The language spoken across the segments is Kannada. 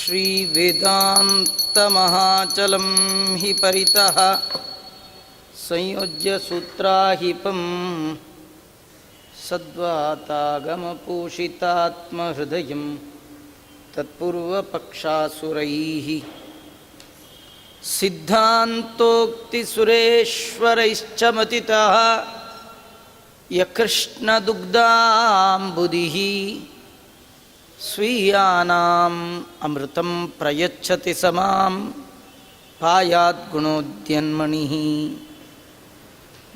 श्रीवेदान्तमहाचलं हि परितः संयोज्य सूत्राहिपं सद्वातागमपूषितात्महृदयं तत्पूर्वपक्षासुरैः सिद्धान्तोक्तिसुरेश्वरैश्च मतितः यकृष्णदुग्धाम्बुधिः स्वीयानाम् अमृतं प्रयच्छति समां पायाद्गुणोद्यन्मणिः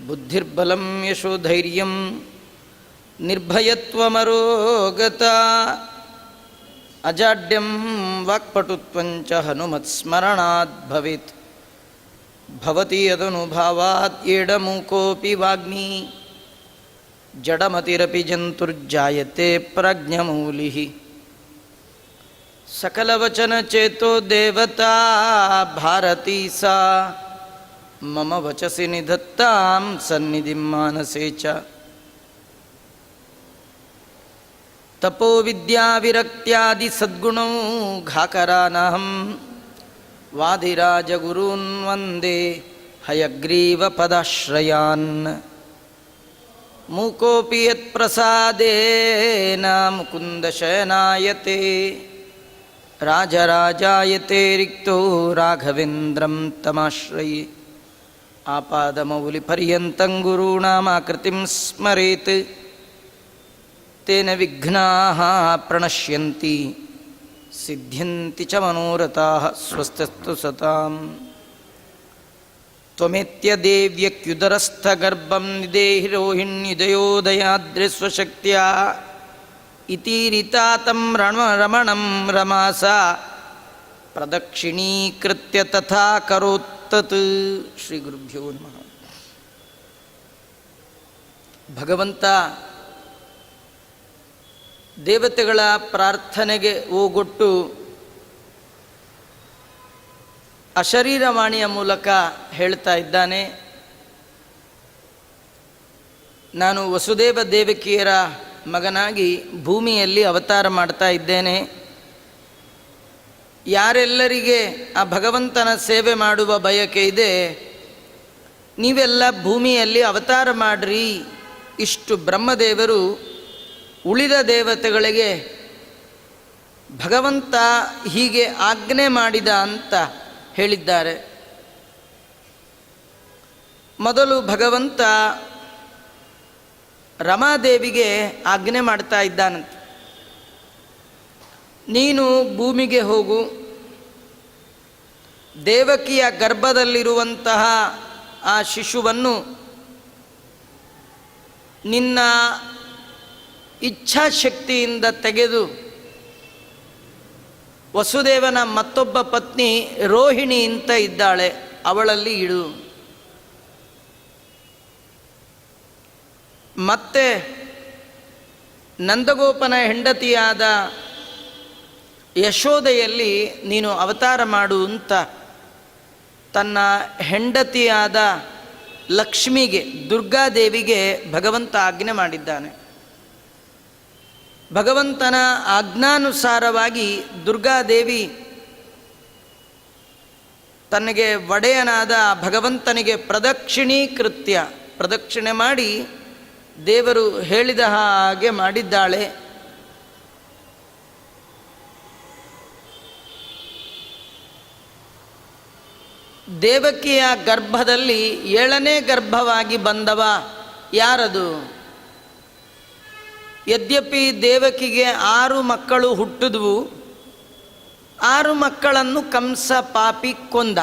बुद्धिर्बलं यशोधैर्यं निर्भयत्वमरोगता अजाड्यं वाक्पटुत्वञ्च हनुमत्स्मरणात् भवेत् भवति यदनुभावात् एडमूकोऽपि वाग्मी जडमतिरपि जन्तुर्जायते प्रज्ञमूलिः सकलवचनचेतो देवता भारती सा मम वचसि निधत्तां सन्निधिं मानसे च तपोविद्याविरक्त्यादि सद्गुणौ घाकरानहं वादिराजगुरून् वन्दे हयग्रीवपदाश्रयान् मूकोऽपि यत्प्रसादेन मुकुन्दशयनायते राजराजायते रिक्तो राघवेन्द्रं तमाश्रये आपादमौलिपर्यन्तं गुरूणामाकृतिं स्मरेत् तेन विघ्नाः प्रणश्यन्ति सिद्ध्यन्ति च मनोरथाः स्वस्तिस्तु सताम् त्वमेत्य देव्यक्युदरस्थगर्भं निदेहि रोहिण्युदयोदयाद्रिस्वशक्त्या इतीरिता तं रमणं रमासा प्रदक्षिणीकृत्य तथा करोत्तत् ಶ್ರೀಗುರುಭ್ಯೋ ನಮಃ. ಭಗವಂತ ದೇವತೆಗಳ ಪ್ರಾರ್ಥನೆಗೆ ಓಗೊಟ್ಟು ಅಶರೀರವಾಣಿಯ ಮೂಲಕ ಹೇಳ್ತಾ ಇದ್ದಾನೆ, ನಾನು ವಸುದೇವ ದೇವಕಿಯರ ಮಗನಾಗಿ ಭೂಮಿಯಲ್ಲಿ ಅವತಾರ ಮಾಡ್ತಾ ಇದ್ದೇನೆ. ಯಾರೆಲ್ಲರಿಗೆ ಆ ಭಗವಂತನ ಸೇವೆ ಮಾಡುವ ಬಯಕೆ ಇದೆ, ನೀವೆಲ್ಲ ಭೂಮಿಯಲ್ಲಿ ಅವತಾರ ಮಾಡ್ರಿ. ಇಷ್ಟು ಬ್ರಹ್ಮದೇವರು ಉಳಿದ ದೇವತೆಗಳಿಗೆ ಭಗವಂತ ಹೀಗೆ ಆಜ್ಞೆ ಮಾಡಿದ ಅಂತ ಹೇಳಿದ್ದಾರೆ. ಮೊದಲು ಭಗವಂತ ರಮಾದೇವಿಗೆ ಆಜ್ಞೆ ಮಾಡ್ತಾ ಇದ್ದಾನಂತೆ, ನೀನು ಭೂಮಿಗೆ ಹೋಗು, ದೇವಕಿಯ ಗರ್ಭದಲ್ಲಿರುವಂತಹ ಆ ಶಿಶುವನ್ನು ನಿನ್ನ ಇಚ್ಛಾಶಕ್ತಿಯಿಂದ ತೆಗೆದು ವಸುದೇವನ ಮತ್ತೊಬ್ಬ ಪತ್ನಿ ರೋಹಿಣಿ ಅಂತ ಇದ್ದಾಳೆ, ಅವಳಲ್ಲಿ ಇಡು. ಮತ್ತೆ ನಂದಗೋಪನ ಹೆಂಡತಿಯಾದ ಯಶೋದೆಯಲ್ಲಿ ನೀನು ಅವತಾರ ಮಾಡು ಅಂತ ತನ್ನ ಹೆಂಡತಿಯಾದ ಲಕ್ಷ್ಮಿಗೆ, ದುರ್ಗಾದೇವಿಗೆ ಭಗವಂತ ಆಜ್ಞೆ ಮಾಡಿದ್ದಾನೆ. ಭಗವಂತನ ಆಜ್ಞಾನುಸಾರವಾಗಿ ದುರ್ಗಾದೇವಿ ತನಗೆ ಒಡೆಯನಾದ ಭಗವಂತನಿಗೆ ಪ್ರದಕ್ಷಿಣೆ ಮಾಡಿ ದೇವರು ಹೇಳಿದ ಹಾಗೆ ಮಾಡಿದ್ದಾಳೆ. ದೇವಕಿಯ ಗರ್ಭದಲ್ಲಿ 7ನೇ ಗರ್ಭವಾಗಿ ಬಂದವ ಯಾರದು? ಯದ್ಯಪಿ ದೇವಕಿಗೆ 6 ಮಕ್ಕಳು ಹುಟ್ಟಿದ್ವು, 6 ಮಕ್ಕಳನ್ನು ಕಂಸ ಪಾಪಿ ಕೊಂದ.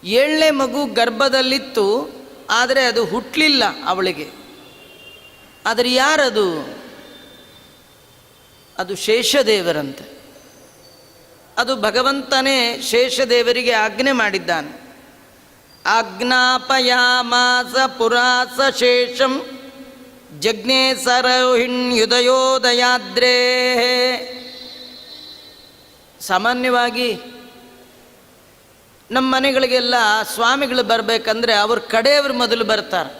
7ನೇ ಮಗು ಗರ್ಭದಲ್ಲಿತ್ತು, ಆದರೆ ಅದು ಹುಟ್ಟಲಿಲ್ಲ ಅವಳಿಗೆ. ಆದರೆ ಯಾರದು? ಅದು ಶೇಷದೇವರಂತೆ. ಅದು ಭಗವಂತನೇ ಶೇಷದೇವರಿಗೆ ಆಜ್ಞೆ ಮಾಡಿದ್ದಾನೆ. ಆಜ್ಞಾಪಯಾಮಾಸ ಪುರಾಸ ಶೇಷಂ ಜಜ್ಞೆ ಸರೋಹಿಣ್ಯುದಯೋದಯಾದ್ರೇ. ಸಾಮಾನ್ಯವಾಗಿ ನಮ್ಮ ಮನೆಗಳಿಗೆಲ್ಲ ಸ್ವಾಮಿಗಳು ಬರಬೇಕಂದ್ರೆ ಅವ್ರ ಕಡೆಯವರು ಮೊದಲು ಬರ್ತಾರೆ.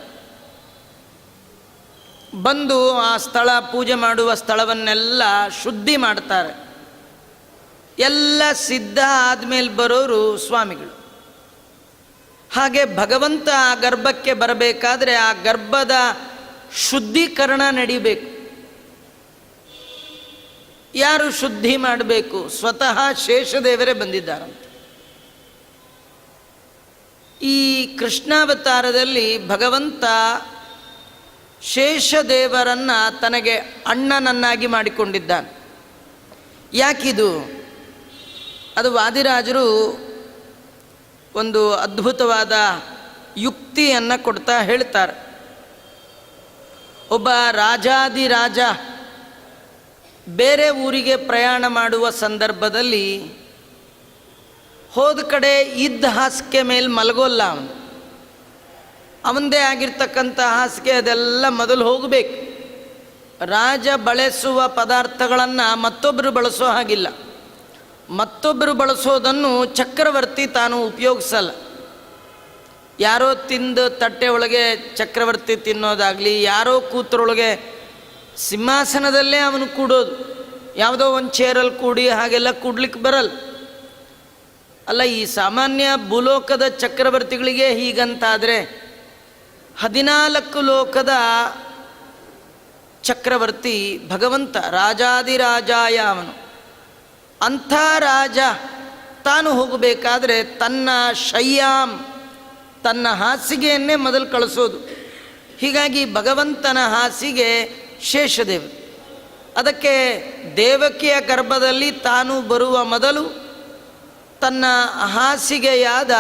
ಬಂದು ಆ ಸ್ಥಳ, ಪೂಜೆ ಮಾಡುವ ಸ್ಥಳವನ್ನೆಲ್ಲ ಶುದ್ಧಿ ಮಾಡ್ತಾರೆ. ಎಲ್ಲ ಸಿದ್ಧ ಆದಮೇಲೆ ಬರೋರು ಸ್ವಾಮಿಗಳು. ಹಾಗೆ ಭಗವಂತ ಆ ಗರ್ಭಕ್ಕೆ ಬರಬೇಕಾದ್ರೆ ಆ ಗರ್ಭದ ಶುದ್ಧೀಕರಣ ನಡಿಬೇಕು. ಯಾರು ಶುದ್ಧಿ ಮಾಡಬೇಕು? ಸ್ವತಃ ಶೇಷದೇವರೇ ಬಂದಿದ್ದಾರಂತೆ. ಈ ಕೃಷ್ಣಾವತಾರದಲ್ಲಿ ಭಗವಂತ ಶೇಷದೇವರನ್ನು ತನಗೆ ಅಣ್ಣನನ್ನಾಗಿ ಮಾಡಿಕೊಂಡಿದ್ದಾನೆ. ಯಾಕಿದು? ಅದು ವಾದಿರಾಜರು ಒಂದು ಅದ್ಭುತವಾದ ಯುಕ್ತಿಯನ್ನು ಕೊಡ್ತಾ ಹೇಳ್ತಾರೆ. ಒಬ್ಬ ರಾಜಾದಿರಾಜ ಬೇರೆ ಊರಿಗೆ ಪ್ರಯಾಣ ಮಾಡುವ ಸಂದರ್ಭದಲ್ಲಿ ಹೋದ ಕಡೆ ಇದ್ದ ಹಾಸಿಗೆ ಮೇಲೆ ಮಲಗೋಲ್ಲ. ಅವನದೇ ಆಗಿರ್ತಕ್ಕಂಥ ಹಾಸಿಗೆ ಅದೆಲ್ಲ ಮೊದಲು ಹೋಗಬೇಕು. ರಾಜ ಬಳಸುವ ಪದಾರ್ಥಗಳನ್ನು ಮತ್ತೊಬ್ಬರು ಬಳಸೋ ಹಾಗಿಲ್ಲ. ಮತ್ತೊಬ್ಬರು ಬಳಸೋದನ್ನು ಚಕ್ರವರ್ತಿ ತಾನು ಉಪಯೋಗಿಸಲ್ಲ. ಯಾರೋ ತಿಂದು ತಟ್ಟೆ ಒಳಗೆ ಚಕ್ರವರ್ತಿ ತಿನ್ನೋದಾಗಲಿ, ಯಾರೋ ಕೂತ್ರೊಳಗೆ ಸಿಂಹಾಸನದಲ್ಲೇ ಅವನು ಕೂಡೋದು, ಯಾವುದೋ ಒಂದು ಚೇರಲ್ಲಿ ಕೂಡಿ ಹಾಗೆಲ್ಲ ಕೂಡ್ಲಿಕ್ಕೆ ಬರಲ್ಲ. ಅಲ್ಲ, ಈ ಸಾಮಾನ್ಯ ಭೂಲೋಕದ ಚಕ್ರವರ್ತಿಗಳಿಗೆ ಹೀಗಂತಾದರೆ 14 ಲೋಕದ ಚಕ್ರವರ್ತಿ ಭಗವಂತ ರಾಜಾದಿರಾಜಾಯ ಅವನು. ಅಂಥ ರಾಜ ತಾನು ಹೋಗಬೇಕಾದ್ರೆ ತನ್ನ ಶಯ್ಯಾಂ, ತನ್ನ ಹಾಸಿಗೆಯನ್ನೇ ಮೊದಲು ಕಳಿಸೋದು. ಹೀಗಾಗಿ ಭಗವಂತನ ಹಾಸಿಗೆ ಶೇಷದೇವ. ಅದಕ್ಕೆ ದೇವಕಿಯ ಗರ್ಭದಲ್ಲಿ ತಾನು ಬರುವ ಮೊದಲು ತನ್ನ ಹಾಸಿಗೆಯಾದ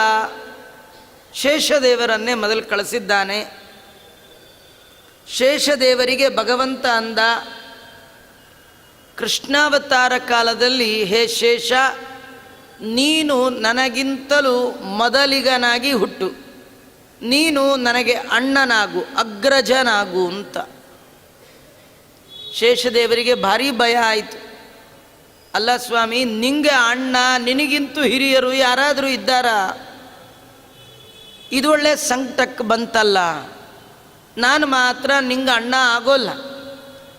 ಶೇಷದೇವರನ್ನೇ ಮೊದಲು ಕಳಿಸಿದ್ದಾನೆ. ಶೇಷದೇವರಿಗೆ ಭಗವಂತ ಅಂದ, ಕೃಷ್ಣಾವತಾರ ಕಾಲದಲ್ಲಿ ಹೇ ಶೇಷ, ನೀನು ನನಗಿಂತಲೂ ಮೊದಲಿಗನಾಗಿ ಹುಟ್ಟು, ನೀನು ನನಗೆ ಅಣ್ಣನಾಗು, ಅಗ್ರಜನಾಗು ಅಂತ. ಶೇಷದೇವರಿಗೆ ಭಾರಿ ಭಯ ಆಯಿತು. ಅಲ್ಲ ಸ್ವಾಮಿ, ನಿಂಗೆ ಅಣ್ಣ, ನಿನಗಿಂತೂ ಹಿರಿಯರು ಯಾರಾದರೂ ಇದ್ದಾರಾ? ಇದೊಳ್ಳೆ ಸಂಕಟಕ್ಕೆ ಬಂತಲ್ಲ, ನಾನು ಮಾತ್ರ ನಿಂಗೆ ಅಣ್ಣ ಆಗೋಲ್ಲ.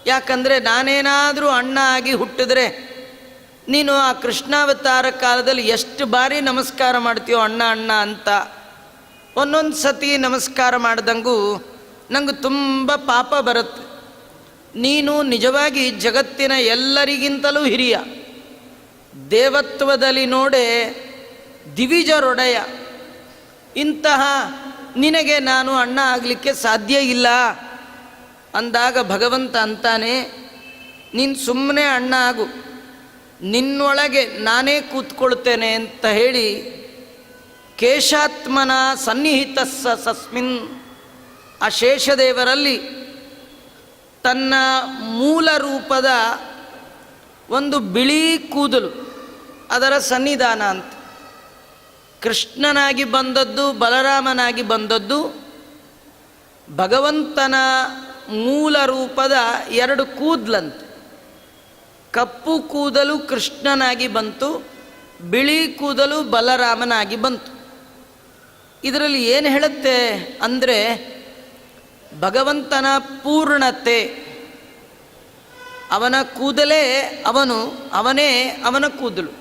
ಯಾಕಂದರೆ ನಾನೇನಾದರೂ ಅಣ್ಣ ಆಗಿ ಹುಟ್ಟಿದ್ರೆ ನೀನು ಆ ಕೃಷ್ಣಾವತಾರ ಕಾಲದಲ್ಲಿ ಎಷ್ಟು ಬಾರಿ ನಮಸ್ಕಾರ ಮಾಡ್ತೀಯೋ ಅಣ್ಣ ಅಣ್ಣ ಅಂತ. ಒಂದೊಂದು ಸತಿ ನಮಸ್ಕಾರ ಮಾಡ್ದಂಗೂ ನಂಗೆ ತುಂಬ ಪಾಪ ಬರುತ್ತೆ. ನೀನು ನಿಜವಾಗಿ ಜಗತ್ತಿನ ಎಲ್ಲರಿಗಿಂತಲೂ ಹಿರಿಯ, ದೇವತ್ವದಲ್ಲಿ ನೋಡೆ ದಿವಿಜರೊಡೆಯ. ಇಂತಹ ನಿನಗೆ ನಾನು ಅಣ್ಣ ಆಗಲಿಕ್ಕೆ ಸಾಧ್ಯ ಇಲ್ಲ ಅಂದಾಗ ಭಗವಂತ ಅಂತಾನೆ, ನೀನು ಸುಮ್ಮನೆ ಅಣ್ಣ ಆಗು, ನಿನ್ನೊಳಗೆ ನಾನೇ ಕೂತ್ಕೊಳ್ತೇನೆ ಅಂತ ಹೇಳಿ ಕೇಶಾತ್ಮನ ಸನ್ನಿಹಿತಸ್ಸ ಸಸ್ಮಿನ್, ಆ ಶೇಷದೇವರಲ್ಲಿ ತನ್ನ ಮೂಲ ರೂಪದ ಒಂದು ಬಿಳಿ ಕೂದಲು, ಅದರ ಸನ್ನಿಧಾನ ಅಂತ. ಕೃಷ್ಣನಾಗಿ ಬಂದದ್ದು, ಬಲರಾಮನಾಗಿ ಬಂದದ್ದು, ಭಗವಂತನ ಮೂಲ ರೂಪದ 2 ಕೂದಲಂತೆ. ಕಪ್ಪು ಕೂದಲು ಕೃಷ್ಣನಾಗಿ ಬಂತು, ಬಿಳಿ ಕೂದಲು ಬಲರಾಮನಾಗಿ ಬಂತು. ಇದರಲ್ಲಿ ಏನು ಹೇಳುತ್ತೆ ಅಂದರೆ ಭಗವಂತನ ಪೂರ್ಣತೆ. ಅವನ ಕೂದಲೇ ಅವನು, ಅವನೇ ಅವನ ಕೂದಲು.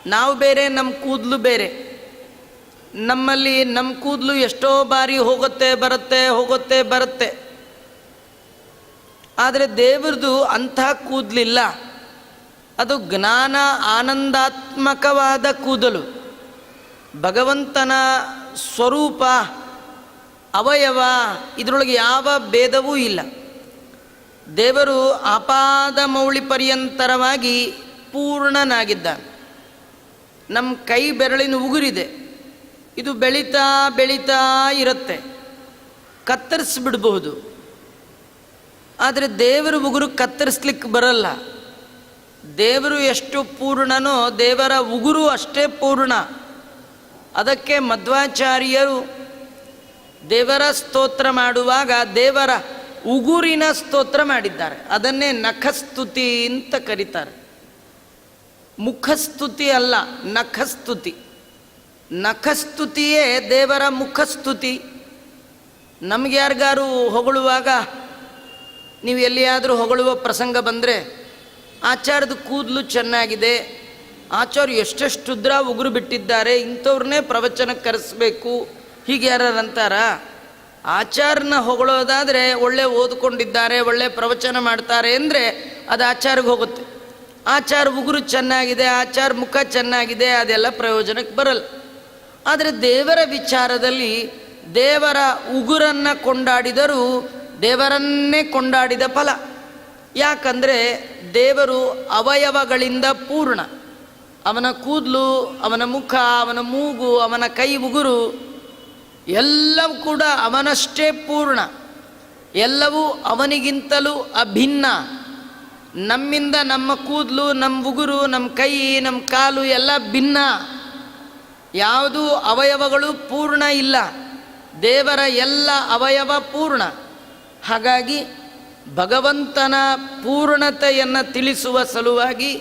ನಾವು ಬೇರೆ, ನಮ್ಮ ಕೂದಲು ಬೇರೆ. ನಮ್ಮಲ್ಲಿ ನಮ್ಮ ಕೂದಲು ಎಷ್ಟೋ ಬಾರಿ ಹೋಗುತ್ತೆ ಬರುತ್ತೆ, ಹೋಗುತ್ತೆ ಬರುತ್ತೆ. ಆದರೆ ದೇವರದು ಅಂಥ ಕೂದಲಿಲ್ಲ. ಅದು ಜ್ಞಾನ ಆನಂದಾತ್ಮಕವಾದ ಕೂದಲು. ಭಗವಂತನ ಸ್ವರೂಪ, ಅವಯವ, ಇದರೊಳಗೆ ಯಾವ ಭೇದವೂ ಇಲ್ಲ. ದೇವರು ಆಪಾದ ಮೌಳಿ ಪರ್ಯಂತರವಾಗಿ ಪೂರ್ಣನಾಗಿದ್ದಾನೆ. ನಮ್ಮ ಕೈ ಬೆರಳಿನ ಉಗುರಿದೆ, ಇದು ಬೆಳೀತಾ ಬೆಳೀತಾ ಇರುತ್ತೆ, ಕತ್ತರಿಸ್ಬಿಡ್ಬಹುದು. ಆದರೆ ದೇವರ ಉಗುರು ಕತ್ತರಿಸ್ಲಿಕ್ಕೆ ಬರಲ್ಲ. ದೇವರು ಎಷ್ಟು ಪೂರ್ಣನೋ ದೇವರ ಉಗುರು ಅಷ್ಟೇ ಪೂರ್ಣ. ಅದಕ್ಕೆ ಮಧ್ವಾಚಾರ್ಯರು ದೇವರ ಸ್ತೋತ್ರ ಮಾಡುವಾಗ ದೇವರ ಉಗುರಿನ ಸ್ತೋತ್ರ ಮಾಡಿದ್ದಾರೆ. ಅದನ್ನೇ ನಖಸ್ತುತಿ ಅಂತ ಕರೀತಾರೆ. ಮುಖಸ್ತುತಿ ಅಲ್ಲ, ನಖಸ್ತುತಿ. ನಖಸ್ತುತಿಯೇ ದೇವರ ಮುಖಸ್ತುತಿ. ನಮಗೆ ಯಾರಿಗಾರು ಹೊಗಳುವಾಗ, ನೀವು ಎಲ್ಲಿಯಾದರೂ ಹೊಗಳುವ ಪ್ರಸಂಗ ಬಂದರೆ, ಆಚಾರ್ಯದ ಕೂದಲು ಚೆನ್ನಾಗಿದೆ, ಆಚಾರ್ಯ ಎಷ್ಟೆಷ್ಟು ಉದ್ರ ಉಗುರು ಬಿಟ್ಟಿದ್ದಾರೆ, ಇಂಥವ್ರನ್ನೇ ಪ್ರವಚನಕ್ಕೆ ಕರೆಸಬೇಕು, ಹೀಗೆ ಯಾರಂತಾರ? ಆಚಾರ್ಯನ ಹೊಗಳೋದಾದರೆ ಒಳ್ಳೆ ಓದ್ಕೊಂಡಿದ್ದಾರೆ, ಒಳ್ಳೆ ಪ್ರವಚನ ಮಾಡ್ತಾರೆ ಅಂದರೆ ಅದು ಆಚಾರ್ಯಗೆ ಹೋಗುತ್ತೆ. ಆಚಾರ ಉಗುರು ಚೆನ್ನಾಗಿದೆ, ಆಚಾರ ಮುಖ ಚೆನ್ನಾಗಿದೆ, ಅದೆಲ್ಲ ಪ್ರಯೋಜನಕ್ಕೆ ಬರಲ್ಲ. ಆದರೆ ದೇವರ ವಿಚಾರದಲ್ಲಿ ದೇವರ ಉಗುರನ್ನು ಕೊಂಡಾಡಿದರೂ ದೇವರನ್ನೇ ಕೊಂಡಾಡಿದ ಫಲ. ಯಾಕಂದರೆ ದೇವರು ಅವಯವಗಳಿಂದ ಪೂರ್ಣ. ಅವನ ಕೂದಲು, ಅವನ ಮುಖ, ಅವನ ಮೂಗು, ಅವನ ಕೈ ಉಗುರು ಎಲ್ಲವೂ ಕೂಡ ಅವನಷ್ಟೇ ಪೂರ್ಣ. ಎಲ್ಲವೂ ಅವನಿಗಿಂತಲೂ ಅಭಿನ್ನ. ನಮ್ಮಿಂದ ನಮ್ಮ ಕೂದಲು, ನಮ್ಮ ಉಗುರು, ನಮ್ಮ ಕೈ, ನಮ್ಮ ಕಾಲು ಎಲ್ಲ ಭಿನ್ನ. ಯಾವುದೂ ಅವಯವಗಳು ಪೂರ್ಣ ಇಲ್ಲ. ದೇವರ ಎಲ್ಲ ಅವಯವ ಪೂರ್ಣ. ಹಾಗಾಗಿ ಭಗವಂತನ ಪೂರ್ಣತೆಯನ್ನು ತಿಳಿಸುವ ಸಲುವಾಗಿ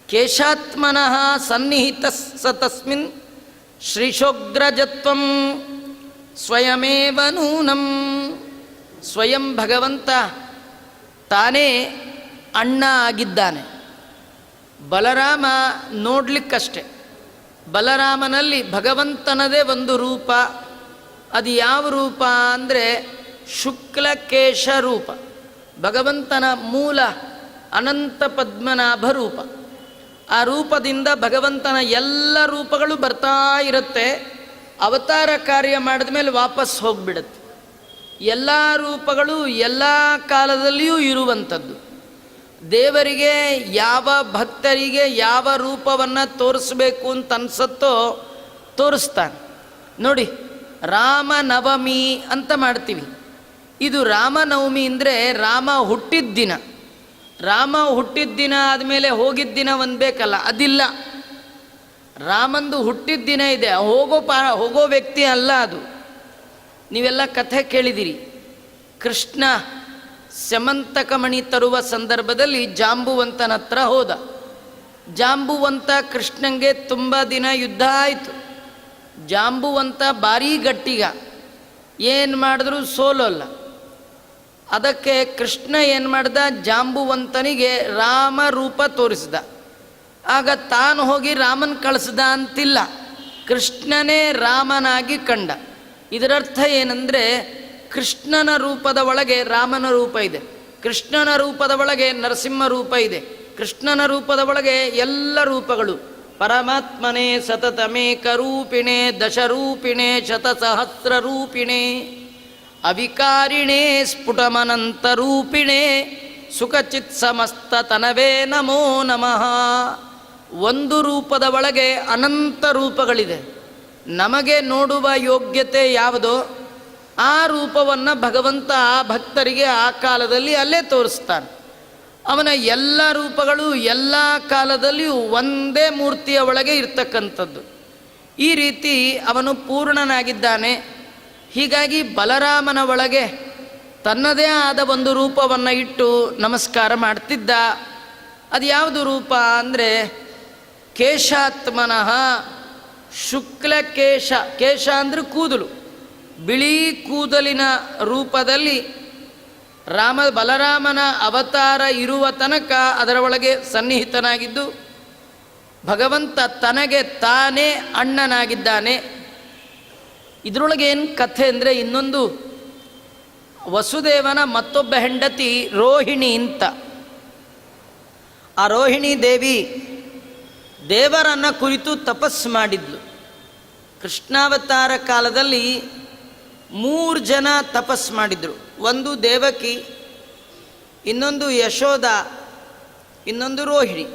ಕೇಶಾತ್ಮನಃ ಸನ್ನಿಹಿತ ಸ ತಸ್ಮಿನ್ ಶ್ರೀಶೋಗ್ರಜತ್ವಂ ಸ್ವಯಮೇವ ನೂನಂ. ಸ್ವಯಂ ಭಗವಂತ ತಾನೇ ಅಣ್ಣ ಆಗಿದ್ದಾನೆ. ಬಲರಾಮ ನೋಡಲಿಕ್ಕಷ್ಟೆ. ಬಲರಾಮನಲ್ಲಿ ಭಗವಂತನದೇ ಒಂದು ರೂಪ. ಅದು ಯಾವ ರೂಪ ಅಂದರೆ ಶುಕ್ಲಕೇಶ ರೂಪ. ಭಗವಂತನ ಮೂಲ ಅನಂತ ಪದ್ಮನಾಭ ರೂಪ. ಆ ರೂಪದಿಂದ ಭಗವಂತನ ಎಲ್ಲ ರೂಪಗಳು ಬರ್ತಾ ಇರುತ್ತೆ. ಅವತಾರ ಕಾರ್ಯ ಮಾಡಿದ ಮೇಲೆ ವಾಪಸ್ ಹೋಗಿಬಿಡುತ್ತೆ. ಎಲ್ಲ ರೂಪಗಳು ಎಲ್ಲ ಕಾಲದಲ್ಲಿಯೂ ಇರುವಂಥದ್ದು. ದೇವರಿಗೆ ಯಾವ ಭಕ್ತರಿಗೆ ಯಾವ ರೂಪವನ್ನು ತೋರಿಸ್ಬೇಕು ಅಂತ ಅನಿಸುತ್ತೋ ತೋರಿಸ್ತಾನೆ. ನೋಡಿ, ರಾಮನವಮಿ ಅಂತ ಮಾಡ್ತೀವಿ. ಇದು ರಾಮನವಮಿ ಅಂದರೆ ರಾಮ ಹುಟ್ಟಿದ ದಿನ. ರಾಮ ಹುಟ್ಟಿದ ದಿನ ಆದಮೇಲೆ ಹೋಗಿದ್ದ ದಿನ ಒಂದು ಬೇಕಲ್ಲ, ಅದಿಲ್ಲ. ರಾಮಂದು ಹುಟ್ಟಿದ ದಿನ ಇದೆ, ಹೋಗೋ ವ್ಯಕ್ತಿ ಅಲ್ಲ ಅದು. ನೀವೆಲ್ಲ ಕಥೆ ಕೇಳಿದಿರಿ. ಕೃಷ್ಣ ಸ್ಯಮಂತಕಮಣಿ ತರುವ ಸಂದರ್ಭದಲ್ಲಿ ಜಾಂಬುವಂತನ ಹತ್ರ ಹೋದ. ಜಾಂಬುವಂತ ಕೃಷ್ಣಂಗೆ ತುಂಬ ದಿನ ಯುದ್ಧ ಆಯಿತು. ಜಾಂಬುವಂತ ಭಾರೀ ಗಟ್ಟಿಗ, ಏನು ಮಾಡಿದ್ರೂ ಸೋಲೋಲ್ಲ. ಅದಕ್ಕೆ ಕೃಷ್ಣ ಏನು ಮಾಡ್ದ, ಜಾಂಬುವಂತನಿಗೆ ರಾಮ ರೂಪ ತೋರಿಸ್ದ. ಆಗ ತಾನು ಹೋಗಿ ರಾಮನ ಕಳಿಸ್ದ ಅಂತಿಲ್ಲ, ಕೃಷ್ಣನೇ ರಾಮನಾಗಿ ಕಂಡ. ಇದರರ್ಥ ಏನಂದರೆ, ಕೃಷ್ಣನ ರೂಪದ ಒಳಗೆ ರಾಮನ ರೂಪ ಇದೆ, ಕೃಷ್ಣನ ರೂಪದ ಒಳಗೆ ನರಸಿಂಹ ರೂಪ ಇದೆ, ಕೃಷ್ಣನ ರೂಪದ ಒಳಗೆ ಎಲ್ಲ ರೂಪಗಳು. ಪರಮಾತ್ಮನೇ ಸತತಮೇಕ ರೂಪಿಣೆ ದಶರೂಪಿಣೆ ಶತಸಹಸ್ರ ರೂಪಿಣೆ ಅವಿಕಾರಿಣೇ ಸ್ಫುಟಮನಂತ ರೂಪಿಣೆ ಸುಖಚಿತ್ ಸಮಸ್ತ ತನವೇ ನಮೋ ನಮಃ. ಒಂದು ರೂಪದ ಒಳಗೆ ಅನಂತ ರೂಪಗಳಿದೆ. ನಮಗೆ ನೋಡುವ ಯೋಗ್ಯತೆ ಯಾವುದೋ ಆ ರೂಪವನ್ನು ಭಗವಂತ ಆ ಭಕ್ತರಿಗೆ ಆ ಕಾಲದಲ್ಲಿ ಅಲ್ಲೇ ತೋರಿಸ್ತಾನೆ. ಅವನ ಎಲ್ಲ ರೂಪಗಳು ಎಲ್ಲ ಕಾಲದಲ್ಲಿಯೂ ಒಂದೇ ಮೂರ್ತಿಯ ಒಳಗೆ ಇರ್ತಕ್ಕಂಥದ್ದು. ಈ ರೀತಿ ಅವನು ಪೂರ್ಣನಾಗಿದ್ದಾನೆ. ಹೀಗಾಗಿ ಬಲರಾಮನ ಒಳಗೆ ತನ್ನದೇ ಆದ ಒಂದು ರೂಪವನ್ನು ಇಟ್ಟು ನಮಸ್ಕಾರ ಮಾಡ್ತಿದ್ದ. ಅದು ಯಾವುದು ರೂಪ ಅಂದರೆ ಕೇಶಾತ್ಮನಃ ಶುಕ್ಲಕೇಶ. ಕೇಶ ಅಂದರೆ ಕೂದಲು, ಬಿಳಿ ಕೂದಲಿನ ರೂಪದಲ್ಲಿ ಬಲರಾಮನ ಅವತಾರ ಇರುವ ತನಕ ಅದರ ಒಳಗೆ ಸನ್ನಿಹಿತನಾಗಿದ್ದು ಭಗವಂತ ತನಗೆ ತಾನೇ ಅಣ್ಣನಾಗಿದ್ದಾನೆ. ಇದರೊಳಗೆ ಏನು ಕಥೆ ಅಂದರೆ, ಇನ್ನೊಂದು ವಸುದೇವನ ಮತ್ತೊಬ್ಬ ಹೆಂಡತಿ ರೋಹಿಣಿ ಅಂತ. ಆ ರೋಹಿಣಿ ದೇವಿ ದೇವರನ್ನು ಕುರಿತು ತಪಸ್ಸು ಮಾಡಿದ್ಲು. ಕೃಷ್ಣಾವತಾರ ಕಾಲದಲ್ಲಿ 3 ಜನ ತಪಸ್ಸು ಮಾಡಿದರು. ಒಂದು ದೇವಕಿ, ಇನ್ನೊಂದು ಯಶೋಧ, ಇನ್ನೊಂದು ರೋಹಿಣಿ.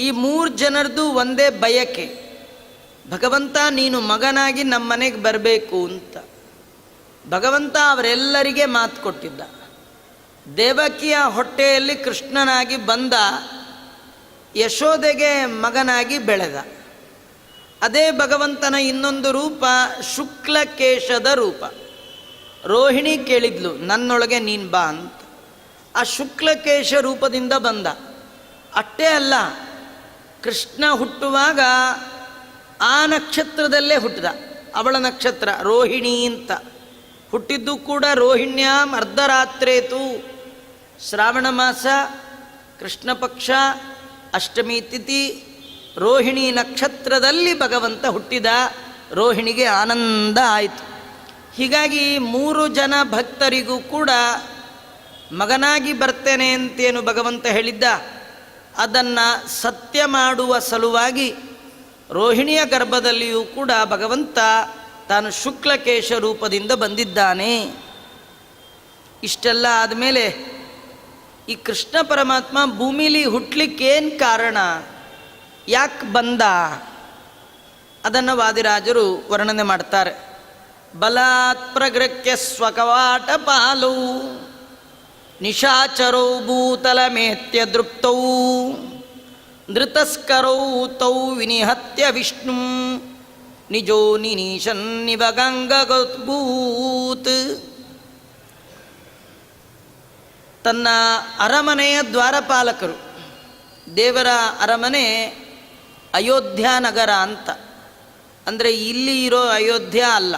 ಈ 3 ಜನರದು ಒಂದೇ ಬಯಕೆ, ಭಗವಂತ ನೀನು ಮಗನಾಗಿ ನಮ್ಮ ಮನೆಗೆ ಬರಬೇಕು ಅಂತ. ಭಗವಂತ ಅವರೆಲ್ಲರಿಗೆ ಮಾತು ಕೊಟ್ಟಿದ್ದ. ದೇವಕಿಯ ಹೊಟ್ಟೆಯಲ್ಲಿ ಕೃಷ್ಣನಾಗಿ ಬಂದ, ಯಶೋಧೆಗೆ ಮಗನಾಗಿ ಬೆಳೆದ. ಅದೇ ಭಗವಂತನ ಇನ್ನೊಂದು ರೂಪ ಶುಕ್ಲಕೇಶದ ರೂಪ. ರೋಹಿಣಿ ಕೇಳಿದ್ಲು, ನನ್ನೊಳಗೆ ನೀನು ಬಾ ಅಂತ. ಆ ಶುಕ್ಲಕೇಶ ರೂಪದಿಂದ ಬಂದ. ಅಷ್ಟೇ ಅಲ್ಲ, ಕೃಷ್ಣ ಹುಟ್ಟುವಾಗ ಆ ನಕ್ಷತ್ರದಲ್ಲೇ ಹುಟ್ಟಿದ. ಅವಳ ನಕ್ಷತ್ರ ರೋಹಿಣಿ ಅಂತ. ಹುಟ್ಟಿದ್ದು ಕೂಡ ರೋಹಿಣ್ಯಾಂ ಅರ್ಧರಾತ್ರೇತು. ಶ್ರಾವಣ ಮಾಸ, ಕೃಷ್ಣ ಪಕ್ಷ, ಅಷ್ಟಮಿ ತಿಥಿ, ರೋಹಿಣಿ ನಕ್ಷತ್ರದಲ್ಲಿ ಭಗವಂತ ಹುಟ್ಟಿದ. ರೋಹಿಣಿಗೆ ಆನಂದ ಆಯಿತು. ಹೀಗಾಗಿ 3 ಜನ ಭಕ್ತರಿಗೂ ಕೂಡ ಮಗನಾಗಿ ಬರ್ತೇನೆ ಅಂತೇನು ಭಗವಂತ ಹೇಳಿದ್ದ, ಅದನ್ನು ಸತ್ಯ ಮಾಡುವ ಸಲುವಾಗಿ ರೋಹಿಣಿಯ ಗರ್ಭದಲ್ಲಿಯೂ ಕೂಡ ಭಗವಂತ ತಾನು ಶುಕ್ಲಕೇಶ ರೂಪದಿಂದ ಬಂದಿದ್ದಾನೆ. ಇಷ್ಟೆಲ್ಲ ಆದಮೇಲೆ ಈ ಕೃಷ್ಣ ಪರಮಾತ್ಮ ಭೂಮಿಲಿ ಹುಟ್ಟಲಿಕ್ಕೇನು ಕಾರಣ, ಯಾಕೆ ಬಂದ, ಅದನ್ನು ವಾದಿರಾಜರು ವರ್ಣನೆ ಮಾಡ್ತಾರೆ. ಬಲಾತ್ ಪ್ರಗೃಹ್ಯ ಸ್ವಕವಾಟ ಪಾಲೌ ನಿಶಾಚರೌ ಭೂತಲಮೇತ್ಯ ದೃಪ್ತೌ ಧೃತಸ್ಕರೌ ತೌ ವಿನಿಹತ್ಯ ವಿಷ್ಣು ನಿಜೋ ನಿನೀಶನ್ನಿವ ಗಂಗಗೋದ್ಭೂತ್. ತನ್ನ ಅರಮನೆಯ ದ್ವಾರಪಾಲಕರು, ದೇವರ ಅರಮನೆ ಅಯೋಧ್ಯ ನಗರ ಅಂತ, ಅಂದರೆ ಇಲ್ಲಿ ಇರೋ ಅಯೋಧ್ಯ ಅಲ್ಲ,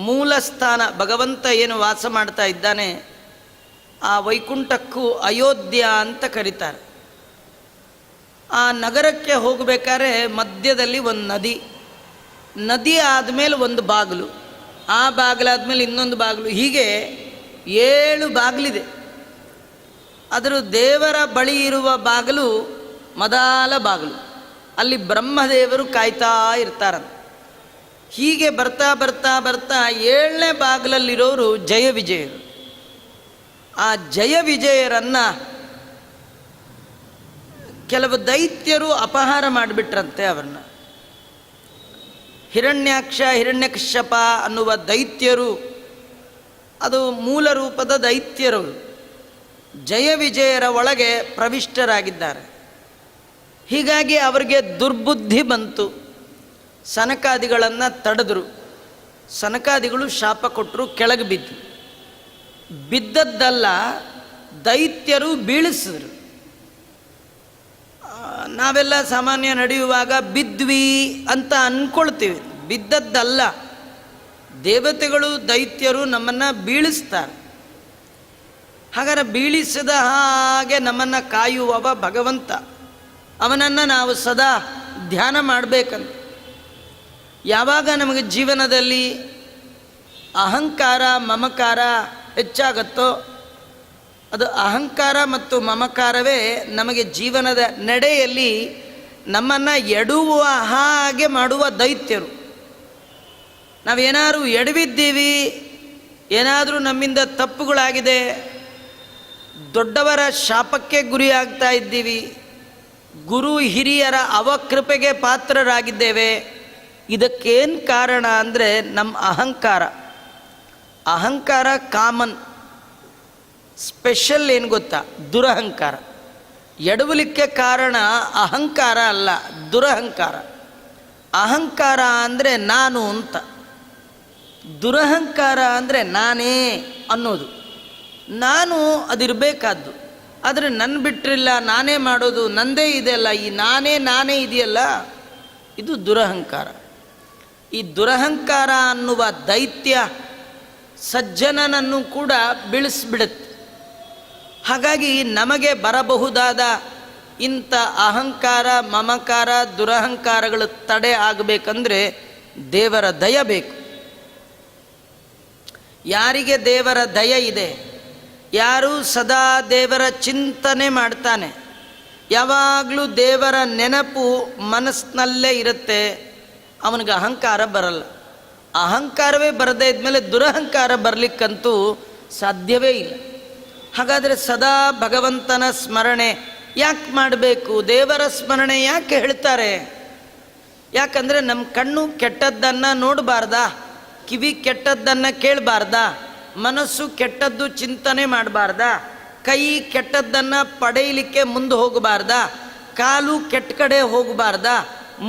ಮೂಲ ಸ್ಥಾನ ಭಗವಂತ ಏನು ವಾಸ ಮಾಡ್ತಾ ಇದ್ದಾನೆ ಆ ವೈಕುಂಠಕ್ಕೂ ಅಯೋಧ್ಯ ಅಂತ ಕರೀತಾರೆ. ಆ ನಗರಕ್ಕೆ ಹೋಗಬೇಕಾದ್ರೆ ಮಧ್ಯದಲ್ಲಿ ಒಂದು ನದಿ ಆದಮೇಲೆ ಒಂದು ಬಾಗಿಲು, ಆ ಬಾಗಿಲಾದ್ಮೇಲೆ ಇನ್ನೊಂದು ಬಾಗಿಲು, ಹೀಗೆ 7 ಬಾಗಿಲಿದೆ. ಅದರ ದೇವರ ಬಳಿ ಇರುವ ಬಾಗಿಲು ಮೊದಲ ಬಾಗಿಲು, ಅಲ್ಲಿ ಬ್ರಹ್ಮದೇವರು ಕಾಯ್ತಾ ಇರ್ತಾರಂತೆ. ಹೀಗೆ ಬರ್ತಾ ಬರ್ತಾ ಬರ್ತಾ 7ನೇ ಬಾಗಿಲಲ್ಲಿರೋರು ಜಯ ವಿಜಯರು. ಆ ಜಯ ವಿಜಯರನ್ನು ಕೆಲವು ದೈತ್ಯರು ಅಪಹಾರ ಮಾಡಿಬಿಟ್ರಂತೆ. ಅವ್ರನ್ನ ಹಿರಣ್ಯಾಕ್ಷ ಹಿರಣ್ಯಕಶ್ಯಪ ಅನ್ನುವ ದೈತ್ಯರು, ಅದು ಮೂಲ ರೂಪದ ದೈತ್ಯರು ಜಯ ವಿಜಯರ ಒಳಗೆ ಪ್ರವಿಷ್ಟರಾಗಿದ್ದಾರೆ. ಹೀಗಾಗಿ ಅವರಿಗೆ ದುರ್ಬುದ್ಧಿ ಬಂತು. ಸನಕಾದಿಗಳನ್ನು ತಡೆದರು. ಸನಕಾದಿಗಳು ಶಾಪ ಕೊಟ್ಟರು, ಕೆಳಗೆ ಬಿದ್ದದ್ದಲ್ಲ, ದೈತ್ಯರು ಬೀಳಿಸಿದ್ರು. ನಾವೆಲ್ಲ ಸಾಮಾನ್ಯ ನಡೆಯುವಾಗ ಬಿದ್ವಿ ಅಂತ ಅಂದ್ಕೊಳ್ತೀವಿ, ಬಿದ್ದದ್ದಲ್ಲ. ದೇವತೆಗಳು ದೈತ್ಯರು ನಮ್ಮನ್ನು ಬೀಳಿಸ್ತಾರೆ. ಹಾಗಾದರೆ ಬೀಳಿಸಿದ ಹಾಗೆ ನಮ್ಮನ್ನು ಕಾಯುವವ ಭಗವಂತ, ಅವನನ್ನು ನಾವು ಸದಾ ಧ್ಯಾನ ಮಾಡಬೇಕಂತ. ಯಾವಾಗ ನಮಗೆ ಜೀವನದಲ್ಲಿ ಅಹಂಕಾರ ಮಮಕಾರ ಹೆಚ್ಚಾಗುತ್ತೋ, ಅದು ಅಹಂಕಾರ ಮತ್ತು ಮಮಕಾರವೇ ನಮಗೆ ಜೀವನದ ನಡೆಯಲ್ಲಿ ನಮ್ಮನ್ನು ಎಡುವ ಹಾಗೆ ಮಾಡುವ ದೈತ್ಯರು. ನಾವೇನಾದರೂ ಎಡವಿದ್ದೀವಿ, ಏನಾದರೂ ನಮ್ಮಿಂದ ತಪ್ಪುಗಳಾಗಿದೆ, ದೊಡ್ಡವರ ಶಾಪಕ್ಕೆ ಗುರಿಯಾಗ್ತಾ ಇದ್ದೀವಿ, ಗುರು ಹಿರಿಯರ ಅವಕೃಪೆಗೆ ಪಾತ್ರರಾಗಿದ್ದೇವೆ, ಇದಕ್ಕೇನು ಕಾರಣ ಅಂದರೆ ನಮ್ಮ ಅಹಂಕಾರ. ಅಹಂಕಾರ ಕಾಮನ್, ಸ್ಪೆಷಲ್ ಏನು ಗೊತ್ತಾ, ದುರಹಂಕಾರ. ಎಡವಲಿಕ್ಕೆ ಕಾರಣ ಅಹಂಕಾರ ಅಲ್ಲ, ದುರಹಂಕಾರ. ಅಹಂಕಾರ ಅಂದರೆ ನಾನು ಅಂತ, ದುರಹಂಕಾರ ಅಂದರೆ ನಾನೇ ಅನ್ನೋದು. ನಾನು ಅದಿರಬೇಕಾದ್ದು, ಆದರೆ ನನ್ನ ಬಿಟ್ಟರಿಲ್ಲ, ನಾನೇ ಮಾಡೋದು, ನಂದೇ ಇದೆಯಲ್ಲ, ಈ ನಾನೇ ಇದೆಯಲ್ಲ, ಇದು ದುರಹಂಕಾರ. ಈ ದುರಹಂಕಾರ ಅನ್ನುವ ದೈತ್ಯ ಸಜ್ಜನನನ್ನು ಕೂಡ ಬೀಳಿಸ್ಬಿಡುತ್ತೆ. ಹಾಗಾಗಿ ನಮಗೆ ಬರಬಹುದಾದ ಇಂಥ ಅಹಂಕಾರ ಮಮಕಾರ ದುರಹಂಕಾರಗಳು ತಡೆ ಆಗಬೇಕಂದ್ರೆ ದೇವರ ದಯ ಬೇಕು. ಯಾರಿಗೆ ದೇವರ ದಯ ಇದೆ, ಯಾರು ಸದಾ ದೇವರ ಚಿಂತನೆ ಮಾಡ್ತಾನೆ, ಯಾವಾಗಲೂ ದೇವರ ನೆನಪು ಮನಸ್ಸಿನಲ್ಲೇ ಇರುತ್ತೆ, ಅವನಿಗೆ ಅಹಂಕಾರ ಬರಲ್ಲ. ಅಹಂಕಾರವೇ ಬರದೇ ಇದ್ಮೇಲೆ ದುರಹಂಕಾರ ಬರಲಿಕ್ಕಂತೂ ಸಾಧ್ಯವೇ ಇಲ್ಲ. ಹಾಗಾದರೆ ಸದಾ ಭಗವಂತನ ಸ್ಮರಣೆ ಯಾಕೆ ಮಾಡಬೇಕು, ದೇವರ ಸ್ಮರಣೆ ಯಾಕೆ ಹೇಳ್ತಾರೆ? ಯಾಕಂದರೆ ನಮ್ಮ ಕಣ್ಣು ಕೆಟ್ಟದ್ದನ್ನು ನೋಡಬಾರ್ದಾ, ಕಿವಿ ಕೆಟ್ಟದ್ದನ್ನು ಕೇಳಬಾರ್ದಾ, ಮನಸ್ಸು ಕೆಟ್ಟದ್ದು ಚಿಂತನೆ ಮಾಡಬಾರ್ದಾ, ಕೈ ಕೆಟ್ಟದ್ದನ್ನು ಪಡೆಯಲಿಕ್ಕೆ ಮುಂದೆ ಹೋಗಬಾರ್ದಾ, ಕಾಲು ಕೆಟ್ಟ ಕಡೆ ಹೋಗಬಾರ್ದಾ,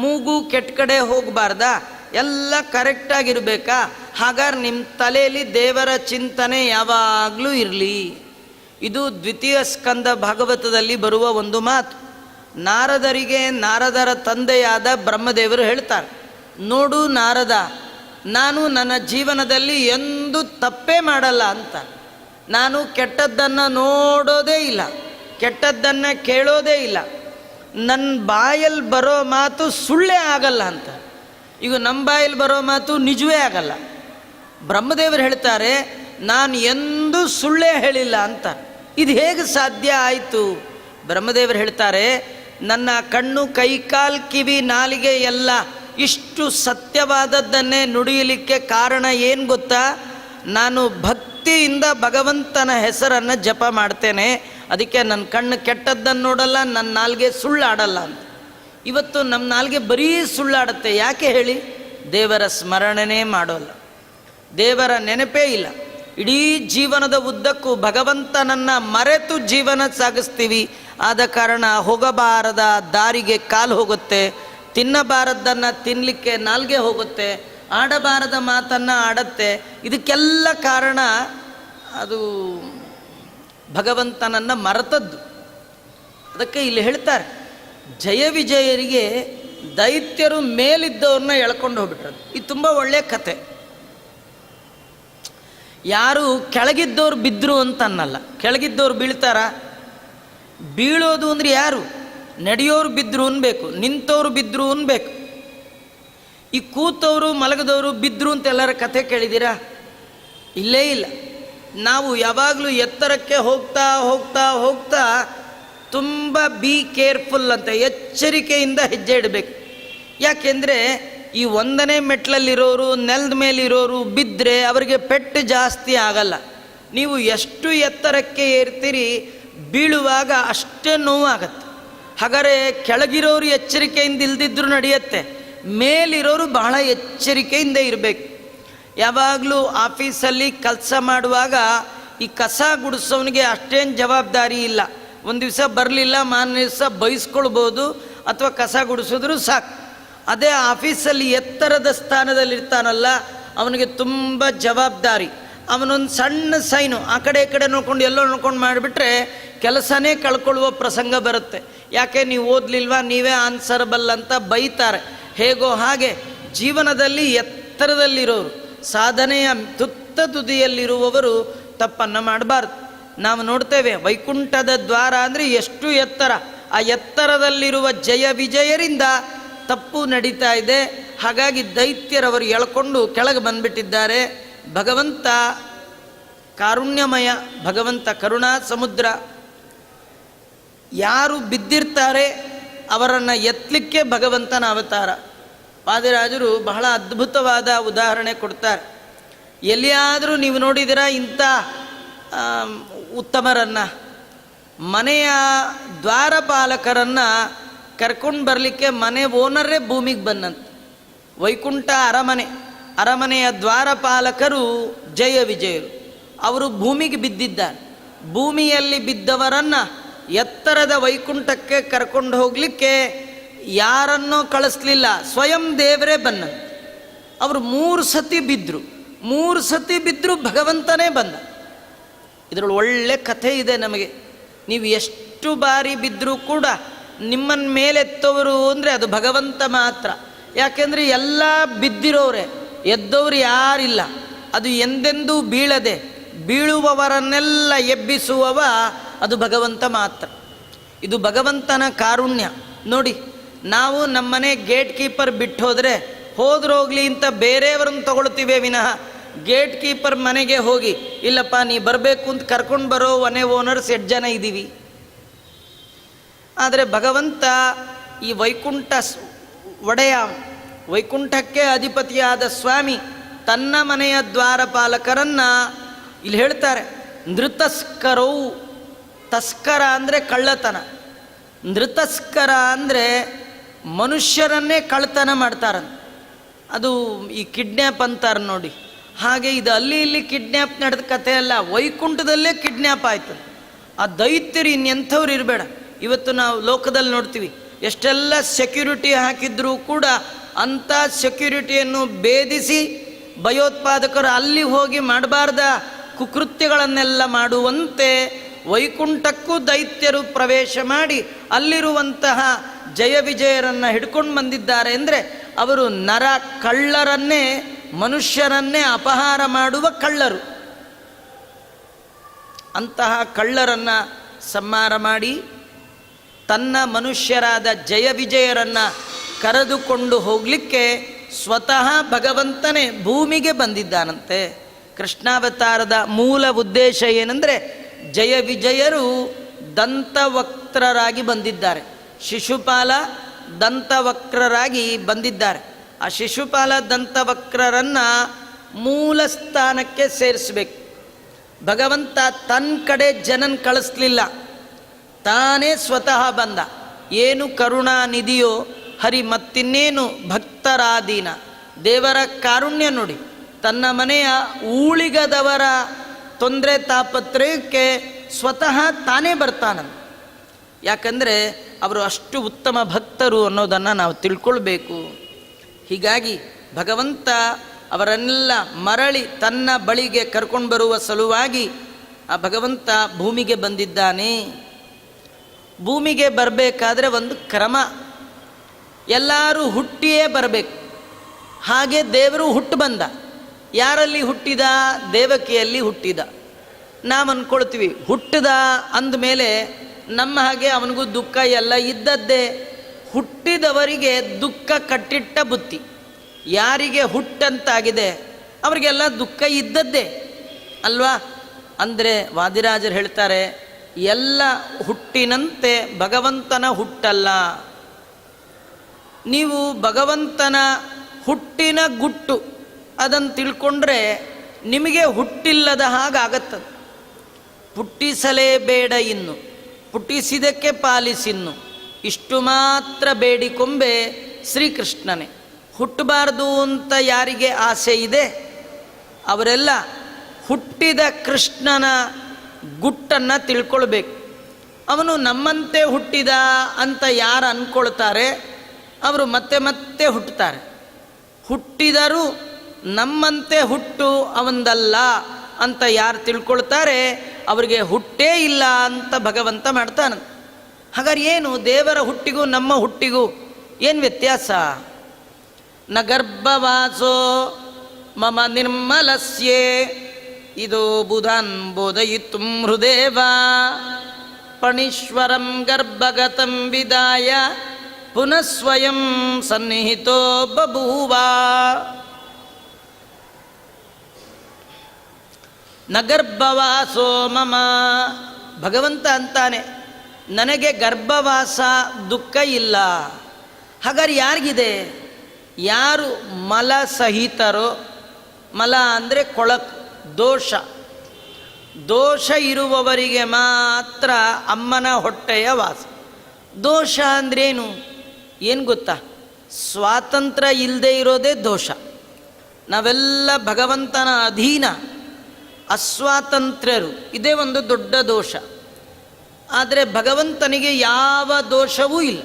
ಮೂಗು ಕೆಟ್ಟ ಕಡೆ ಹೋಗಬಾರ್ದಾ, ಎಲ್ಲ ಕರೆಕ್ಟಾಗಿರಬೇಕಾ? ಹಾಗಾದ್ರೆ ನಿಮ್ಮ ತಲೆಯಲ್ಲಿ ದೇವರ ಚಿಂತನೆ ಯಾವಾಗಲೂ ಇರಲಿ. ಇದು ದ್ವಿತೀಯ ಸ್ಕಂದ ಭಾಗವತದಲ್ಲಿ ಬರುವ ಒಂದು ಮಾತು. ನಾರದರಿಗೆ ನಾರದರ ತಂದೆಯಾದ ಬ್ರಹ್ಮದೇವರು ಹೇಳ್ತಾರೆ, ನೋಡು ನಾರದ, ನಾನು ನನ್ನ ಜೀವನದಲ್ಲಿ ಎಂದೂ ತಪ್ಪೇ ಮಾಡಲ್ಲ ಅಂತ. ನಾನು ಕೆಟ್ಟದ್ದನ್ನು ನೋಡೋದೇ ಇಲ್ಲ, ಕೆಟ್ಟದ್ದನ್ನು ಕೇಳೋದೇ ಇಲ್ಲ. ನನ್ನ ಬಾಯಲ್ಲಿ ಬರೋ ಮಾತು ಸುಳ್ಳೇ ಆಗಲ್ಲ ಅಂತ. ಈಗ ನಮ್ಮ ಬಾಯಲ್ಲಿ ಬರೋ ಮಾತು ನಿಜವೇ ಆಗಲ್ಲ. ಬ್ರಹ್ಮದೇವರು ಹೇಳ್ತಾರೆ, ನಾನು ಎಂದೂ ಸುಳ್ಳೇ ಹೇಳಿಲ್ಲ ಅಂತ. ಇದು ಹೇಗೆ ಸಾಧ್ಯ ಆಯಿತು? ಬ್ರಹ್ಮದೇವರು ಹೇಳ್ತಾರೆ, ನನ್ನ ಕಣ್ಣು, ಕೈ, ಕಾಲು, ಕಿವಿ, ನಾಲಿಗೆ ಎಲ್ಲ ಇಷ್ಟು ಸತ್ಯವಾದದ್ದನ್ನೇ ನುಡಿಯಲಿಕ್ಕೆ ಕಾರಣ ಏನು ಗೊತ್ತಾ? ನಾನು ಭಕ್ತಿಯಿಂದ ಭಗವಂತನ ಹೆಸರನ್ನು ಜಪ ಮಾಡ್ತೇನೆ. ಅದಕ್ಕೆ ನನ್ನ ಕಣ್ಣು ಕೆಟ್ಟದ್ದನ್ನು ನೋಡಲ್ಲ, ನನ್ನ ನಾಲಿಗೆ ಸುಳ್ಳಾಡಲ್ಲ ಅಂತ. ಇವತ್ತು ನಮ್ಮ ನಾಲಿಗೆ ಬರೀ ಸುಳ್ಳಾಡುತ್ತೆ. ಯಾಕೆ ಹೇಳಿ? ದೇವರ ಸ್ಮರಣೆನೇ ಮಾಡೋಲ್ಲ, ದೇವರ ನೆನಪೇ ಇಲ್ಲ. ಇಡೀ ಜೀವನದ ಉದ್ದಕ್ಕೂ ಭಗವಂತನನ್ನು ಮರೆತು ಜೀವನ ಸಾಗಿಸ್ತೀವಿ. ಆದ ಕಾರಣ ಹೋಗಬಾರದ ದಾರಿಗೆ ಕಾಲು ಹೋಗುತ್ತೆ, ತಿನ್ನಬಾರದನ್ನು ತಿನ್ನಲಿಕ್ಕೆ ನಾಲ್ಗೆ ಹೋಗುತ್ತೆ, ಆಡಬಾರದ ಮಾತನ್ನು ಆಡತ್ತೆ. ಇದಕ್ಕೆಲ್ಲ ಕಾರಣ ಅದು ಭಗವಂತನನ್ನು ಮರೆತದ್ದು. ಅದಕ್ಕೆ ಇಲ್ಲಿ ಹೇಳ್ತಾರೆ, ಜಯ ವಿಜಯರಿಗೆ ದೈತ್ಯರು ಮೇಲಿದ್ದವ್ರನ್ನ ಎಳ್ಕೊಂಡು ಹೋಗ್ಬಿಟ್ರು. ಇದು ತುಂಬ ಒಳ್ಳೆಯ ಕತೆ. ಯಾರು ಕೆಳಗಿದ್ದವ್ರು ಬಿದ್ದರು ಅಂತ ಅನ್ನಲ್ಲ. ಕೆಳಗಿದ್ದವ್ರು ಬೀಳ್ತಾರ? ಬೀಳೋದು ಅಂದರೆ ಯಾರು? ನಡೆಯೋರು ಬಿದ್ದರು ಅನ್ಬೇಕು, ನಿಂತವ್ರು ಬಿದ್ದರು ಅನ್ಬೇಕು. ಈ ಕೂತವರು ಮಲಗದವರು ಬಿದ್ದರು ಅಂತ ಎಲ್ಲರ ಕಥೆ ಕೇಳಿದ್ದೀರಾ? ಇಲ್ಲೇ ಇಲ್ಲ. ನಾವು ಯಾವಾಗಲೂ ಎತ್ತರಕ್ಕೆ ಹೋಗ್ತಾ ಹೋಗ್ತಾ ಹೋಗ್ತಾ ತುಂಬ ಬಿ ಕೇರ್ಫುಲ್ ಅಂತ, ಎಚ್ಚರಿಕೆಯಿಂದ ಹೆಜ್ಜೆ ಇಡಬೇಕು. ಯಾಕೆಂದರೆ ಈ 1ನೇ ಮೆಟ್ಲಲ್ಲಿರೋರು, ನೆಲದ ಮೇಲಿರೋರು ಬಿದ್ದರೆ ಅವರಿಗೆ ಪೆಟ್ಟು ಜಾಸ್ತಿ ಆಗಲ್ಲ. ನೀವು ಎಷ್ಟು ಎತ್ತರಕ್ಕೆ ಏರ್ತೀರಿ, ಬೀಳುವಾಗ ಅಷ್ಟೇ ನೋವಾಗತ್ತೆ. ಹಾಗಾದರೆ ಕೆಳಗಿರೋರು ಎಚ್ಚರಿಕೆಯಿಂದ ಇಲ್ದಿದ್ರೂ ನಡೆಯುತ್ತೆ, ಮೇಲಿರೋರು ಬಹಳ ಎಚ್ಚರಿಕೆಯಿಂದ ಇರಬೇಕು. ಯಾವಾಗಲೂ ಆಫೀಸಲ್ಲಿ ಕೆಲಸ ಮಾಡುವಾಗ ಈ ಕಸ ಗುಡಿಸೋನಿಗೆ ಅಷ್ಟೇನು ಜವಾಬ್ದಾರಿ ಇಲ್ಲ. ಒಂದು ದಿವಸ ಬರಲಿಲ್ಲ, ಮಾರನೇ ದಿವಸ ಬೈಸ್ಕೊಳ್ಬೋದು, ಅಥವಾ ಕಸ ಗುಡಿಸಿದ್ರು ಸಾಕು. ಅದೇ ಆಫೀಸಲ್ಲಿ ಎತ್ತರದ ಸ್ಥಾನದಲ್ಲಿರ್ತಾನಲ್ಲ, ಅವನಿಗೆ ತುಂಬ ಜವಾಬ್ದಾರಿ. ಅವನೊಂದು ಸಣ್ಣ ಸೈನು ಆ ಕಡೆ ಈ ಕಡೆ ನೋಡ್ಕೊಂಡು ಎಲ್ಲೋ ನೋಡ್ಕೊಂಡು ಮಾಡಿಬಿಟ್ರೆ ಕೆಲಸನೇ ಕಳ್ಕೊಳ್ಳುವ ಪ್ರಸಂಗ ಬರುತ್ತೆ. ಯಾಕೆ ನೀವು ಓದಲಿಲ್ವಾ, ನೀವೇ ಆನ್ಸರಬಲ್ ಅಂತ ಬೈತಾರೆ. ಹೇಗೋ ಹಾಗೆ ಜೀವನದಲ್ಲಿ ಎತ್ತರದಲ್ಲಿರೋರು, ಸಾಧನೆಯ ತುತ್ತ ತುದಿಯಲ್ಲಿರುವವರು ತಪ್ಪನ್ನು ಮಾಡಬಾರ್ದು. ನಾವು ನೋಡ್ತೇವೆ, ವೈಕುಂಠದ ದ್ವಾರ ಅಂದರೆ ಎಷ್ಟು ಎತ್ತರ. ಆ ಎತ್ತರದಲ್ಲಿರುವ ಜಯ ವಿಜಯರಿಂದ ತಪ್ಪು ನಡೀತಾ ಇದೆ. ಹಾಗಾಗಿ ದೈತ್ಯರವರು ಎಳ್ಕೊಂಡು ಕೆಳಗೆ ಬಂದುಬಿಟ್ಟಿದ್ದಾರೆ. ಭಗವಂತ ಕಾರುಣ್ಯಮಯ, ಭಗವಂತ ಕರುಣಾ ಸಮುದ್ರ. ಯಾರು ಬಿದ್ದಿರ್ತಾರೆ ಅವರನ್ನು ಎತ್ತಲಿಕ್ಕೆ ಭಗವಂತನ ಅವತಾರ. ವಾದಿರಾಜರು ಬಹಳ ಅದ್ಭುತವಾದ ಉದಾಹರಣೆ ಕೊಡ್ತಾರೆ. ಎಲ್ಲಿಯಾದರೂ ನೀವು ನೋಡಿದಿರ ಇಂಥ ಉತ್ತಮರನ್ನು, ಮನೆಯ ದ್ವಾರಪಾಲಕರನ್ನು ಕರ್ಕೊಂಡು ಬರಲಿಕ್ಕೆ ಮನೆ ಓನರೇ ಭೂಮಿಗೆ ಬಂದಂತೆ. ವೈಕುಂಠ ಅರಮನೆಯ ದ್ವಾರಪಾಲಕರು ಜಯ ವಿಜಯರು, ಅವರು ಭೂಮಿಗೆ ಬಿದ್ದಿದ್ದಾರೆ. ಭೂಮಿಯಲ್ಲಿ ಬಿದ್ದವರನ್ನು ಎತ್ತರದ ವೈಕುಂಠಕ್ಕೆ ಕರ್ಕೊಂಡು ಹೋಗಲಿಕ್ಕೆ ಯಾರನ್ನೋ ಕಳಿಸ್ಲಿಲ್ಲ, ಸ್ವಯಂ ದೇವರೇ ಬಂದಂತೆ. ಅವರು 3 ಸತಿ ಬಿದ್ದರು. 3 ಸತಿ ಬಿದ್ದರೂ ಭಗವಂತನೇ ಬಂದ. ಇದರಲ್ಲಿ ಒಳ್ಳೆ ಕಥೆ ಇದೆ ನಮಗೆ. ನೀವು ಎಷ್ಟು ಬಾರಿ ಬಿದ್ದರೂ ಕೂಡ ನಿಮ್ಮನ್ನು ಮೇಲೆತ್ತವರು ಅಂದರೆ ಅದು ಭಗವಂತ ಮಾತ್ರ. ಯಾಕೆಂದರೆ ಎಲ್ಲ ಬಿದ್ದಿರೋರೆ, ಎದ್ದವರು ಯಾರಿಲ್ಲ. ಅದು ಎಂದೆಂದೂ ಬೀಳದೆ ಬೀಳುವವರನ್ನೆಲ್ಲ ಎಬ್ಬಿಸುವವ ಅದು ಭಗವಂತ ಮಾತ್ರ. ಇದು ಭಗವಂತನ ಕಾರುಣ್ಯ. ನೋಡಿ, ನಾವು ನಮ್ಮನೆ ಗೇಟ್ ಕೀಪರ್ ಬಿಟ್ಟು ಹೋದ್ರೋಗ್ಲಿ ಅಂತ ಬೇರೆಯವ್ರನ್ನ ತಗೊಳ್ತೀವಿ ವಿನಃ ಗೇಟ್ ಕೀಪರ್ ಮನೆಗೆ ಹೋಗಿ ಇಲ್ಲಪ್ಪ ನೀ ಬರಬೇಕು ಅಂತ ಕರ್ಕೊಂಡು ಬರೋ ಮನೆ ಓನರ್ಸ್ 8 ಜನ ಇದ್ದೀವಿ. ಆದರೆ ಭಗವಂತ ಈ ವೈಕುಂಠ ಒಡೆಯ, ವೈಕುಂಠಕ್ಕೆ ಅಧಿಪತಿಯಾದ ಸ್ವಾಮಿ ತನ್ನ ಮನೆಯ ದ್ವಾರಪಾಲಕರನ್ನು ಇಲ್ಲಿ ಹೇಳ್ತಾರೆ, ನೃತಸ್ಕರವು. ತಸ್ಕರ ಅಂದರೆ ಕಳ್ಳತನ, ನೃತಸ್ಕರ ಅಂದರೆ ಮನುಷ್ಯರನ್ನೇ ಕಳ್ಳತನ ಮಾಡ್ತಾರಂತ. ಅದು ಈ ಕಿಡ್ನ್ಯಾಪ್ ಅಂತಾರೆ ನೋಡಿ, ಹಾಗೆ ಇದು ಅಲ್ಲಿ ಇಲ್ಲಿ ಕಿಡ್ನ್ಯಾಪ್ ನಡೆದ ಕಥೆ ಅಲ್ಲ, ವೈಕುಂಠದಲ್ಲೇ ಕಿಡ್ನ್ಯಾಪ್ ಆಯ್ತು. ಆ ದೈತ್ಯರು ಇನ್ನೆಂಥವ್ರು ಇರಬೇಡ. ಇವತ್ತು ನಾವು ಲೋಕದಲ್ಲಿ ನೋಡ್ತೀವಿ, ಎಷ್ಟೆಲ್ಲ ಸೆಕ್ಯೂರಿಟಿ ಹಾಕಿದ್ರೂ ಕೂಡ ಅಂಥ ಸೆಕ್ಯೂರಿಟಿಯನ್ನು ಭೇದಿಸಿ ಭಯೋತ್ಪಾದಕರು ಅಲ್ಲಿ ಹೋಗಿ ಮಾಡಬಾರ್ದ ಕುಕೃತ್ಯಗಳನ್ನೆಲ್ಲ ಮಾಡುವಂತೆ ವೈಕುಂಠಕ್ಕೂ ದೈತ್ಯರು ಪ್ರವೇಶ ಮಾಡಿ ಅಲ್ಲಿರುವಂತಹ ಜಯ ವಿಜಯರನ್ನು ಹಿಡ್ಕೊಂಡು ಬಂದಿದ್ದಾರೆ. ಅಂದರೆ ಅವರು ನರ ಕಳ್ಳರನ್ನೇ, ಮನುಷ್ಯರನ್ನೇ ಅಪಹಾರ ಮಾಡುವ ಕಳ್ಳರು. ಅಂತಹ ಕಳ್ಳರನ್ನು ಸಂಹಾರ ಮಾಡಿ ತನ್ನ ಮನುಷ್ಯರಾದ ಜಯ ವಿಜಯರನ್ನು ಕರೆದುಕೊಂಡು ಹೋಗಲಿಕ್ಕೆ ಸ್ವತಃ ಭಗವಂತನೇ ಭೂಮಿಗೆ ಬಂದಿದ್ದಾನಂತೆ. ಕೃಷ್ಣಾವತಾರದ ಮೂಲ ಉದ್ದೇಶ ಏನಂದರೆ ಜಯ ವಿಜಯರು ದಂತವಕ್ತ್ರರಾಗಿ ಬಂದಿದ್ದಾರೆ. ಶಿಶುಪಾಲ ದಂತವಕ್ರರಾಗಿ ಬಂದಿದ್ದಾರೆ. ಆ ಶಿಶುಪಾಲ ದಂತವಕ್ರರನ್ನು ಮೂಲ ಸ್ಥಾನಕ್ಕೆ ಸೇರಿಸಬೇಕು. ಭಗವಂತ ತನ್ನ ಕಡೆ ಜನನ ಕಳಿಸ್ಲಿಲ್ಲ, ತಾನೇ ಸ್ವತಃ ಬಂದ. ಏನು ಕರುಣಾನಿಧಿಯೋ ಹರಿ, ಮತ್ತಿನ್ನೇನು ಭಕ್ತರಾದೀನ. ದೇವರ ಕಾರುಣ್ಯ ನೋಡಿ, ತನ್ನ ಮನೆಯ ಊಳಿಗದವರ ತೊಂದರೆ ತಾಪತ್ರಯಕ್ಕೆ ಸ್ವತಃ ತಾನೇ ಬರ್ತಾನಂತ. ಯಾಕಂದರೆ ಅವರು ಅಷ್ಟು ಉತ್ತಮ ಭಕ್ತರು ಅನ್ನೋದನ್ನು ನಾವು ತಿಳ್ಕೊಳ್ಬೇಕು. ಹೀಗಾಗಿ ಭಗವಂತ ಅವರನ್ನೆಲ್ಲ ಮರಳಿ ತನ್ನ ಬಳಿಗೆ ಕರ್ಕೊಂಡು ಬರುವ ಸಲುವಾಗಿ ಆ ಭಗವಂತ ಭೂಮಿಗೆ ಬಂದಿದ್ದಾನೆ. ಭೂಮಿಗೆ ಬರಬೇಕಾದ್ರೆ ಒಂದು ಕ್ರಮ, ಎಲ್ಲರೂ ಹುಟ್ಟಿಯೇ ಬರಬೇಕು. ಹಾಗೆ ದೇವರು ಹುಟ್ಟು ಬಂದ. ಯಾರಲ್ಲಿ ಹುಟ್ಟಿದ? ದೇವಕಿಯಲ್ಲಿ ಹುಟ್ಟಿದ. ನಾವು ಅಂದ್ಕೊಳ್ತೀವಿ ಹುಟ್ಟಿದ ಅಂದಮೇಲೆ ನಮ್ಮ ಹಾಗೆ ಅವನಿಗೂ ದುಃಖ ಎಲ್ಲ ಇದ್ದದ್ದೇ. ಹುಟ್ಟಿದವರಿಗೆ ದುಃಖ ಕಟ್ಟಿಟ್ಟ ಬುತ್ತಿ. ಯಾರಿಗೆ ಹುಟ್ಟಂತಾಗಿದೆ ಅವರಿಗೆಲ್ಲ ದುಃಖ ಇದ್ದದ್ದೇ ಅಲ್ವಾ? ಅಂದರೆ ವಾದಿರಾಜರು ಹೇಳ್ತಾರೆ, ಎಲ್ಲ ಹುಟ್ಟಿನಂತೆ ಭಗವಂತನ ಹುಟ್ಟಲ್ಲ. ನೀವು ಭಗವಂತನ ಹುಟ್ಟಿನ ಗುಟ್ಟು ಅದನ್ನು ತಿಳ್ಕೊಂಡ್ರೆ ನಿಮಗೆ ಹುಟ್ಟಿಲ್ಲದ ಹಾಗಾಗತ್ತದ. ಪುಟ್ಟಿಸಲೇಬೇಡ ಇನ್ನು, ಪುಟ್ಟಿಸಿದಕ್ಕೆ ಪಾಲಿಸಿನ್ನು, ಇಷ್ಟು ಮಾತ್ರ ಬೇಡಿಕೊಂಬೆ ಶ್ರೀಕೃಷ್ಣನೇ. ಹುಟ್ಟಬಾರ್ದು ಅಂತ ಯಾರಿಗೆ ಆಸೆ ಇದೆ ಅವರೆಲ್ಲ ಹುಟ್ಟಿದ ಕೃಷ್ಣನ ಗುಟ್ಟನ್ನು ತಿಳ್ಕೊಳ್ಬೇಕು. ಅವನು ನಮ್ಮಂತೆ ಹುಟ್ಟಿದ ಅಂತ ಯಾರು ಅಂದ್ಕೊಳ್ತಾರೆ ಅವರು ಮತ್ತೆ ಮತ್ತೆ ಹುಟ್ಟುತ್ತಾರೆ. ಹುಟ್ಟಿದರೂ ನಮ್ಮಂತೆ ಹುಟ್ಟು ಅವಂದಲ್ಲ ಅಂತ ಯಾರು ತಿಳ್ಕೊಳ್ತಾರೆ ಅವರಿಗೆ ಹುಟ್ಟೇ ಇಲ್ಲ ಅಂತ ಭಗವಂತ ಮಾಡ್ತಾನೆ. ಹಾಗಾದ್ರೆ ಏನು ದೇವರ ಹುಟ್ಟಿಗೂ ನಮ್ಮ ಹುಟ್ಟಿಗೂ ಏನು ವ್ಯತ್ಯಾಸ? ನ ಗರ್ಭವಾಸೋ ಮಮ ನಿರ್ಮಲಸ್ಯೆ ಇದೋ ಬುಧಾನ್ ಬೋಧಯಿತು ಹೃದೇವ ಪಣೀಶ್ವರಂ ಗರ್ಭಗತಂ ವಿದಾಯ ಪುನಃ ಸ್ವಯಂ ಸನ್ನಿಹಿತೋ ಬಭೂವ. ನ ಗರ್ಭವಾಸೋ ಮಮ, ಭಗವಂತ ಅಂತಾನೆ ನನಗೆ ಗರ್ಭವಾಸ ದುಃಖ ಇಲ್ಲ. ಹಾಗಾದ್ರೆ ಯಾರಿಗಿದೆ? ಯಾರು ಮಲ ಸಹಿತರೋ, ಮಲ ಅಂದರೆ ಕೊಳಕು, ದೋಷ, ದೋಷ ಇರುವವರಿಗೆ ಮಾತ್ರ ಅಮ್ಮನ ಹೊಟ್ಟೆಯ ವಾಸ. ದೋಷ ಅಂದ್ರೇನು? ಏನು ಗೊತ್ತಾ? ಸ್ವಾತಂತ್ರ್ಯ ಇಲ್ಲದೆ ಇರೋದೇ ದೋಷ. ನಾವೆಲ್ಲ ಭಗವಂತನ ಅಧೀನ, ಅಸ್ವಾತಂತ್ರ್ಯರು, ಇದೇ ಒಂದು ದೊಡ್ಡ ದೋಷ. ಆದರೆ ಭಗವಂತನಿಗೆ ಯಾವ ದೋಷವೂ ಇಲ್ಲ.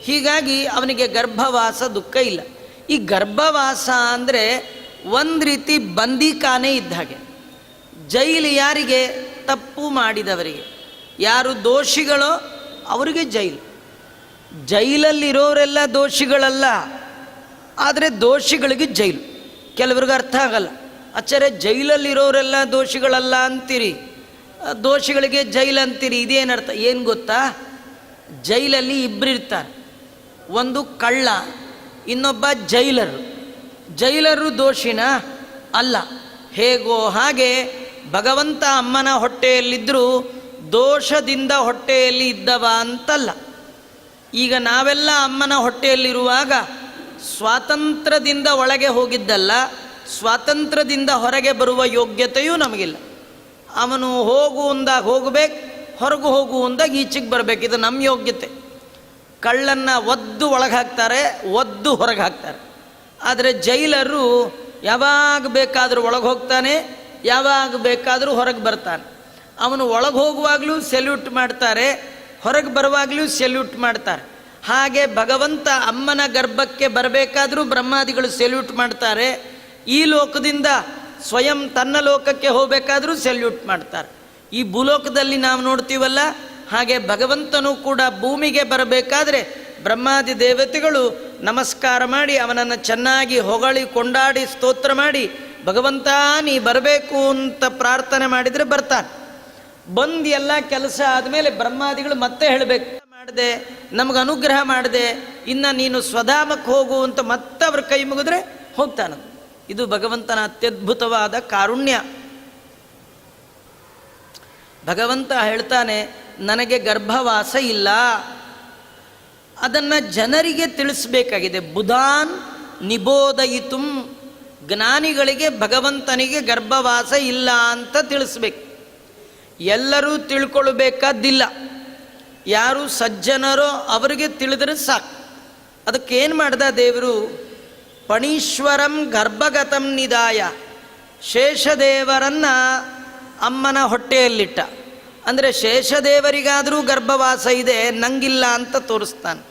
ಹೀಗಾಗಿ ಅವನಿಗೆ ಗರ್ಭವಾಸ ದುಃಖ ಇಲ್ಲ. ಈ ಗರ್ಭವಾಸ ಅಂದರೆ ಒಂದು ರೀತಿ ಬಂದಿಖಾನೆ ಇದ್ದ ಹಾಗೆ. ಜೈಲು ಯಾರಿಗೆ? ತಪ್ಪು ಮಾಡಿದವರಿಗೆ. ಯಾರು ದೋಷಿಗಳೋ ಅವರಿಗೆ ಜೈಲು. ಜೈಲಲ್ಲಿರೋರೆಲ್ಲ ದೋಷಿಗಳಲ್ಲ, ಆದರೆ ದೋಷಿಗಳಿಗೆ ಜೈಲು. ಕೆಲವ್ರಿಗೆ ಅರ್ಥ ಆಗಲ್ಲ, ಆಚಾರ್ಯ ಜೈಲಲ್ಲಿರೋರೆಲ್ಲ ದೋಷಿಗಳಲ್ಲ ಅಂತೀರಿ, ದೋಷಿಗಳಿಗೆ ಜೈಲು ಅಂತೀರಿ, ಇದೇನರ್ಥ? ಏನು ಗೊತ್ತಾ? ಜೈಲಲ್ಲಿ ಇಬ್ಬರು ಇರ್ತಾರೆ, ಒಂದು ಕಳ್ಳ, ಇನ್ನೊಬ್ಬ ಜೈಲರು. ಜೈಲರು ದೋಷಿನ ಅಲ್ಲ. ಹೇಗೋ ಹಾಗೆ ಭಗವಂತ ಅಮ್ಮನ ಹೊಟ್ಟೆಯಲ್ಲಿದ್ದರೂ ದೋಷದಿಂದ ಹೊಟ್ಟೆಯಲ್ಲಿ ಇದ್ದವ ಅಂತಲ್ಲ. ಈಗ ನಾವೆಲ್ಲ ಅಮ್ಮನ ಹೊಟ್ಟೆಯಲ್ಲಿರುವಾಗ ಸ್ವಾತಂತ್ರ್ಯದಿಂದ ಒಳಗೆ ಹೋಗಿದ್ದಲ್ಲ, ಸ್ವಾತಂತ್ರ್ಯದಿಂದ ಹೊರಗೆ ಬರುವ ಯೋಗ್ಯತೆಯೂ ನಮಗಿಲ್ಲ. ಅವನು ಹೋಗು ಅಂದಾಗ ಹೋಗಬೇಕು, ಹೊರಗು ಹೋಗು ಅಂದಾಗ ಈಚೆಗೆ ಬರಬೇಕು. ಇದು ನಮ್ಮ ಯೋಗ್ಯತೆ. ಕಳ್ಳನ್ನು ಒದ್ದು ಒಳಗೆ ಹಾಕ್ತಾರೆ, ಒದ್ದು ಹೊರಗೆ ಹಾಕ್ತಾರೆ. ಆದರೆ ಜೈಲರು ಯಾವಾಗ ಬೇಕಾದರೂ ಒಳಗೆ ಹೋಗ್ತಾನೆ, ಯಾವಾಗ ಬೇಕಾದರೂ ಹೊರಗೆ ಬರ್ತಾನೆ. ಅವನು ಒಳಗೆ ಹೋಗುವಾಗಲೂ ಸೆಲ್ಯೂಟ್ ಮಾಡ್ತಾರೆ, ಹೊರಗೆ ಬರುವಾಗಲೂ ಸೆಲ್ಯೂಟ್ ಮಾಡ್ತಾರೆ. ಹಾಗೆ ಭಗವಂತ ಅಮ್ಮನ ಗರ್ಭಕ್ಕೆ ಬರಬೇಕಾದರೂ ಬ್ರಹ್ಮಾದಿಗಳು ಸೆಲ್ಯೂಟ್ ಮಾಡ್ತಾರೆ. ಈ ಲೋಕದಿಂದ ಸ್ವಯಂ ತನ್ನ ಲೋಕಕ್ಕೆ ಹೋಗಬೇಕಾದರೂ ಸೆಲ್ಯೂಟ್ ಮಾಡ್ತಾರೆ. ಈ ಭೂಲೋಕದಲ್ಲಿ ನಾವು ನೋಡ್ತೀವಲ್ಲ, ಹಾಗೆ ಭಗವಂತನು ಕೂಡ ಭೂಮಿಗೆ ಬರಬೇಕಾದ್ರೆ ಬ್ರಹ್ಮಾದಿ ದೇವತೆಗಳು ನಮಸ್ಕಾರ ಮಾಡಿ ಅವನನ್ನು ಚೆನ್ನಾಗಿ ಹೊಗಳಿ ಕೊಂಡಾಡಿ ಸ್ತೋತ್ರ ಮಾಡಿ ಭಗವಂತ ನೀ ಬರಬೇಕು ಅಂತ ಪ್ರಾರ್ಥನೆ ಮಾಡಿದರೆ ಬರ್ತಾನೆ. ಬಂದು ಎಲ್ಲ ಕೆಲಸ ಆದಮೇಲೆ ಬ್ರಹ್ಮಾದಿಗಳು ಮತ್ತೆ ಹೇಳಬೇಕು ಮಾಡಿದೆ, ನಮಗೆ ಅನುಗ್ರಹ ಮಾಡಿದೆ, ಇನ್ನು ನೀನು ಸ್ವಧಾಮಕ್ಕೆ ಹೋಗು ಅಂತ ಮತ್ತೆ ಅವ್ರ ಕೈ ಮುಗಿದ್ರೆ ಹೋಗ್ತಾನ. ಇದು ಭಗವಂತನ ಅತ್ಯದ್ಭುತವಾದ ಕಾರುಣ್ಯ. ಭಗವಂತ ಹೇಳ್ತಾನೆ, ನನಗೆ ಗರ್ಭವಾಸ ಇಲ್ಲ, ಅದನ್ನು ಜನರಿಗೆ ತಿಳಿಸ್ಬೇಕಾಗಿದೆ. ಬುಧಾನ್ ನಿಬೋಧಯಿತುಂ, ಜ್ಞಾನಿಗಳಿಗೆ ಭಗವಂತನಿಗೆ ಗರ್ಭವಾಸ ಇಲ್ಲ ಅಂತ ತಿಳಿಸ್ಬೇಕು. ಎಲ್ಲರೂ ತಿಳ್ಕೊಳ್ಬೇಕಾದ್ದಿಲ್ಲ, ಯಾರು ಸಜ್ಜನರೋ ಅವರಿಗೆ ತಿಳಿದ್ರೆ ಸಾಕು. ಅದಕ್ಕೇನು ಮಾಡ್ದ ದೇವರು? ಪಣೀಶ್ವರಂ ಗರ್ಭಗತಂ ನಿದಾಯ, ಶೇಷದೇವರನ್ನು ಅಮ್ಮನ ಹೊಟ್ಟೆಯಲ್ಲಿಟ್ಟ. ಅಂದರೆ ಶೇಷದೇವರಿಗಾದರೂ ಗರ್ಭವಾಸ ಇದೆ, ನಂಗಿಲ್ಲ ಅಂತ ತೋರಿಸ್ತಾನೆ.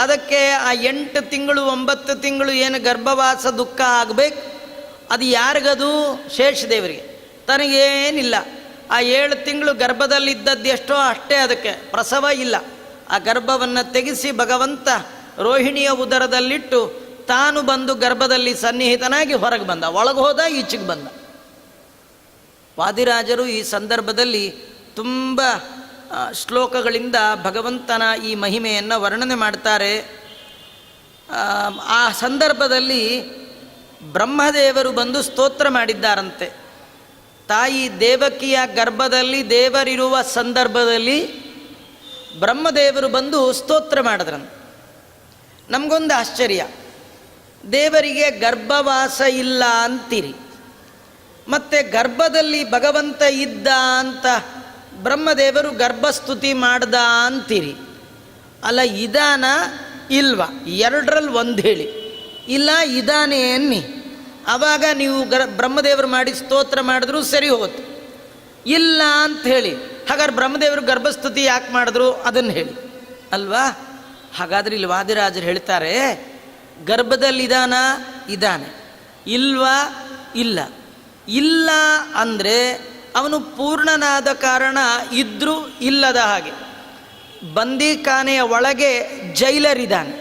ಅದಕ್ಕೆ ಆ 8 ತಿಂಗಳು 9 ತಿಂಗಳು ಏನು ಗರ್ಭವಾಸ ದುಃಖ ಆಗಬೇಕು, ಅದು ಯಾರಿಗದು? ಶೇಷದೇವರಿಗೆ. ತನಗೇನಿಲ್ಲ. ಆ 7 ತಿಂಗಳು ಗರ್ಭದಲ್ಲಿದ್ದದ್ದು ಎಷ್ಟೋ ಅಷ್ಟೇ, ಅದಕ್ಕೆ ಪ್ರಸವ ಇಲ್ಲ. ಆ ಗರ್ಭವನ್ನು ತೆಗೆಸಿ ಭಗವಂತ ರೋಹಿಣಿಯ ಉದರದಲ್ಲಿಟ್ಟು ತಾನು ಬಂದು ಗರ್ಭದಲ್ಲಿ ಸನ್ನಿಹಿತನಾಗಿ ಹೊರಗೆ ಬಂದ. ಒಳಗೆ ಹೋದ, ಈಚೆಗೆ ಬಂದ. ವಾದಿರಾಜರು ಈ ಸಂದರ್ಭದಲ್ಲಿ ತುಂಬ ಶ್ಲೋಕಗಳಿಂದ ಭಗವಂತನ ಈ ಮಹಿಮೆಯನ್ನು ವರ್ಣನೆ ಮಾಡ್ತಾರೆ. ಆ ಸಂದರ್ಭದಲ್ಲಿ ಬ್ರಹ್ಮದೇವರು ಬಂದು ಸ್ತೋತ್ರ ಮಾಡಿದ್ದಾರಂತೆ. ತಾಯಿ ದೇವಕಿಯ ಗರ್ಭದಲ್ಲಿ ದೇವರಿರುವ ಸಂದರ್ಭದಲ್ಲಿ ಬ್ರಹ್ಮದೇವರು ಬಂದು ಸ್ತೋತ್ರ ಮಾಡಿದ್ರಂತೆ. ನಮಗೊಂದು ಆಶ್ಚರ್ಯ, ದೇವರಿಗೆ ಗರ್ಭವಾಸ ಇಲ್ಲ ಅಂತೀರಿ, ಮತ್ತು ಗರ್ಭದಲ್ಲಿ ಭಗವಂತ ಇದ್ದ ಅಂತ ಬ್ರಹ್ಮದೇವರು ಗರ್ಭಸ್ತುತಿ ಮಾಡ್ದ ಅಂತೀರಿ. ಅಲ್ಲ, ಇದಾನ ಇಲ್ವಾ? ಎರಡರಲ್ಲಿ ಒಂದು ಹೇಳಿ. ಇಲ್ಲ ಇದಾನೆ ಅನ್ನಿ, ಆವಾಗ ನೀವು ಬ್ರಹ್ಮದೇವರು ಮಾಡಿ ಸ್ತೋತ್ರ ಮಾಡಿದ್ರು ಸರಿ ಹೋಗುತ್ತೆ. ಇಲ್ಲ ಅಂತ ಹೇಳಿ, ಹಾಗಾದ್ರೆ ಬ್ರಹ್ಮದೇವರು ಗರ್ಭಸ್ತುತಿ ಯಾಕೆ ಮಾಡಿದ್ರು ಅದನ್ನು ಹೇಳಿ ಅಲ್ವಾ? ಹಾಗಾದ್ರೆ ಇಲ್ಲಿ ವಾದಿರಾಜರು ಹೇಳ್ತಾರೆ, ಗರ್ಭದಲ್ಲಿದಾನ? ಇದ್ದಾನೆ. ಇಲ್ವಾ? ಇಲ್ಲ. ಇಲ್ಲ ಅಂದರೆ ಅವನು ಪೂರ್ಣನಾದ ಕಾರಣ ಇದ್ರೂ ಇಲ್ಲದ ಹಾಗೆ. ಬಂದಿಖಾನೆಯ ಒಳಗೆ ಜೈಲರ್ ಇದ್ದಾನೆ,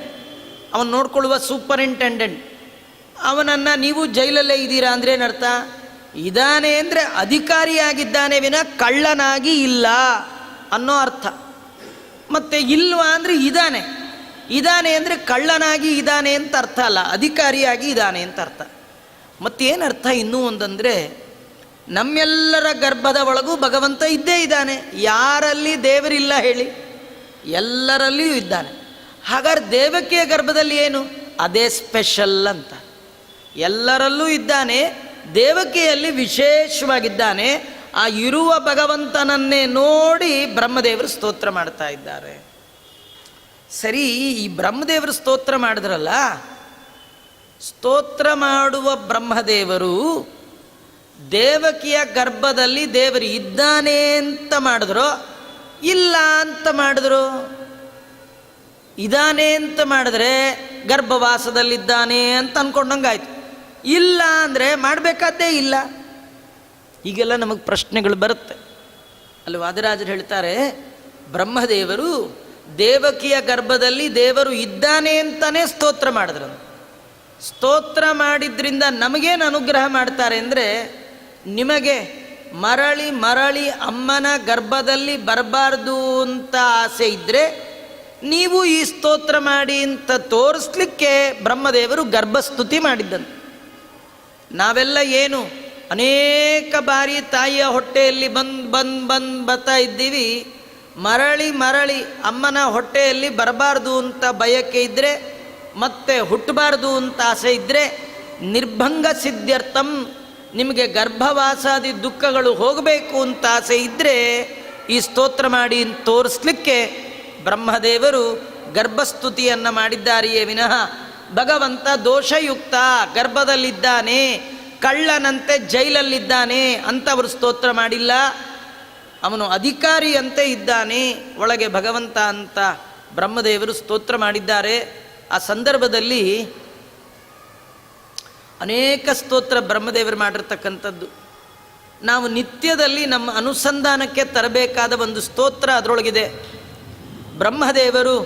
ಅವನು ನೋಡ್ಕೊಳ್ಳುವ ಸೂಪರಿಂಟೆಂಡೆಂಟ್. ಅವನನ್ನು ನೀವು ಜೈಲಲ್ಲೇ ಇದ್ದೀರಾ ಅಂದರೆ ಏನರ್ಥ? ಇದ್ದಾನೆ ಅಂದರೆ ಅಧಿಕಾರಿಯಾಗಿದ್ದಾನೆ ವಿನ ಕಳ್ಳನಾಗಿ ಇಲ್ಲ ಅನ್ನೋ ಅರ್ಥ. ಮತ್ತು ಇಲ್ವಾ ಅಂದರೆ ಇದ್ದಾನೆ. ಇದ್ದಾನೆ ಅಂದರೆ ಕಳ್ಳನಾಗಿ ಇದ್ದಾನೆ ಅಂತ ಅರ್ಥ ಅಲ್ಲ, ಅಧಿಕಾರಿಯಾಗಿ ಇದ್ದಾನೆ ಅಂತ ಅರ್ಥ. ಮತ್ತೇನರ್ಥ ಇನ್ನೂ ಒಂದಂದರೆ, ನಮ್ಮೆಲ್ಲರ ಗರ್ಭದ ಒಳಗೂ ಭಗವಂತ ಇದ್ದೇ ಇದ್ದಾನೆ. ಯಾರಲ್ಲಿ ದೇವರಿಲ್ಲ ಹೇಳಿ? ಎಲ್ಲರಲ್ಲಿಯೂ ಇದ್ದಾನೆ. ಹಾಗಾದ್ರೆ ದೇವಕಿಯ ಗರ್ಭದಲ್ಲಿ ಏನು? ಅದೇ ಸ್ಪೆಷಲ್ ಅಂತ. ಎಲ್ಲರಲ್ಲೂ ಇದ್ದಾನೆ, ದೇವಕಿಯಲ್ಲಿ ವಿಶೇಷವಾಗಿದ್ದಾನೆ. ಆ ಇರುವ ಭಗವಂತನನ್ನೇ ನೋಡಿ ಬ್ರಹ್ಮದೇವರು ಸ್ತೋತ್ರ ಮಾಡ್ತಾ ಇದ್ದಾರೆ. ಸರಿ, ಈ ಬ್ರಹ್ಮದೇವರು ಸ್ತೋತ್ರ ಮಾಡಿದ್ರಲ್ಲ, ಸ್ತೋತ್ರ ಮಾಡುವ ಬ್ರಹ್ಮದೇವರು ದೇವಕಿಯ ಗರ್ಭದಲ್ಲಿ ದೇವರು ಇದ್ದಾನೆ ಅಂತ ಮಾಡಿದ್ರು, ಇಲ್ಲ ಅಂತ ಮಾಡಿದ್ರು? ಇದ್ದಾನೆ ಅಂತ ಮಾಡಿದ್ರೆ ಗರ್ಭವಾಸದಲ್ಲಿದ್ದಾನೆ ಅಂತ ಅಂದ್ಕೊಂಡಂಗಾಯ್ತು. ಇಲ್ಲ ಅಂದರೆ ಮಾಡಬೇಕಾದ್ದೇ ಇಲ್ಲ. ಹೀಗೆಲ್ಲ ನಮಗೆ ಪ್ರಶ್ನೆಗಳು ಬರುತ್ತೆ. ಅಲ್ಲಿ ವಾದಿರಾಜರು ಹೇಳ್ತಾರೆ, ಬ್ರಹ್ಮದೇವರು ದೇವಕಿಯ ಗರ್ಭದಲ್ಲಿ ದೇವರು ಇದ್ದಾನೆ ಅಂತಲೇ ಸ್ತೋತ್ರ ಮಾಡಿದ್ರು. ಸ್ತೋತ್ರ ಮಾಡಿದ್ರಿಂದ ನಮಗೇನು ಅನುಗ್ರಹ ಮಾಡ್ತಾರೆ ಅಂದರೆ, ನಿಮಗೆ ಮರಳಿ ಮರಳಿ ಅಮ್ಮನ ಗರ್ಭದಲ್ಲಿ ಬರಬಾರ್ದು ಅಂತ ಆಸೆ ಇದ್ದರೆ ನೀವು ಈ ಸ್ತೋತ್ರ ಮಾಡಿ ಅಂತ ತೋರಿಸ್ಲಿಕ್ಕೆ ಬ್ರಹ್ಮದೇವರು ಗರ್ಭಸ್ತುತಿ ಮಾಡಿದ್ದಂತೆ. ನಾವೆಲ್ಲ ಏನು ಅನೇಕ ಬಾರಿ ತಾಯಿಯ ಹೊಟ್ಟೆಯಲ್ಲಿ ಬರ್ತಾ ಇದ್ದೀವಿ. ಮರಳಿ ಮರಳಿ ಅಮ್ಮನ ಹೊಟ್ಟೆಯಲ್ಲಿ ಬರಬಾರ್ದು ಅಂತ ಬಯಕೆ ಇದ್ದರೆ, ಮತ್ತೆ ಹುಟ್ಟಬಾರ್ದು ಅಂತ ಆಸೆ ಇದ್ದರೆ, ನಿರ್ಭಂಗ ಸಿದ್ಧ್ಯರ್ಥಂ, ನಿಮಗೆ ಗರ್ಭವಾಸಾದಿ ದುಃಖಗಳು ಹೋಗಬೇಕು ಅಂತ ಆಸೆ ಇದ್ದರೆ ಈ ಸ್ತೋತ್ರ ಮಾಡಿ ಅಂತ ತೋರಿಸ್ಲಿಕ್ಕೆ ಬ್ರಹ್ಮದೇವರು ಗರ್ಭಸ್ತುತಿಯನ್ನು ಮಾಡಿದ್ದಾರೆಯೇ ವಿನಃ ಭಗವಂತ ದೋಷಯುಕ್ತ ಗರ್ಭದಲ್ಲಿದ್ದಾನೆ, ಕಳ್ಳನಂತೆ ಜೈಲಲ್ಲಿದ್ದಾನೆ ಅಂತ ಅವರು ಸ್ತೋತ್ರ ಮಾಡಿಲ್ಲ. ಅವನು ಅಧಿಕಾರಿಯಂತೆ ಇದ್ದಾನೆ ಒಳಗೆ ಭಗವಂತ ಅಂತ ಬ್ರಹ್ಮದೇವರು ಸ್ತೋತ್ರ ಮಾಡಿದ್ದಾರೆ. ಆ ಸಂದರ್ಭದಲ್ಲಿ ಅನೇಕ ಸ್ತೋತ್ರ ಬ್ರಹ್ಮದೇವರು ಮಾಡಿರ್ತಕ್ಕಂಥದ್ದು. ನಾವು ನಿತ್ಯದಲ್ಲಿ ನಮ್ಮ ಅನುಸಂಧಾನಕ್ಕೆ ತರಬೇಕಾದ ಒಂದು ಸ್ತೋತ್ರ ಅದರೊಳಗಿದೆ. ಬ್ರಹ್ಮದೇವರು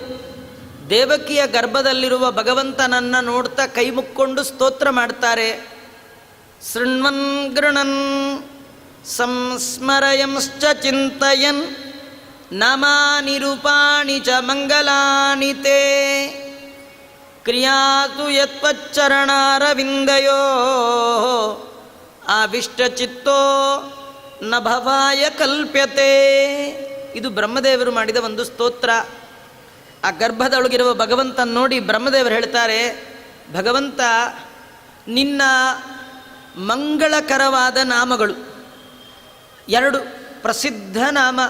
ದೇವಕಿಯ ಗರ್ಭದಲ್ಲಿರುವ ಭಗವಂತನನ್ನು ನೋಡ್ತಾ ಕೈ ಮುಕ್ಕೊಂಡು ಸ್ತೋತ್ರ ಮಾಡ್ತಾರೆ. ಶೃಣ್ವನ್ ಗೃಣನ್ ಸಂಸ್ಮರಯಂಶ್ಚ ಚಿಂತಯನ್ ನಾಮಾನಿ ರೂಪಾಣಿ ಚ ಮಂಗಲಾನಿ ತೇ ಕ್ರಿಯಾತು ಯತ್ಪಚ್ಚರಣಾರವಿಂದಯೋ ಆವಿಷ್ಟಚಿತ್ತೋ ನ ಭವಾಯ ಕಲ್ಪ್ಯತೆ. ಇದು ಬ್ರಹ್ಮದೇವರು ಮಾಡಿದ ಒಂದು ಸ್ತೋತ್ರ. ಆ ಗರ್ಭದೊಳಗಿರುವ ಭಗವಂತನ ನೋಡಿ ಬ್ರಹ್ಮದೇವರು ಹೇಳ್ತಾರೆ, ಭಗವಂತ ನಿನ್ನ ಮಂಗಳಕರವಾದ ನಾಮಗಳು ಎರಡು ಪ್ರಸಿದ್ಧ ನಾಮ.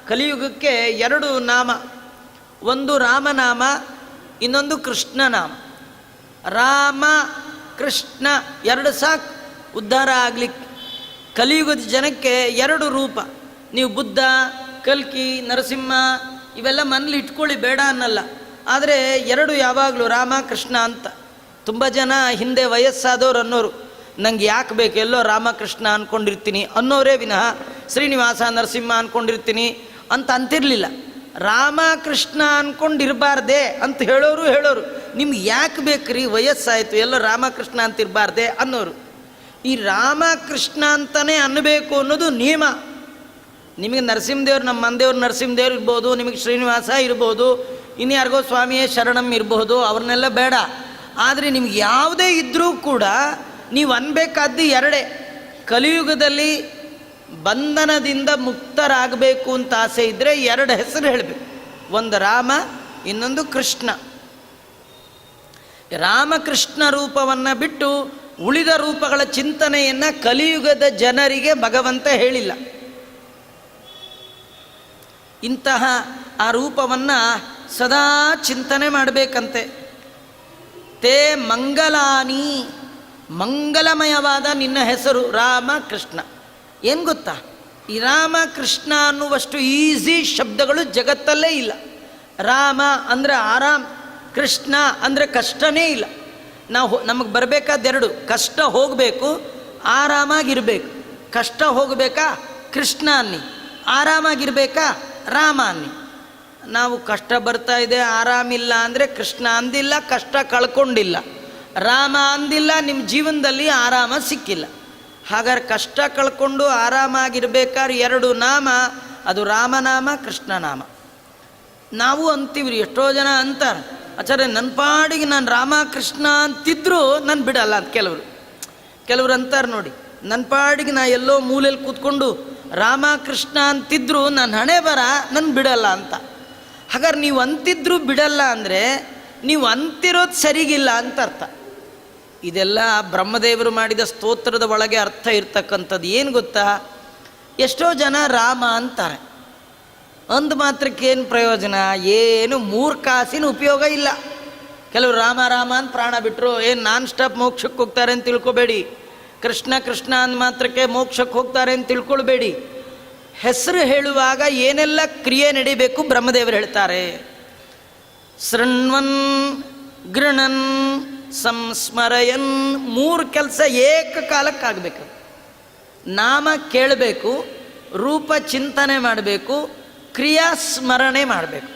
ಕಲಿಯುಗಕ್ಕೆ ಎರಡು ನಾಮ, ಒಂದು ರಾಮನಾಮ, ಇನ್ನೊಂದು ಕೃಷ್ಣನಾಮ. ರಾಮ ಕೃಷ್ಣ ಎರಡು ಸಾಕು ಉದ್ಧಾರ ಆಗಲಿಕ್ಕೆ. ಕಲಿಯುಗದ ಜನಕ್ಕೆ ಎರಡು ರೂಪ. ನೀವು ಬುದ್ಧ, ಕಲ್ಕಿ, ನರಸಿಂಹ ಇವೆಲ್ಲ ಮನೇಲಿ ಇಟ್ಕೊಳ್ಳಿ, ಬೇಡ ಅನ್ನಲ್ಲ. ಆದರೆ ಎರಡು ಯಾವಾಗಲೂ ರಾಮ ಕೃಷ್ಣ ಅಂತ. ತುಂಬ ಜನ ಹಿಂದೆ ವಯಸ್ಸಾದವ್ರು ಅನ್ನೋರು, ನಂಗೆ ಯಾಕೆ ಬೇಕು, ಎಲ್ಲೋ ರಾಮಕೃಷ್ಣ ಅಂದ್ಕೊಂಡಿರ್ತೀನಿ ಅನ್ನೋರೇ ವಿನಃ ಶ್ರೀನಿವಾಸ ನರಸಿಂಹ ಅಂದ್ಕೊಂಡಿರ್ತೀನಿ ಅಂತ ಅಂತಿರಲಿಲ್ಲ. ರಾಮ ಕೃಷ್ಣ ಅಂದ್ಕೊಂಡಿರಬಾರ್ದೆ ಅಂತ ಹೇಳೋರು. ನಿಮ್ಗೆ ಯಾಕೆ ಬೇಕ್ರಿ, ವಯಸ್ಸಾಯಿತು, ಎಲ್ಲೋ ರಾಮಕೃಷ್ಣ ಅಂತಿರಬಾರ್ದೆ ಅನ್ನೋರು. ಈ ರಾಮಕೃಷ್ಣ ಅಂತಲೇ ಅನ್ನಬೇಕು ಅನ್ನೋದು ನಿಯಮ. ನಿಮಗೆ ನರಸಿಂಹದೇವ್ರು, ನಮ್ಮ ಮನೆದೇವ್ರು ನರಸಿಂಹದೇವ್ರು ಇರ್ಬೋದು, ನಿಮಗೆ ಶ್ರೀನಿವಾಸ ಇರ್ಬೋದು, ಇನ್ಯಾರಿಗೋ ಸ್ವಾಮಿಯೇ ಶರಣಂ ಇರ್ಬೋದು, ಅವ್ರನ್ನೆಲ್ಲ ಬೇಡ. ಆದರೆ ನಿಮ್ಗೆ ಯಾವುದೇ ಇದ್ದರೂ ಕೂಡ ನೀವು ಅನ್ಬೇಕಾದ್ದು ಎರಡೇ. ಕಲಿಯುಗದಲ್ಲಿ ಬಂಧನದಿಂದ ಮುಕ್ತರಾಗಬೇಕು ಅಂತ ಆಸೆ ಇದ್ದರೆ ಎರಡು ಹೆಸರು ಹೇಳಬೇಕು, ಒಂದು ರಾಮ, ಇನ್ನೊಂದು ಕೃಷ್ಣ. ರಾಮಕೃಷ್ಣ ರೂಪವನ್ನು ಬಿಟ್ಟು ಉಳಿದ ರೂಪಗಳ ಚಿಂತನೆಯನ್ನು ಕಲಿಯುಗದ ಜನರಿಗೆ ಭಗವಂತ ಹೇಳಿಲ್ಲ. ಇಂತಹ ಆ ರೂಪವನ್ನು ಸದಾ ಚಿಂತನೆ ಮಾಡಬೇಕಂತೆ. ತೇ ಮಂಗಲಾನಿ, ಮಂಗಲಮಯವಾದ ನಿನ್ನ ಹೆಸರು ರಾಮ ಕೃಷ್ಣ. ಏನು ಗೊತ್ತಾ, ಈ ರಾಮ ಕೃಷ್ಣ ಅನ್ನುವಷ್ಟು ಈಸಿ ಶಬ್ದಗಳು ಜಗತ್ತಲ್ಲೇ ಇಲ್ಲ. ರಾಮ ಅಂದರೆ ಆರಾಮ್, ಕೃಷ್ಣ ಅಂದರೆ ಕಷ್ಟನೇ ಇಲ್ಲ. ನಮಗೆ ಬರಬೇಕಾದೆರಡು, ಕಷ್ಟ ಹೋಗಬೇಕು, ಆರಾಮಾಗಿರಬೇಕು. ಕಷ್ಟ ಹೋಗಬೇಕಾ ಕೃಷ್ಣ ಅನ್ನಿ, ಆರಾಮಾಗಿರಬೇಕಾ ರಾಮ ಅನ್ನಿ. ನಾವು ಕಷ್ಟ ಬರ್ತಾ ಇದೆ ಆರಾಮಿಲ್ಲ ಅಂದರೆ ಕೃಷ್ಣ ಅಂದಿಲ್ಲ, ಕಷ್ಟ ಕಳ್ಕೊಂಡಿಲ್ಲ. ರಾಮ ಅಂದಿಲ್ಲ, ನಿಮ್ಮ ಜೀವನದಲ್ಲಿ ಆರಾಮ ಸಿಕ್ಕಿಲ್ಲ. ಹಾಗಾದ್ರೆ ಕಷ್ಟ ಕಳ್ಕೊಂಡು ಆರಾಮಾಗಿರ್ಬೇಕಾದ್ರೆ ಎರಡು ನಾಮ, ಅದು ರಾಮನಾಮ ಕೃಷ್ಣನಾಮ. ನಾವು ಅಂತೀವ್ರಿ, ಎಷ್ಟೋ ಜನ ಅಂತಾರೆ, ಆಚಾರ್ಯ ನನ್ನ ಪಾಡಿಗೆ ನಾನು ರಾಮ ಕೃಷ್ಣ ಅಂತಿದ್ರು ನಾನು ಬಿಡಲ್ಲ ಅಂತ. ಕೆಲವರು ಅಂತಾರೆ ನೋಡಿ, ನನ್ನ ಪಾಡಿಗೆ ನಾ ಎಲ್ಲೋ ಮೂಲೆಯಲ್ಲಿ ಕೂತ್ಕೊಂಡು ರಾಮ ಕೃಷ್ಣ ಅಂತಿದ್ರು ನಾನು ಹಣೆ ಬರ ನಾನು ಬಿಡಲ್ಲ ಅಂತ. ಹಾಗಾದ್ರೆ ನೀವು ಅಂತಿದ್ರು ಬಿಡಲ್ಲ ಅಂದರೆ ನೀವು ಅಂತಿರೋದು ಸರಿಗಿಲ್ಲ ಅಂತ ಅರ್ಥ. ಇದೆಲ್ಲ ಬ್ರಹ್ಮದೇವರು ಮಾಡಿದ ಸ್ತೋತ್ರದ ಒಳಗೆ ಅರ್ಥ ಇರ್ತಕ್ಕಂಥದ್ದು. ಏನು ಗೊತ್ತಾ, ಎಷ್ಟೋ ಜನ ರಾಮ ಅಂತಾರೆ, ಒಂದು ಮಾತ್ರಕ್ಕೆ ಏನು ಪ್ರಯೋಜನ, ಏನು ಮೂರ್ಖಾಸಿನ ಉಪಯೋಗ ಇಲ್ಲ. ಕೆಲವರು ರಾಮ ರಾಮ ಅಂತ ಪ್ರಾಣ ಬಿಟ್ಟರು, ಏನು ನಾನ್ ಸ್ಟಾಪ್ ಮೋಕ್ಷಕ್ಕೆ ಹೋಗ್ತಾರೆ ಅಂತ ತಿಳ್ಕೊಬೇಡಿ. ಕೃಷ್ಣ ಕೃಷ್ಣ ಅಂದ ಮಾತ್ರಕ್ಕೆ ಮೋಕ್ಷಕ್ಕೆ ಹೋಗ್ತಾರೆ ಅಂತ ತಿಳ್ಕೊಳ್ಬೇಡಿ. ಹೆಸರು ಹೇಳುವಾಗ ಏನೆಲ್ಲ ಕ್ರಿಯೆ ನಡಿಬೇಕು ಬ್ರಹ್ಮದೇವರು ಹೇಳ್ತಾರೆ. ಶೃಣ್ವನ್ ಗೃಣನ್ ಸಂಸ್ಮರಯನ್, ಮೂರು ಕೆಲಸ ಏಕಕಾಲಕ್ಕಾಗಬೇಕು. ನಾಮ ಕೇಳಬೇಕು, ರೂಪ ಚಿಂತನೆ ಮಾಡಬೇಕು, ಕ್ರಿಯಾ ಸ್ಮರಣೆ ಮಾಡಬೇಕು.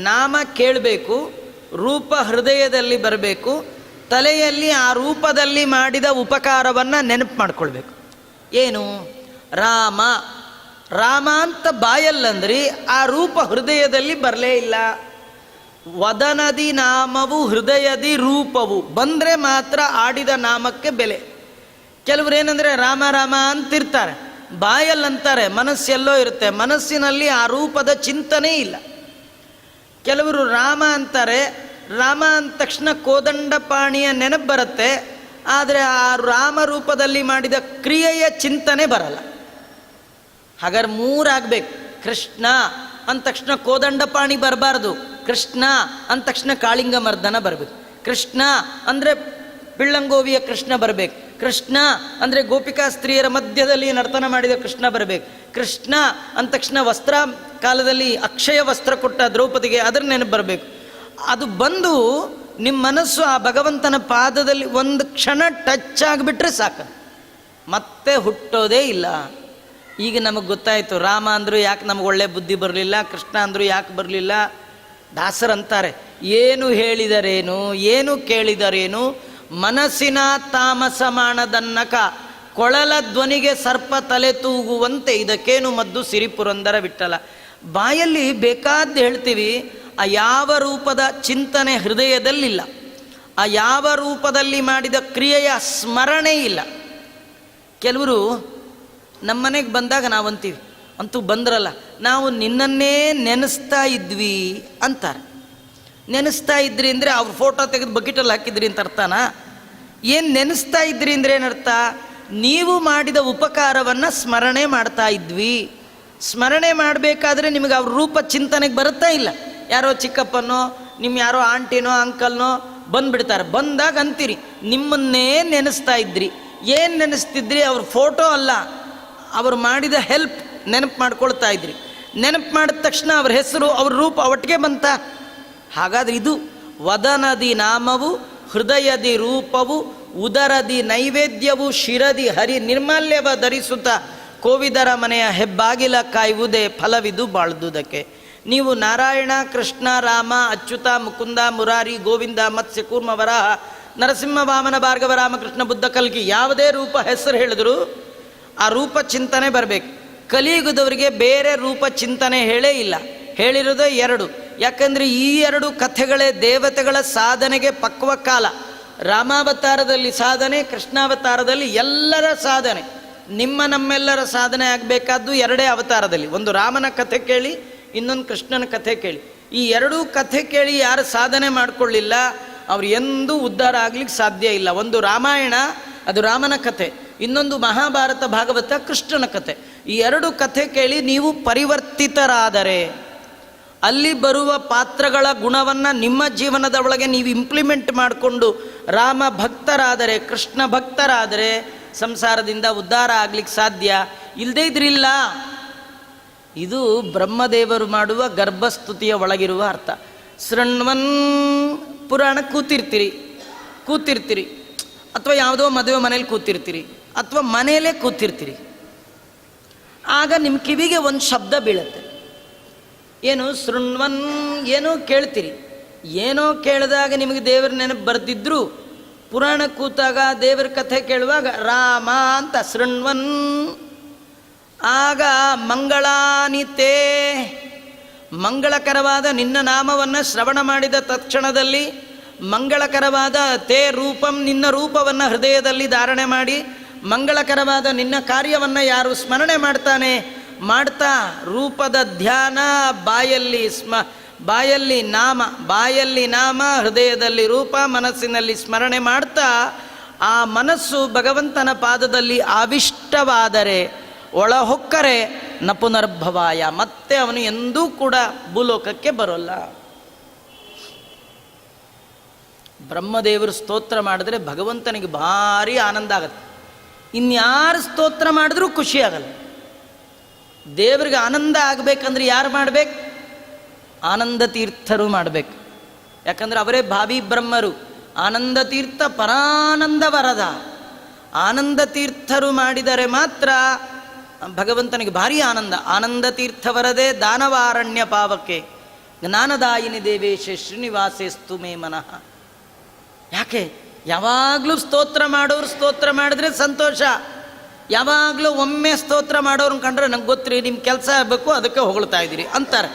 ನಾಮ ಕೇಳಬೇಕು, ರೂಪ ಹೃದಯದಲ್ಲಿ ಬರಬೇಕು, ತಲೆಯಲ್ಲಿ ಆ ರೂಪದಲ್ಲಿ ಮಾಡಿದ ಉಪಕಾರವನ್ನು ನೆನಪು ಮಾಡಿಕೊಳ್ಬೇಕು. ಏನು ರಾಮ ರಾಮ ಅಂತ ಬಾಯಲ್ಲಂದ್ರಿ ಆ ರೂಪ ಹೃದಯದಲ್ಲಿ ಬರಲೇ ಇಲ್ಲ. ವದನದಿ ನಾಮವು ಹೃದಯದಿ ರೂಪವು ಬಂದರೆ ಮಾತ್ರ ಆಡಿದ ನಾಮಕ್ಕೆ ಬೆಲೆ. ಕೆಲವರು ಏನಂದರೆ ರಾಮ ರಾಮ ಅಂತಿರ್ತಾರೆ, ಬಾಯಲ್ಲಂತಾರೆ, ಮನಸ್ಸೆಲ್ಲೋ ಇರುತ್ತೆ, ಮನಸ್ಸಿನಲ್ಲಿ ಆ ರೂಪದ ಚಿಂತನೆ ಇಲ್ಲ. ಕೆಲವರು ರಾಮ ಅಂತಾರೆ, ರಾಮ ಅಂದ ತಕ್ಷಣ ಕೋದಂಡಪಾಣಿಯ ನೆನಪು ಬರುತ್ತೆ, ಆದರೆ ಆ ರಾಮ ರೂಪದಲ್ಲಿ ಮಾಡಿದ ಕ್ರಿಯೆಯ ಚಿಂತನೆ ಬರಲ್ಲ. ಹಾಗಾದ್ರೆ ಮೂರಾಗಬೇಕು. ಕೃಷ್ಣ ಅಂದ ತಕ್ಷಣ ಕೋದಂಡಪಾಣಿ ಬರಬಾರ್ದು, ಕೃಷ್ಣ ಅಂದ ತಕ್ಷಣ ಕಾಳಿಂಗ ಮರ್ದನ ಬರಬೇಕು. ಕೃಷ್ಣ ಅಂದರೆ ಪಿಳ್ಳಂಗೋವಿಯ ಕೃಷ್ಣ ಬರಬೇಕು. ಕೃಷ್ಣ ಅಂದರೆ ಗೋಪಿಕಾ ಸ್ತ್ರೀಯರ ಮಧ್ಯದಲ್ಲಿ ನರ್ತನ ಮಾಡಿದ ಕೃಷ್ಣ ಬರಬೇಕು. ಕೃಷ್ಣ ಅಂದ ತಕ್ಷಣ ವಸ್ತ್ರ ಕಾಲದಲ್ಲಿ ಅಕ್ಷಯ ವಸ್ತ್ರ ಕೊಟ್ಟ ದ್ರೌಪದಿಗೆ ಅದರ ನೆನಪು ಬರಬೇಕು. ಅದು ಬಂದು ನಿಮ್ಮ ಮನಸ್ಸು ಆ ಭಗವಂತನ ಪಾದದಲ್ಲಿ ಒಂದು ಕ್ಷಣ ಟಚ್ ಆಗಿಬಿಟ್ರೆ ಸಾಕು, ಮತ್ತೆ ಹುಟ್ಟೋದೇ ಇಲ್ಲ. ಈಗ ನಮಗೆ ಗೊತ್ತಾಯಿತು, ರಾಮ ಅಂದರೂ ಯಾಕೆ ನಮಗೆ ಒಳ್ಳೆ ಬುದ್ಧಿ ಬರಲಿಲ್ಲ, ಕೃಷ್ಣ ಅಂದರೂ ಯಾಕೆ ಬರಲಿಲ್ಲ. ದಾಸರಂತಾರೆ, ಏನು ಹೇಳಿದರೇನು, ಏನು ಕೇಳಿದರೇನು, ಮನಸ್ಸಿನ ತಾಮಸ ಮಾಡದನ್ನಕ ಕೊಳಲ ಧ್ವನಿಗೆ ಸರ್ಪ ತಲೆ ತೂಗುವಂತೆ ಇದಕ್ಕೇನು ಮದ್ದು ಸಿರಿಪುರಂದರ ವಿಠಲ. ಬಾಯಲ್ಲಿ ಬೇಕಾದ್ದು ಹೇಳ್ತೀವಿ, ಆ ಯಾವ ರೂಪದ ಚಿಂತನೆ ಹೃದಯದಲ್ಲಿಲ್ಲ, ಆ ಯಾವ ರೂಪದಲ್ಲಿ ಮಾಡಿದ ಕ್ರಿಯೆಯ ಸ್ಮರಣೆ ಇಲ್ಲ. ಕೆಲವರು ನಮ್ಮನೆಗೆ ಬಂದಾಗ ನಾವಂತೀವಿ, ಅಂತೂ ಬಂದ್ರಲ್ಲ, ನಾವು ನಿನ್ನನ್ನೇ ನೆನೆಸ್ತಾ ಇದ್ವಿ ಅಂತಾರೆ. ನೆನೆಸ್ತಾ ಇದ್ರಿ ಅಂದರೆ ಅವ್ರ ಫೋಟೋ ತೆಗೆದು ಬಕೆಟಲ್ಲಿ ಹಾಕಿದ್ರಿ ಅಂತ ಅರ್ಥನಾ? ಏನು ನೆನೆಸ್ತಾ ಇದ್ರಿ ಅಂದರೆ ಏನರ್ಥ? ನೀವು ಮಾಡಿದ ಉಪಕಾರವನ್ನು ಸ್ಮರಣೆ ಮಾಡ್ತಾ ಇದ್ವಿ. ಸ್ಮರಣೆ ಮಾಡಬೇಕಾದ್ರೆ ನಿಮಗೆ ಅವ್ರ ರೂಪ ಚಿಂತನೆಗೆ ಬರುತ್ತಾ ಇಲ್ಲ. ಯಾರೋ ಚಿಕ್ಕಪ್ಪನೋ ನಿಮ್ಮ ಯಾರೋ ಆಂಟಿನೋ ಅಂಕಲ್ನೋ ಬಂದುಬಿಡ್ತಾರೆ. ಬಂದಾಗ ಅಂತೀರಿ ನಿಮ್ಮನ್ನೇ ನೆನೆಸ್ತಾ ಇದ್ರಿ. ಏನು ನೆನೆಸ್ತಿದ್ರಿ? ಅವ್ರ ಫೋಟೋ ಅಲ್ಲ, ಅವರು ಮಾಡಿದ ಹೆಲ್ಪ್ ನೆನಪು ಮಾಡ್ಕೊಳ್ತಾ ಇದ್ರಿ. ನೆನಪು ಮಾಡಿದ ತಕ್ಷಣ ಅವ್ರ ಹೆಸರು ಅವ್ರ ರೂಪ ಒಟ್ಟಿಗೆ ಬಂತ. ಹಾಗಾದ್ರೆ ಇದು ವದನದಿ ನಾಮವು, ಹೃದಯದಿ ರೂಪವು, ಉದರದಿ ನೈವೇದ್ಯವು, ಶಿರದಿ ಹರಿ ನಿರ್ಮಾಲ್ಯವ ಧರಿಸುತ್ತ ಕೋವಿದರ ಮನೆಯ ಹೆಬ್ಬಾಗಿಲ ಕಾಯುವುದೇ ಫಲವಿದು ಬಾಳ್ದುದಕ್ಕೆ. ನೀವು ನಾರಾಯಣ, ಕೃಷ್ಣ, ರಾಮ, ಅಚ್ಯುತ, ಮುಕುಂದ, ಮುರಾರಿ, ಗೋವಿಂದ, ಮತ್ಸ್ಯ, ಕೂರ್ಮ, ವರಾಹ, ನರಸಿಂಹ, ವಾಮನ, ಭಾರ್ಗವ, ರಾಮಕೃಷ್ಣ, ಬುದ್ಧ, ಕಲ್ಕಿ ಯಾವುದೇ ರೂಪ ಹೆಸರು ಹೇಳಿದ್ರು ಆ ರೂಪ ಚಿಂತನೆ ಬರಬೇಕು. ಕಲಿಯುಗದವರಿಗೆ ಬೇರೆ ರೂಪ ಚಿಂತನೆ ಹೇಳೇ ಇಲ್ಲ, ಹೇಳಿರೋದೇ ಎರಡು. ಯಾಕಂದರೆ ಈ ಎರಡು ಕಥೆಗಳೇ ದೇವತೆಗಳ ಸಾಧನೆಗೆ ಪಕ್ವ ಕಾಲ. ರಾಮಾವತಾರದಲ್ಲಿ ಸಾಧನೆ, ಕೃಷ್ಣಾವತಾರದಲ್ಲಿ ಎಲ್ಲರ ಸಾಧನೆ. ನಿಮ್ಮ ನಮ್ಮೆಲ್ಲರ ಸಾಧನೆ ಆಗಬೇಕಾದ್ದು ಎರಡೇ ಅವತಾರದಲ್ಲಿ. ಒಂದು ರಾಮನ ಕಥೆ ಕೇಳಿ, ಇನ್ನೊಂದು ಕೃಷ್ಣನ ಕಥೆ ಕೇಳಿ. ಈ ಎರಡೂ ಕಥೆ ಕೇಳಿ ಯಾರು ಸಾಧನೆ ಮಾಡಿಕೊಳ್ಳಿಲ್ಲ ಅವ್ರು ಎಂದೂ ಉದ್ಧಾರ ಆಗ್ಲಿಕ್ಕೆ ಸಾಧ್ಯ ಇಲ್ಲ. ಒಂದು ರಾಮಾಯಣ, ಅದು ರಾಮನ ಕಥೆ, ಇನ್ನೊಂದು ಮಹಾಭಾರತ, ಭಾಗವತ, ಕೃಷ್ಣನ ಕಥೆ. ಈ ಎರಡು ಕಥೆ ಕೇಳಿ ನೀವು ಪರಿವರ್ತಿತರಾದರೆ, ಅಲ್ಲಿ ಬರುವ ಪಾತ್ರಗಳ ಗುಣವನ್ನು ನಿಮ್ಮ ಜೀವನದ ಒಳಗೆ ನೀವು ಇಂಪ್ಲಿಮೆಂಟ್ ಮಾಡಿಕೊಂಡು ರಾಮ ಭಕ್ತರಾದರೆ, ಕೃಷ್ಣ ಭಕ್ತರಾದರೆ ಸಂಸಾರದಿಂದ ಉದ್ಧಾರ ಆಗ್ಲಿಕ್ಕೆ ಸಾಧ್ಯ. ಇಲ್ಲದೇ ಇದ್ರಿಲ್ಲ. ಇದು ಬ್ರಹ್ಮದೇವರು ಮಾಡುವ ಗರ್ಭಸ್ತುತಿಯ ಒಳಗಿರುವ ಅರ್ಥ. ಶೃಣ್ವನ್ ಪುರಾಣ ಕೂತಿರ್ತೀರಿ, ಅಥವಾ ಯಾವುದೋ ಮದುವೆ ಮನೇಲಿ ಕೂತಿರ್ತೀರಿ, ಅಥವಾ ಮನೆಯಲ್ಲೇ ಕೂತಿರ್ತೀರಿ. ಆಗ ನಿಮ್ಮ ಕಿವಿಗೆ ಒಂದು ಶಬ್ದ ಬೀಳುತ್ತೆ. ಏನು? ಶೃಣ್ವನ್. ಏನೋ ಕೇಳ್ತೀರಿ. ಏನೋ ಕೇಳಿದಾಗ ನಿಮಗೆ ದೇವರ ನೆನಪು ಬರ್ತಿದ್ರು, ಪುರಾಣ ಕೂತಾಗ ದೇವರ ಕಥೆ ಕೇಳುವಾಗ ರಾಮ ಅಂತ ಶೃಣ್ವನ್. ಆಗ ಮಂಗಳಾನಿತೇ, ಮಂಗಳಕರವಾದ ನಿನ್ನ ನಾಮವನ್ನು ಶ್ರವಣ ಮಾಡಿದ ತಕ್ಷಣದಲ್ಲಿ ಮಂಗಳಕರವಾದ ತೇ ರೂಪಂ, ನಿನ್ನ ರೂಪವನ್ನು ಹೃದಯದಲ್ಲಿ ಧಾರಣೆ ಮಾಡಿ ಮಂಗಳಕರವಾದ ನಿನ್ನ ಕಾರ್ಯವನ್ನು ಯಾರು ಸ್ಮರಣೆ ಮಾಡ್ತಾ ರೂಪದ ಧ್ಯಾನ, ಬಾಯಲ್ಲಿ ನಾಮ, ಹೃದಯದಲ್ಲಿ ರೂಪ, ಮನಸ್ಸಿನಲ್ಲಿ ಸ್ಮರಣೆ ಮಾಡ್ತಾ ಆ ಮನಸ್ಸು ಭಗವಂತನ ಪಾದದಲ್ಲಿ ಆವಿಷ್ಟವಾದರೆ, ಒಳಹೊಕ್ಕರೆ ನ ಪುನರ್ಭವಾಯ, ಮತ್ತೆ ಅವನು ಎಂದೂ ಕೂಡ ಭೂಲೋಕಕ್ಕೆ ಬರೋಲ್ಲ. ಬ್ರಹ್ಮದೇವರು ಸ್ತೋತ್ರ ಮಾಡಿದ್ರೆ ಭಗವಂತನಿಗೆ ಭಾರಿ ಆನಂದ ಆಗತ್ತೆ. ಇನ್ಯಾರು ಸ್ತೋತ್ರ ಮಾಡಿದ್ರೂ ಖುಷಿ ಆಗಲ್ಲ. ದೇವರಿಗೆ ಆನಂದ ಆಗಬೇಕಂದ್ರೆ ಯಾರು ಮಾಡಬೇಕು? ಆನಂದ ತೀರ್ಥರು ಮಾಡಬೇಕು. ಯಾಕಂದರೆ ಅವರೇ ಭಾವಿ ಬ್ರಹ್ಮರು. ಆನಂದ ತೀರ್ಥ ಪರಾನಂದ ವರದ. ಆನಂದ ತೀರ್ಥರು ಮಾಡಿದರೆ ಮಾತ್ರ ಭಗವಂತನಿಗೆ ಭಾರಿ ಆನಂದ. ಆನಂದ ತೀರ್ಥ ವರದೆ ದಾನವಾರಣ್ಯ ಪಾವಕ್ಕೆ ಜ್ಞಾನದಾಯಿನಿ ದೇವೇಶೆ ಶ್ರೀನಿವಾಸೇಸ್ತು ಮೇ ಮನಃ. ಯಾಕೆ? ಯಾವಾಗಲೂ ಸ್ತೋತ್ರ ಮಾಡೋರು ಸ್ತೋತ್ರ ಮಾಡಿದ್ರೆ ಸಂತೋಷ. ಯಾವಾಗಲೂ ಒಮ್ಮೆ ಸ್ತೋತ್ರ ಮಾಡೋರನ್ನ ಕಂಡ್ರೆ ನಂಗೆ ಗೊತ್ತ್ರಿ ನಿಮ್ಮ ಕೆಲಸ ಆಗಬೇಕು ಅದಕ್ಕೆ ಹೊಗಳ್ತಾ ಇದ್ದೀರಿ ಅಂತಾರೆ.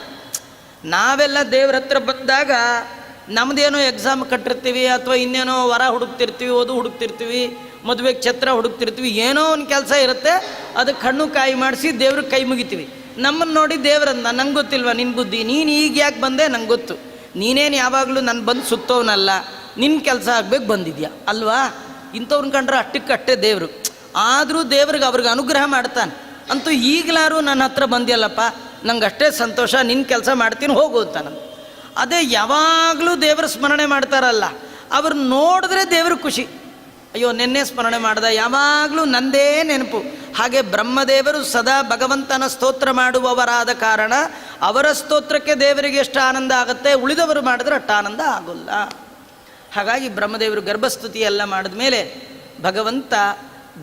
ನಾವೆಲ್ಲ ದೇವ್ರ ಹತ್ರ ಬಂದಾಗ ನಮ್ಮದೇನೋ ಎಕ್ಸಾಮ್ ಕಟ್ಟಿರ್ತೀವಿ, ಅಥವಾ ಇನ್ನೇನೋ ವರ ಹುಡುಕ್ತಿರ್ತೀವಿ, ಓದು ಹುಡುಕ್ತಿರ್ತೀವಿ, ಮದುವೆಗೆ ಛತ್ರ ಹುಡುಕ್ತಿರ್ತೀವಿ, ಏನೋ ಒಂದು ಕೆಲಸ ಇರುತ್ತೆ, ಅದಕ್ಕೆ ಹಣ್ಣು ಕಾಯಿ ಮಾಡಿಸಿ ದೇವ್ರಿಗೆ ಕೈ ಮುಗಿತೀವಿ. ನಮ್ಮನ್ನು ನೋಡಿ ದೇವ್ರಂದ, ನಂಗೆ ಗೊತ್ತಿಲ್ವಾ ನಿನ್ನ ಬುದ್ಧಿ, ನೀನು ಈಗ ಯಾಕೆ ಬಂದೆ ನಂಗೆ ಗೊತ್ತು, ನೀನೇನು ಯಾವಾಗಲೂ ನಾನು ಬಂದು ಸುತ್ತೋನಲ್ಲ, ನಿನ್ನ ಕೆಲಸ ಆಗ್ಬೇಕು ಬಂದಿದ್ಯಾ ಅಲ್ವಾ? ಇಂಥವ್ರನ್ನ ಕಂಡ್ರೆ ಅಟ್ಟಕ್ಕಟ್ಟೆ ದೇವರು. ಆದರೂ ದೇವ್ರಿಗೆ ಅವ್ರಿಗೆ ಅನುಗ್ರಹ ಮಾಡ್ತಾನೆ. ಅಂತೂ ಈಗಲಾರು ನನ್ನ ಹತ್ರ ಬಂದಿಯಲ್ಲಪ್ಪ, ನಂಗೆ ಅಷ್ಟೇ ಸಂತೋಷ, ನಿನ್ನ ಕೆಲಸ ಮಾಡ್ತೀನಿ ಹೋಗು ಅಂತಾನೆ. ಅದೇ ಯಾವಾಗಲೂ ದೇವರ ಸ್ಮರಣೆ ಮಾಡ್ತಾರಲ್ಲ, ಅವ್ರು ನೋಡಿದ್ರೆ ದೇವ್ರ ಖುಷಿ. ಅಯ್ಯೋ ನಿನ್ನೆ ಸ್ಮರಣೆ ಮಾಡ್ದ, ಯಾವಾಗಲೂ ನಂದೇ ನೆನಪು. ಹಾಗೆ ಬ್ರಹ್ಮದೇವರು ಸದಾ ಭಗವಂತನ ಸ್ತೋತ್ರ ಮಾಡುವವರಾದ ಕಾರಣ ಅವರ ಸ್ತೋತ್ರಕ್ಕೆ ದೇವರಿಗೆ ಎಷ್ಟು ಆನಂದ ಆಗುತ್ತೆ, ಉಳಿದವರು ಮಾಡಿದ್ರೆ ಅಷ್ಟು ಆನಂದ ಆಗೋಲ್ಲ. ಹಾಗಾಗಿ ಬ್ರಹ್ಮದೇವರು ಗರ್ಭಸ್ತುತಿ ಎಲ್ಲ ಮಾಡಿದ ಮೇಲೆ ಭಗವಂತ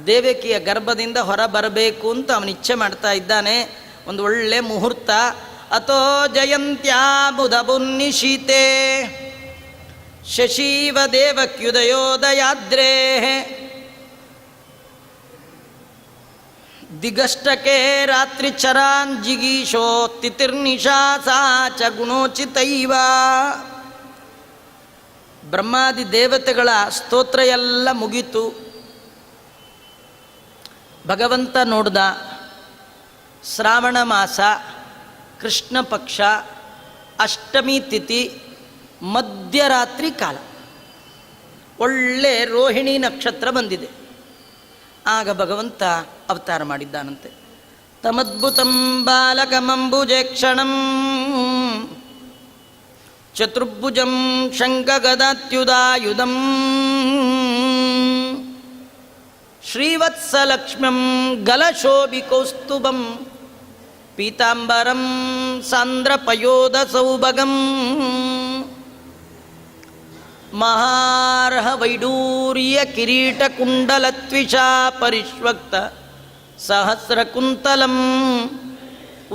ದೇವಕಿಯ ಗರ್ಭದಿಂದ ಹೊರ ಬರಬೇಕು ಅಂತ ಅವನು ಇಚ್ಛೆ ಮಾಡ್ತಾ ಇದ್ದಾನೆ. ಒಂದು ಒಳ್ಳೆ ಮುಹೂರ್ತ. ಅಥೋ ಜಯಂತ್ಯಾ ಬುಧಬುನ್ನಿಶೀತೆ ಶಶೀವ ದೇವಕ್ಯುದಯೋದಯಾದ್ರೇ ದಿಗಷ್ಟಕ್ಕೆ ರಾತ್ರಿ ಚರಾನ್ ಜಿಗೀಶೋ ತಿತಿರ್ನಿಶಾ ಸಾ ಚ ಗುಣೋಚಿತೈವ. ಬ್ರಹ್ಮಾದಿ ದೇವತೆಗಳ ಸ್ತೋತ್ರ ಎಲ್ಲ ಮುಗೀತು. ಭಗವಂತ ನೋಡ್ದ. ಶ್ರಾವಣ ಮಾಸ, ಕೃಷ್ಣ ಪಕ್ಷ, ಅಷ್ಟಮಿ ತಿಥಿ, ಮಧ್ಯರಾತ್ರಿ ಕಾಲ, ಒಳ್ಳೆ ರೋಹಿಣಿ ನಕ್ಷತ್ರ ಬಂದಿದೆ. ಆಗ ಭಗವಂತ ಅವತಾರ ಮಾಡಿದ್ದಾನಂತೆ. ತಮದ್ಭುತಂ ಬಾಲಕಮಂಬುಜೇಕ್ಷಣಂ ಚತುರ್ಭುಜಂ ಶಂಖಗದಾತ್ಯುದಾಯುಧಂ ಶ್ರೀವತ್ಸಲಕ್ಷ್ಮ್ಯಂ ಗಲಶೋಭಿಕೌಸ್ತುಭಂ ಪೀತಾಂಬರಂ ಸಾಂದ್ರಪಯೋಧಸೌಭಗಂ ಮಹಾರ್ಹ ವೈಡೂರ್ಯ ಕಿರೀಟಕುಂಡಲತ್ವಿಷಾ ಪರಿಷ್ವಕ್ತ ಸಹಸ್ರಕುಂತಲಂ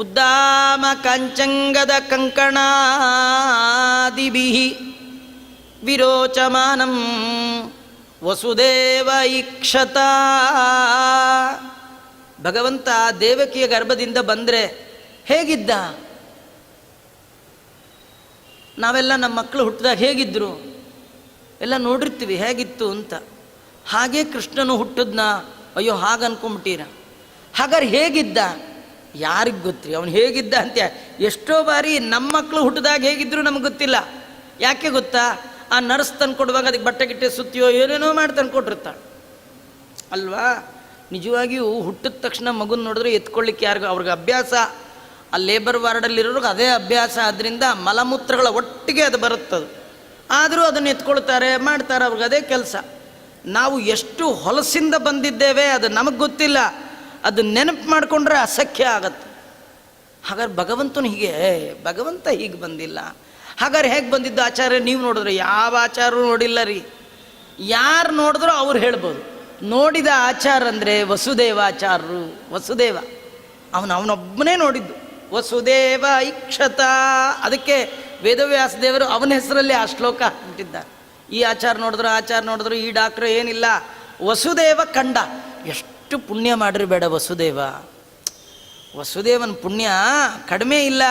ಉದ್ದಾಮ ಕಾಂಚಂಗದ ಕಂಕಣಾದಿಭಿಃ ವಿರೋಚಮಾನಂ ವಸುದೇವ ಈಕ್ಷತ. ಭಗವಂತ ದೇವಕಿಯ ಗರ್ಭದಿಂದ ಬಂದರೆ ಹೇಗಿದ್ದ? ನಾವೆಲ್ಲ ನಮ್ಮ ಮಕ್ಕಳು ಹುಟ್ಟಿದಾಗ ಹೇಗಿದ್ದರು ಎಲ್ಲ ನೋಡಿರ್ತೀವಿ ಹೇಗಿತ್ತು ಅಂತ. ಹಾಗೇ ಕೃಷ್ಣನು ಹುಟ್ಟಿದ್ನ? ಅಯ್ಯೋ ಹಾಗೆ ಅನ್ಕೊಂಬಿಟ್ಟೀರ. ಹಾಗಾದ್ರೆ ಹೇಗಿದ್ದ? ಯಾರಿಗೆ ಗೊತ್ತ್ರಿ ಅವನು ಹೇಗಿದ್ದ ಅಂತ. ಎಷ್ಟೋ ಬಾರಿ ನಮ್ಮ ಮಕ್ಕಳು ಹುಟ್ಟಿದಾಗ ಹೇಗಿದ್ರು ನಮಗೆ ಗೊತ್ತಿಲ್ಲ. ಯಾಕೆ ಗೊತ್ತಾ? ಆ ನರ್ಸ್ ತಂದು ಕೊಡುವಾಗ ಅದಕ್ಕೆ ಬಟ್ಟೆ ಗಿಟ್ಟೆ ಸುತ್ತಿಯೋ ಏನೇನೋ ಮಾಡಿ ತಂದು ಕೊಟ್ಟಿರ್ತಾಳೆ ಅಲ್ವಾ. ನಿಜವಾಗಿಯೂ ಹುಟ್ಟಿದ ತಕ್ಷಣ ಮಗುನ ನೋಡಿದ್ರೆ ಎತ್ಕೊಳ್ಳಿಕ್ಕೆ ಯಾರಿಗೂ ಅವ್ರಿಗೆ ಅಭ್ಯಾಸ. ಆ ಲೇಬರ್ ವಾರ್ಡಲ್ಲಿರೋರಿಗೆ ಅದೇ ಅಭ್ಯಾಸ. ಅದರಿಂದ ಮಲಮೂತ್ರಗಳ ಒಟ್ಟಿಗೆ ಅದು ಬರುತ್ತದು. ಆದರೂ ಅದನ್ನು ಎತ್ಕೊಳ್ತಾರೆ, ಮಾಡ್ತಾರೆ, ಅವ್ರಿಗೆ ಅದೇ ಕೆಲಸ. ನಾವು ಎಷ್ಟು ಹೊಲಸಿಂದ ಬಂದಿದ್ದೇವೆ ಅದು ನಮಗೆ ಗೊತ್ತಿಲ್ಲ. ಅದು ನೆನಪು ಮಾಡಿಕೊಂಡ್ರೆ ಅಸಖ್ಯ ಆಗತ್ತೆ. ಹಾಗಾದ್ರೆ ಭಗವಂತನು ಭಗವಂತ ಹೀಗೆ ಬಂದಿಲ್ಲ. ಹಾಗಾದ್ರೆ ಹೇಗೆ ಬಂದಿದ್ದು ಆಚಾರ್ಯ? ನೀವು ನೋಡಿದ್ರೆ ಯಾವ ಆಚಾರ್ಯರು ನೋಡಿಲ್ಲ ರೀ. ಯಾರು ನೋಡಿದ್ರೋ ಅವ್ರು ಹೇಳ್ಬೋದು. ನೋಡಿದ ಆಚಾರ ಅಂದರೆ ವಸುದೇವಾಚಾರ್ಯರು. ವಸುದೇವ ಅವನೊಬ್ಬನೇ ನೋಡಿದ್ದು. ವಸುದೇವ ಈಕ್ಷತ. ಅದಕ್ಕೆ ವೇದವ್ಯಾಸ ದೇವರು ಅವನ ಹೆಸರಲ್ಲಿ ಆ ಶ್ಲೋಕ ಹಾಕ್ಬಿಟ್ಟಿದ್ದಾರೆ. ಈ ಆಚಾರ ನೋಡಿದ್ರು ಈ ಡಾಕ್ಟ್ರು ಏನಿಲ್ಲ, ವಸುದೇವ ಕಂಡ. ಎಷ್ಟು ಪುಣ್ಯ ಮಾಡ್ರಿ ಬೇಡ ವಸುದೇವನ ಪುಣ್ಯ ಕಡಿಮೆ ಇಲ್ಲ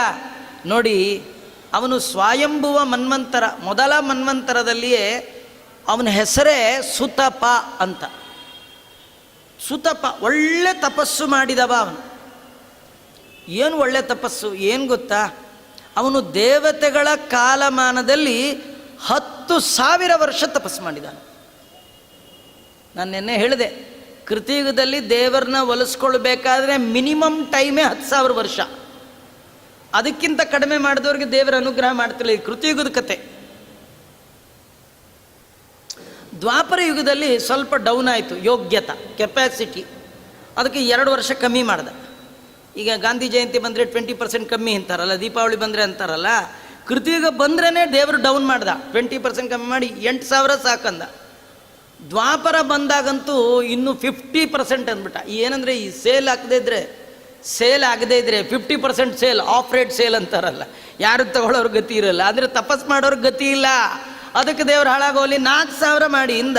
ನೋಡಿ. ಅವನು ಸ್ವಯಂಭುವ ಮನ್ವಂತರ, ಮೊದಲ ಮನ್ವಂತರದಲ್ಲಿಯೇ ಅವನ ಹೆಸರೇ ಸುತಪ ಅಂತ. ಸುತಪ ಒಳ್ಳೆ ತಪಸ್ಸು ಮಾಡಿದವ ಅವನು. ಏನು ಒಳ್ಳೆ ತಪಸ್ಸು ಏನು ಗೊತ್ತಾ? ಅವನು ದೇವತೆಗಳ ಕಾಲಮಾನದಲ್ಲಿ 10,000 ವರ್ಷ ತಪಸ್ಸು ಮಾಡಿದ್ದಾನೆ. ನಾನು ನಿನ್ನೆ ಹೇಳಿದೆ, ಕೃತಿಯುಗದಲ್ಲಿ ದೇವರನ್ನ ಒಲಿಸ್ಕೊಳ್ಬೇಕಾದ್ರೆ ಮಿನಿಮಮ್ ಟೈಮೇ 10,000 ವರ್ಷ. ಅದಕ್ಕಿಂತ ಕಡಿಮೆ ಮಾಡಿದವ್ರಿಗೆ ದೇವರ ಅನುಗ್ರಹ ಮಾಡ್ತಿಲ್ಲ. ಈ ಕೃತಿಯುಗದ ಕತೆ. ದ್ವಾಪರ ಯುಗದಲ್ಲಿ ಸ್ವಲ್ಪ ಡೌನ್ ಆಯಿತು ಯೋಗ್ಯತಾ, ಕೆಪಾಸಿಟಿ. ಅದಕ್ಕೆ 2 ವರ್ಷ ಕಮ್ಮಿ ಮಾಡ್ದ. ಈಗ ಗಾಂಧಿ ಜಯಂತಿ ಬಂದರೆ 20% ಕಮ್ಮಿ ಅಂತಾರಲ್ಲ, ದೀಪಾವಳಿ ಬಂದರೆ ಅಂತಾರಲ್ಲ. ಕೃತಿಯುಗ ಬಂದ್ರೇ ದೇವರು ಡೌನ್ ಮಾಡ್ದ, 20% ಕಮ್ಮಿ ಮಾಡಿ 8,000 ಸಾಕಂದ. ದ್ವಾಪರ ಬಂದಾಗಂತೂ ಇನ್ನೂ 50% ಅಂದ್ಬಿಟ್ಟ. ಏನಂದರೆ ಈ ಸೇಲ್ ಆಗದೇ ಇದ್ರೆ 50% ಸೇಲ್, ಆಫ್ ರೇಟ್ ಸೇಲ್ ಅಂತಾರಲ್ಲ, ಯಾರು ತಗೊಳ್ಳೋರು ಗತಿ ಇರಲ್ಲ. ಅಂದರೆ ತಪಸ್ ಮಾಡೋರು ಗತಿ ಇಲ್ಲ. ಅದಕ್ಕೆ ದೇವ್ರು ಹಾಳಾಗೋಲಿ 4,000 ಮಾಡಿ ಇಂದ.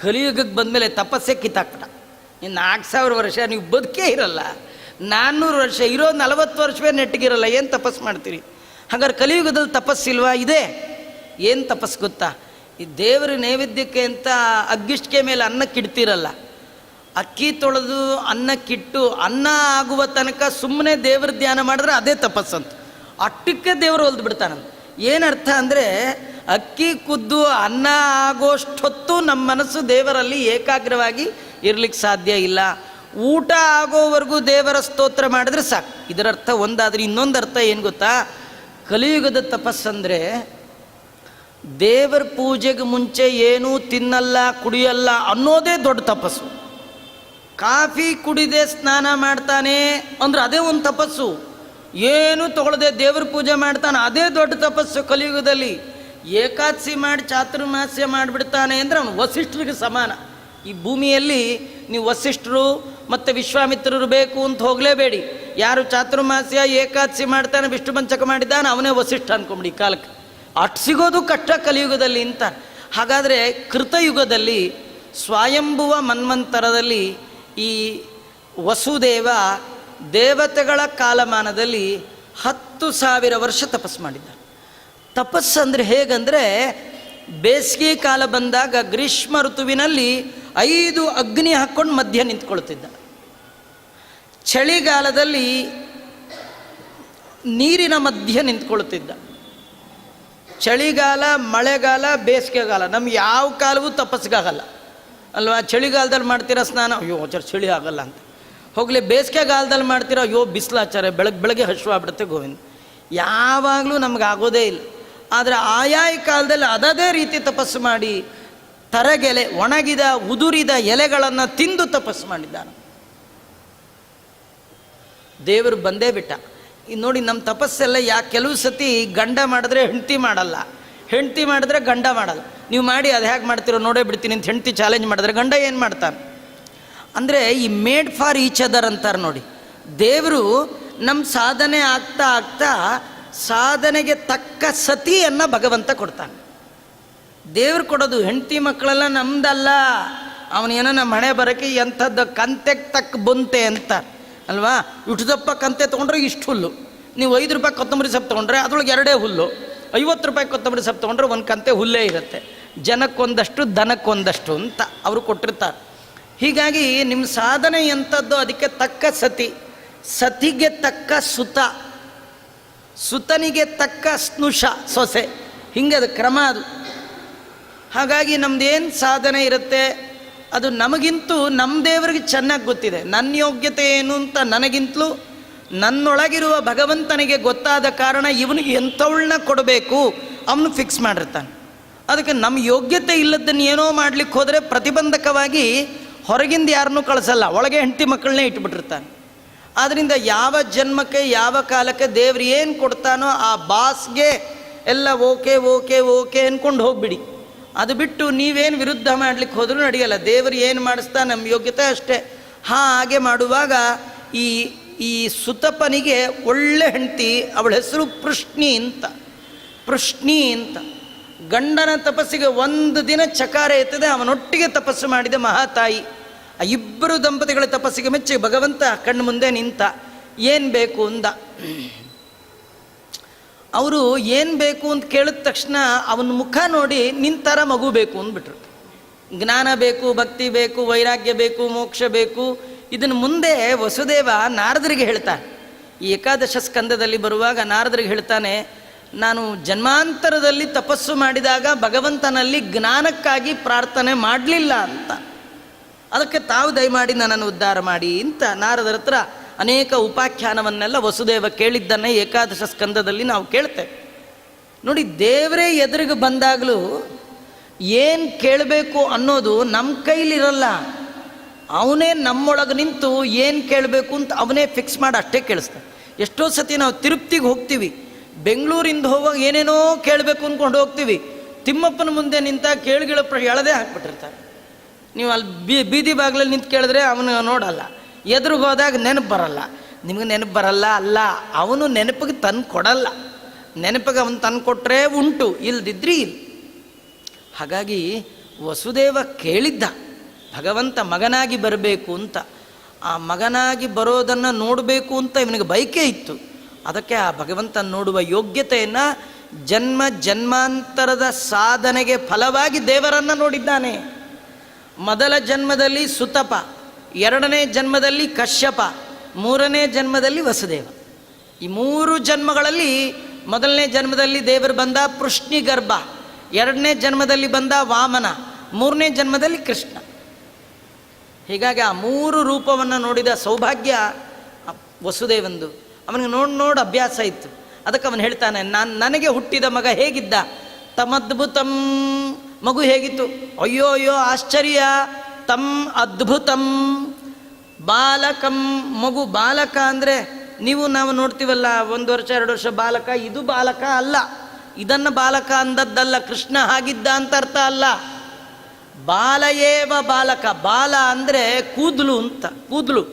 ಕಲಿಯುಗಕ್ಕೆ ಬಂದಮೇಲೆ ತಪಸ್ಸೇ ಕಿತ್ತಾಕ್ಬಿಟ್ಟ. ಇನ್ನು 4,000 ವರ್ಷ ನೀವು ಬದುಕೇ ಇರಲ್ಲ. 400 ವರ್ಷ ಇರೋ 40 ವರ್ಷವೇ ನೆಟ್ಟಿಗಿರಲ್ಲ. ಏನು ತಪಸ್ಸು ಮಾಡ್ತೀರಿ? ಹಾಗಾದ್ರೆ ಕಲಿಯುಗದಲ್ಲಿ ತಪಸ್ಸಿಲ್ವಾ? ಇದೆ. ಏನು ತಪಸ್ಸು ಗೊತ್ತಾ? ಈ ದೇವರ ನೈವೇದ್ಯಕ್ಕೆ ಅಂತ ಅಗ್ಗಿಷ್ಟಿಗೆ ಮೇಲೆ ಅನ್ನಕ್ಕಿಡ್ತಿರಲ್ಲ, ಅಕ್ಕಿ ತೊಳೆದು ಅನ್ನಕ್ಕಿಟ್ಟು ಅನ್ನ ಆಗುವ ತನಕ ಸುಮ್ಮನೆ ದೇವ್ರ ಧ್ಯಾನ ಮಾಡಿದ್ರೆ ಅದೇ ತಪಸ್ಸಂತ. ಅಟ್ಟಕ್ಕೆ ದೇವರು ಹೊಲ್ದು ಬಿಡ್ತಾನಂತ. ಏನರ್ಥ ಅಂದರೆ, ಅಕ್ಕಿ ಕುದ್ದು ಅನ್ನ ಆಗೋಷ್ಟೊತ್ತು ನಮ್ಮ ಮನಸ್ಸು ದೇವರಲ್ಲಿ ಏಕಾಗ್ರವಾಗಿ ಇರ್ಲಿಕ್ಕೆ ಸಾಧ್ಯ ಇಲ್ಲ. ಊಟ ಆಗೋವರೆಗೂ ದೇವರ ಸ್ತೋತ್ರ ಮಾಡಿದ್ರೆ ಸಾಕು. ಇದರರ್ಥ ಒಂದಾದರೆ ಇನ್ನೊಂದು ಅರ್ಥ ಏನು ಗೊತ್ತಾ? ಕಲಿಯುಗದ ತಪಸ್ಸಂದರೆ ದೇವರ ಪೂಜೆಗೆ ಮುಂಚೆ ಏನೂ ತಿನ್ನಲ್ಲ ಕುಡಿಯಲ್ಲ ಅನ್ನೋದೇ ದೊಡ್ಡ ತಪಸ್ಸು. ಕಾಫಿ ಕುಡಿದೇ ಸ್ನಾನ ಮಾಡ್ತಾನೆ ಅಂದ್ರೆ ಅದೇ ಒಂದು ತಪಸ್ಸು. ಏನು ತಗೊಳ್ಳದೆ ದೇವ್ರ ಪೂಜೆ ಮಾಡ್ತಾನೆ, ಅದೇ ದೊಡ್ಡ ತಪಸ್ಸು ಕಲಿಯುಗದಲ್ಲಿ. ಏಕಾದಶಿ ಮಾಡಿ ಚಾತುರ್ಮಾಸ್ಯ ಮಾಡಿಬಿಡ್ತಾನೆ ಅಂದರೆ ಅವನು ವಸಿಷ್ಠರಿಗೆ ಸಮಾನ. ಈ ಭೂಮಿಯಲ್ಲಿ ನೀವು ವಸಿಷ್ಠರು ಮತ್ತು ವಿಶ್ವಾಮಿತ್ರರು ಬೇಕು ಅಂತ ಹೋಗಲೇಬೇಡಿ. ಯಾರು ಚಾತುರ್ಮಾಸ್ಯ ಏಕಾದಶಿ ಮಾಡ್ತಾನೆ, ವಿಷ್ಣು ಪಂಚಕ ಮಾಡಿದ್ದಾನೆ, ಅವನೇ ವಸಿಷ್ಠ ಅಂದ್ಕೊಂಬಿಡಿ. ಕಾಲಕ್ಕೆ ಅಷ್ಟು ಸಿಗೋದು ಕಷ್ಟ ಕಲಿಯುಗದಲ್ಲಿ ಅಂತ. ಹಾಗಾದರೆ ಕೃತಯುಗದಲ್ಲಿ ಸ್ವಯಂಭುವ ಮನ್ವಂತರದಲ್ಲಿ ಈ ವಸುದೇವ ದೇವತೆಗಳ ಕಾಲಮಾನದಲ್ಲಿ 10,000 ವರ್ಷ ತಪಸ್ಸು ಮಾಡಿದ್ದ. ತಪಸ್ಸು ಅಂದರೆ ಹೇಗಂದರೆ, ಬೇಸಿಗೆ ಕಾಲ ಬಂದಾಗ ಗ್ರೀಷ್ಮ ಋತುವಿನಲ್ಲಿ 5 ಅಗ್ನಿ ಹಾಕ್ಕೊಂಡು ಮಧ್ಯ ನಿಂತ್ಕೊಳ್ತಿದ್ದ. ಚಳಿಗಾಲದಲ್ಲಿ ನೀರಿನ ಮಧ್ಯ ನಿಂತ್ಕೊಳ್ತಿದ್ದ. ಚಳಿಗಾಲ, ಮಳೆಗಾಲ, ಬೇಸಿಗೆಗಾಲ, ನಮ್ಗೆ ಯಾವ ಕಾಲವೂ ತಪಸ್ಸಿಗಾಗಲ್ಲ ಅಲ್ವಾ. ಚಳಿಗಾಲದಲ್ಲಿ ಮಾಡ್ತೀರಾ ಸ್ನಾನ, ಅಯ್ಯೋ ಚಳಿ ಆಗಲ್ಲ ಅಂತ ಹೋಗಲಿ. ಬೇಸಿಗೆಗಾಲದಲ್ಲಿ ಮಾಡ್ತೀರಾ, ಅಯ್ಯೋ ಬಿಸಿಲಾಚಾರ, ಬೆಳಗ್ಗೆ ಹಶ್ವಾಗ್ಬಿಡುತ್ತೆ ಗೋವಿಂದ. ಯಾವಾಗಲೂ ನಮ್ಗೆ ಆಗೋದೇ ಇಲ್ಲ. ಆದರೆ ಆಯಾಯ ಕಾಲದಲ್ಲಿ ಅದೇ ರೀತಿ ತಪಸ್ಸು ಮಾಡಿ ತರಗೆಲೆ, ಒಣಗಿದ ಉದುರಿದ ಎಲೆಗಳನ್ನು ತಿಂದು ತಪಸ್ಸು ಮಾಡಿದ್ದಾನೆ. ದೇವರು ಬಂದೇ ಬಿಟ್ಟ. ನೋಡಿ, ನಮ್ಮ ತಪಸ್ಸೆಲ್ಲ ಕೆಲವು ಸತಿ ಗಂಡ ಮಾಡಿದ್ರೆ ಹೆಂಡತಿ ಮಾಡಲ್ಲ, ಹೆಂಡತಿ ಮಾಡಿದ್ರೆ ಗಂಡ ಮಾಡಲ್ಲ. ನೀವು ಮಾಡಿ ಅದು ಹೇಗೆ ಮಾಡ್ತೀರೋ ನೋಡೇ ಬಿಡ್ತೀನಿ ಅಂತ ಹೆಂಡತಿ ಚಾಲೆಂಜ್ ಮಾಡಿದ್ರೆ ಗಂಡ ಏನು ಮಾಡ್ತಾನೆ ಅಂದರೆ, he made for each other ಅಂತಾರೆ ನೋಡಿ. ದೇವರು ನಮ್ಮ ಸಾಧನೆ ಆಗ್ತಾ ಆಗ್ತಾ ಸಾಧನೆಗೆ ತಕ್ಕ ಸತಿಯನ್ನು ಭಗವಂತ ಕೊಡ್ತಾನೆ. ದೇವ್ರು ಕೊಡೋದು ಹೆಂಡತಿ ಮಕ್ಕಳೆಲ್ಲ ನಮ್ದಲ್ಲ. ಅವನೇನೋ ನಮ್ಮ ಹಣೆ ಬರೋಕ್ಕೆ ಎಂಥದ್ದು ಕಂತೆಗೆ ತಕ್ಕ ಬಂತೆ ಅಂತ ಅಲ್ವಾ. ಇಷ್ಟುದಪ್ಪ ಕಂತೆ ತೊಗೊಂಡ್ರೆ ಇಷ್ಟು ಹುಲ್ಲು, ನೀವು 5 ರೂಪಾಯಿ ಕೊತ್ತಂಬರಿ ಸೊಪ್ಪು ತೊಗೊಂಡ್ರೆ ಅದರೊಳಗೆ 2 ಹುಲ್ಲು, 50 ರೂಪಾಯಿ ಕೊತ್ತಂಬರಿ ಸೊಪ್ಪು ತೊಗೊಂಡ್ರೆ ಒಂದು ಕಂತೆ ಹುಲ್ಲೇ ಇರುತ್ತೆ. ಜನಕ್ಕೊಂದಷ್ಟು ದನಕ್ಕೊಂದಷ್ಟು ಅಂತ ಅವರು ಕೊಟ್ಟಿರ್ತಾರೆ. ಹೀಗಾಗಿ ನಿಮ್ಮ ಸಾಧನೆ ಎಂಥದ್ದು ಅದಕ್ಕೆ ತಕ್ಕ ಸತಿ, ಸತಿಗೆ ತಕ್ಕ ಸುತ, ಸುತನಿಗೆ ತಕ್ಕ ಸ್ನುಷ ಸೊಸೆ, ಹಿಂಗೆ ಅದು ಕ್ರಮ ಅದು. ಹಾಗಾಗಿ ನಮ್ಮದೇನು ಸಾಧನೆ ಇರುತ್ತೆ ಅದು ನಮಗಿಂತೂ ನಮ್ಮ ದೇವರಿಗೆ ಚೆನ್ನಾಗಿ ಗೊತ್ತಿದೆ. ನನ್ನ ಯೋಗ್ಯತೆ ಏನು ಅಂತ ನನಗಿಂತಲೂ ನನ್ನೊಳಗಿರುವ ಭಗವಂತನಿಗೆ ಗೊತ್ತಾದ ಕಾರಣ ಇವನಿಗೆ ಎಂಥವಳನ್ನ ಕೊಡಬೇಕು ಅವನು ಫಿಕ್ಸ್ ಮಾಡಿರ್ತಾನೆ. ಅದಕ್ಕೆ ನಮ್ಮ ಯೋಗ್ಯತೆ ಇಲ್ಲದನ್ನು ಏನೋ ಮಾಡಲಿಕ್ಕೆ ಹೋದರೆ ಪ್ರತಿಬಂಧಕವಾಗಿ ಹೊರಗಿಂದ ಯಾರನ್ನೂ ಕಳಿಸಲ್ಲ, ಒಳಗೆ ಹೆಂಡತಿ ಮಕ್ಕಳನ್ನೇ ಇಟ್ಬಿಟ್ಟಿರ್ತಾನೆ. ಆದ್ದರಿಂದ ಯಾವ ಜನ್ಮಕ್ಕೆ ಯಾವ ಕಾಲಕ್ಕೆ ದೇವ್ರು ಏನು ಕೊಡ್ತಾನೋ ಆ ಬಾಸ್ಗೆ ಎಲ್ಲ ಓಕೆ ಓಕೆ ಓಕೆ ಅಂದ್ಕೊಂಡು ಹೋಗ್ಬಿಡಿ. ಅದು ಬಿಟ್ಟು ನೀವೇನು ವಿರುದ್ಧ ಮಾಡಲಿಕ್ಕೆ ಹೋದರೂ ನಡೆಯಲ್ಲ. ದೇವರು ಏನು ಮಾಡಿಸ್ತಾ ನಮ್ಮ ಯೋಗ್ಯತೆ ಅಷ್ಟೇ. ಹಾಗೆ ಮಾಡುವಾಗ ಈ ಸುತಪನಿಗೆ ಒಳ್ಳೆ ಹೆಂಡತಿ, ಅವಳ ಹೆಸರು ಪೃಷ್ಣಿ ಅಂತ. ಪೃಷ್ಣಿ ಅಂತ ಗಂಡನ ತಪಸ್ಸಿಗೆ 1 ದಿನ ಚಕಾರ ಎತ್ತದೆ. ಅವನೊಟ್ಟಿಗೆ ತಪಸ್ಸು ಮಾಡಿದ ಮಹಾತಾಯಿ. ಆ ಇಬ್ಬರು ದಂಪತಿಗಳ ತಪಸ್ಸಿಗೆ ಮೆಚ್ಚಿ ಭಗವಂತ ಕಣ್ಣು ಮುಂದೆ ನಿಂತ. ಏನು ಬೇಕು ಅಂದ. ಅವರು ಏನು ಬೇಕು ಅಂತ ಕೇಳಿದ ತಕ್ಷಣ ಅವನ ಮುಖ ನೋಡಿ ನಿಂತರ ಮಗು ಬೇಕು ಅಂದ್ಬಿಟ್ರು. ಜ್ಞಾನ ಬೇಕು, ಭಕ್ತಿ ಬೇಕು, ವೈರಾಗ್ಯ ಬೇಕು, ಮೋಕ್ಷ ಬೇಕು. ಇದನ್ನು ಮುಂದೆ ವಸುದೇವ ನಾರದರಿಗೆ ಹೇಳ್ತಾನೆ. ಈ ಏಕಾದಶ ಸ್ಕಂದದಲ್ಲಿ ಬರುವಾಗ ನಾರದರಿಗೆ ಹೇಳ್ತಾನೆ, ನಾನು ಜನ್ಮಾಂತರದಲ್ಲಿ ತಪಸ್ಸು ಮಾಡಿದಾಗ ಭಗವಂತನಲ್ಲಿ ಜ್ಞಾನಕ್ಕಾಗಿ ಪ್ರಾರ್ಥನೆ ಮಾಡಲಿಲ್ಲ ಅಂತ, ಅದಕ್ಕೆ ತಾವು ದಯಮಾಡಿ ನನ್ನನ್ನು ಉದ್ಧಾರ ಮಾಡಿ ಅಂತ ನಾರದರ ಹತ್ರ ಅನೇಕ ಉಪಾಖ್ಯಾನವನ್ನೆಲ್ಲ ವಸುದೇವ ಕೇಳಿದ್ದನ್ನೇ ಏಕಾದಶ ಸ್ಕಂದದಲ್ಲಿ ನಾವು ಕೇಳ್ತೇವೆ. ನೋಡಿ, ದೇವರೇ ಎದುರಿಗೆ ಬಂದಾಗಲೂ ಏನು ಕೇಳಬೇಕು ಅನ್ನೋದು ನಮ್ಮ ಕೈಲಿರಲ್ಲ. ಅವನೇ ನಮ್ಮೊಳಗೆ ನಿಂತು ಏನು ಕೇಳಬೇಕು ಅಂತ ಅವನೇ ಫಿಕ್ಸ್ ಮಾಡಿ ಅಷ್ಟೇ ಕೇಳಿಸ್ತಾನೆ. ಎಷ್ಟೋ ಸತಿ ನಾವು ತಿರುಪ್ತಿಗೆ ಹೋಗ್ತೀವಿ, ಬೆಂಗಳೂರಿಂದ ಹೋಗುವಾಗ ಏನೇನೋ ಕೇಳಬೇಕು ಅಂದ್ಕೊಂಡು ಹೋಗ್ತೀವಿ. ತಿಮ್ಮಪ್ಪನ ಮುಂದೆ ನಿಂತ ಕೇಳಿಗಳ ಎಳದೇ ಹಾಕ್ಬಿಟ್ಟಿರ್ತಾರೆ. ನೀವು ಅಲ್ಲಿ ಬೀದಿ ಬಾಗಿಲಲ್ಲಿ ನಿಂತು ಕೇಳಿದ್ರೆ ಅವನು ನೋಡಲ್ಲ, ಎದುರಿಗೆ ಹೋದಾಗ ನೆನಪು ಬರಲ್ಲ. ನಿಮಗೆ ನೆನಪು ಬರಲ್ಲ ಅಲ್ಲ, ಅವನು ನೆನಪಿಗೆ ತಂದು ಕೊಡಲ್ಲ. ನೆನಪಿಗೆ ಅವನು ತಂದು ಕೊಟ್ಟರೆ ಉಂಟು, ಇಲ್ದಿದ್ರಿ ಇಲ್ಲ. ಹಾಗಾಗಿ ವಸುದೇವ ಕೇಳಿದ್ದ ಭಗವಂತ ಮಗನಾಗಿ ಬರಬೇಕು ಅಂತ. ಆ ಮಗನಾಗಿ ಬರೋದನ್ನು ನೋಡಬೇಕು ಅಂತ ಇವನಿಗೆ ಬಯಕೆ ಇತ್ತು. ಅದಕ್ಕೆ ಆ ಭಗವಂತ ನೋಡುವ ಯೋಗ್ಯತೆಯನ್ನು ಜನ್ಮ ಜನ್ಮಾಂತರದ ಸಾಧನೆಗೆ ಫಲವಾಗಿ ದೇವರನ್ನು ನೋಡಿದ್ದಾನೆ. ಮೊದಲ ಜನ್ಮದಲ್ಲಿ ಸುತಪ, 2ನೇ ಜನ್ಮದಲ್ಲಿ ಕಶ್ಯಪ, 3ನೇ ಜನ್ಮದಲ್ಲಿ ವಸುದೇವ. ಈ 3 ಜನ್ಮಗಳಲ್ಲಿ ಮೊದಲನೇ ಜನ್ಮದಲ್ಲಿ ದೇವರು ಬಂದ ಪೃಷ್ಣಿ ಗರ್ಭ, 2ನೇ ಜನ್ಮದಲ್ಲಿ ಬಂದ ವಾಮನ, 3ನೇ ಜನ್ಮದಲ್ಲಿ ಕೃಷ್ಣ. ಹೀಗಾಗಿ ಆ 3 ರೂಪವನ್ನು ನೋಡಿದ ಸೌಭಾಗ್ಯ ವಸುದೇವಂದು. ಅವನಿಗೆ ನೋಡಿ ಅಭ್ಯಾಸ ಇತ್ತು. ಅದಕ್ಕೆ ಅವನು ಹೇಳ್ತಾನೆ, ನನಗೆ ಹುಟ್ಟಿದ ಮಗ ಹೇಗಿದ್ದ, ತಮದ್ಭುತಂ, ಮಗು ಹೇಗಿತ್ತು, ಅಯ್ಯೋ ಅಯ್ಯೋ ಆಶ್ಚರ್ಯ, ತಮ್ ಅದ್ಭುತಂ ಬಾಲಕಂ, ಮಗು ಬಾಲಕ ಅಂದರೆ ನಾವು ನೋಡ್ತೀವಲ್ಲ 1 ವರ್ಷ 2 ವರ್ಷ ಬಾಲಕ, ಇದು ಬಾಲಕ ಅಲ್ಲ. ಇದನ್ನು ಬಾಲಕ ಅಂದದ್ದಲ್ಲ, ಕೃಷ್ಣ ಹಾಗಿದ್ದ ಅಂತ ಅರ್ಥ ಅಲ್ಲ. ಬಾಲಯೇವ ಬಾಲಕ, ಬಾಲ ಅಂದರೆ ಕೂದಲು ಅಂತ, ಕೂದಲು,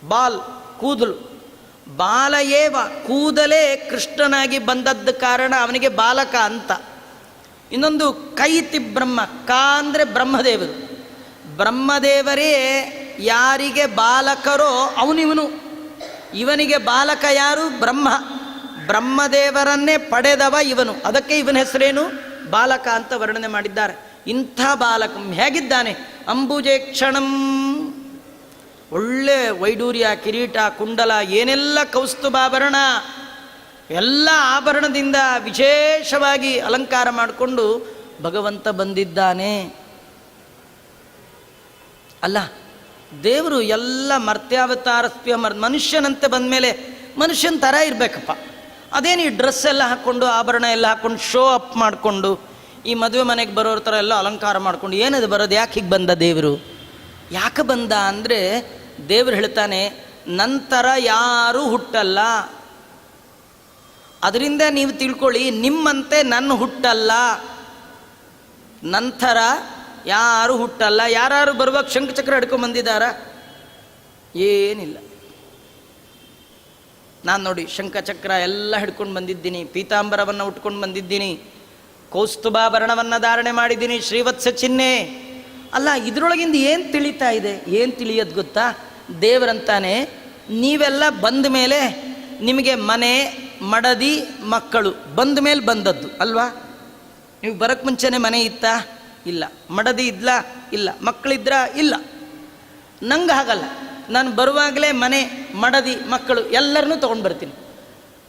ಬಾಲ್ ಕೂದಲು, ಬಾಲಯೇವ ಕೂದಲೇ ಕೃಷ್ಣನಾಗಿ ಬಂದದ್ದು ಕಾರಣ ಅವನಿಗೆ ಬಾಲಕ ಅಂತ. ಇನ್ನೊಂದು ಕೈತಿ ಬ್ರಹ್ಮ, ಕ ಅಂದರೆ ಬ್ರಹ್ಮದೇವರು. ಬ್ರಹ್ಮದೇವರೇ ಯಾರಿಗೆ ಬಾಲಕರೋ ಅವನಿವನು. ಇವನಿಗೆ ಬಾಲಕ ಯಾರು? ಬ್ರಹ್ಮ. ಬ್ರಹ್ಮದೇವರನ್ನೇ ಪಡೆದವ ಇವನು. ಅದಕ್ಕೆ ಇವನ ಹೆಸರೇನು? ಬಾಲಕ ಅಂತ ವರ್ಣನೆ ಮಾಡಿದ್ದಾರೆ. ಇಂಥ ಬಾಲಕ ಹೇಗಿದ್ದಾನೆ? ಅಂಬುಜೆ ಕ್ಷಣಂ, ಒಳ್ಳೆ ವೈಡೂರ್ಯ, ಕಿರೀಟ, ಕುಂಡಲ, ಏನೆಲ್ಲ ಕೌಸ್ತುಭಾಭರಣ, ಎಲ್ಲ ಆಭರಣದಿಂದ ವಿಶೇಷವಾಗಿ ಅಲಂಕಾರ ಮಾಡಿಕೊಂಡು ಭಗವಂತ ಬಂದಿದ್ದಾನೆ. ಅಲ್ಲ, ದೇವರು ಎಲ್ಲ ಮರ್ತ್ಯಾವತಾರಸ್ತ್ಯ ಮನುಷ್ಯನಂತೆ ಬಂದ ಮೇಲೆ ಮನುಷ್ಯನ ಥರ ಇರಬೇಕಪ್ಪ. ಅದೇನು ಈ ಡ್ರೆಸ್ ಎಲ್ಲ ಹಾಕ್ಕೊಂಡು, ಆಭರಣ ಎಲ್ಲ ಹಾಕ್ಕೊಂಡು, ಶೋ ಅಪ್ ಮಾಡಿಕೊಂಡು, ಈ ಮದುವೆ ಮನೆಗೆ ಬರೋರ ಥರ ಎಲ್ಲ ಅಲಂಕಾರ ಮಾಡ್ಕೊಂಡು ಏನದು ಬರೋದು? ಯಾಕೆ ಹೀಗೆ ಬಂದ ದೇವರು? ಯಾಕೆ ಬಂದ ಅಂದರೆ ದೇವರು ಹೇಳ್ತಾನೆ, ನಂತರ ಯಾರೂ ಹುಟ್ಟಲ್ಲ. ಅದರಿಂದ ನೀವು ತಿಳ್ಕೊಳ್ಳಿ, ನಿಮ್ಮಂತೆ ನನ್ನ ಹುಟ್ಟಲ್ಲ, ನಂತರ ಯಾರು ಹುಟ್ಟಲ್ಲ. ಯಾರು ಬರುವಾಗ ಶಂಖಚಕ್ರ ಹಿಡ್ಕೊಂಡು ಬಂದಿದ್ದಾರ? ಏನಿಲ್ಲ. ನಾನು ನೋಡಿ ಶಂಖಚಕ್ರ ಎಲ್ಲ ಹಿಡ್ಕೊಂಡು ಬಂದಿದ್ದೀನಿ, ಪೀತಾಂಬರವನ್ನು ಉಟ್ಕೊಂಡು ಬಂದಿದ್ದೀನಿ, ಕೌಸ್ತುಭಾಭರಣವನ್ನು ಧಾರಣೆ ಮಾಡಿದ್ದೀನಿ, ಶ್ರೀವತ್ಸ ಚಿಹ್ನೆ. ಅಲ್ಲ, ಇದರೊಳಗಿಂದ ಏನು ತಿಳಿತಾ ಇದೆ? ಏನು ತಿಳಿಯೋದು ಗೊತ್ತಾ? ದೇವರಂತಾನೆ, ನೀವೆಲ್ಲ ಬಂದ ಮೇಲೆ ನಿಮಗೆ ಮನೆ, ಮಡದಿ, ಮಕ್ಕಳು ಬಂದ ಮೇಲೆ ಬಂದದ್ದು ಅಲ್ವಾ? ನೀವು ಬರೋಕ್ಕೆ ಮುಂಚೆನೇ ಮನೆ ಇತ್ತಾ? ಇಲ್ಲ. ಮಡದಿ ಇದ್ಲಾ? ಇಲ್ಲ. ಮಕ್ಕಳಿದ್ರಾ? ಇಲ್ಲ. ನಂಗೆ ಹಾಗಲ್ಲ. ನಾನು ಬರುವಾಗಲೇ ಮನೆ, ಮಡದಿ, ಮಕ್ಕಳು ಎಲ್ಲರನ್ನೂ ತೊಗೊಂಡು ಬರ್ತೀನಿ.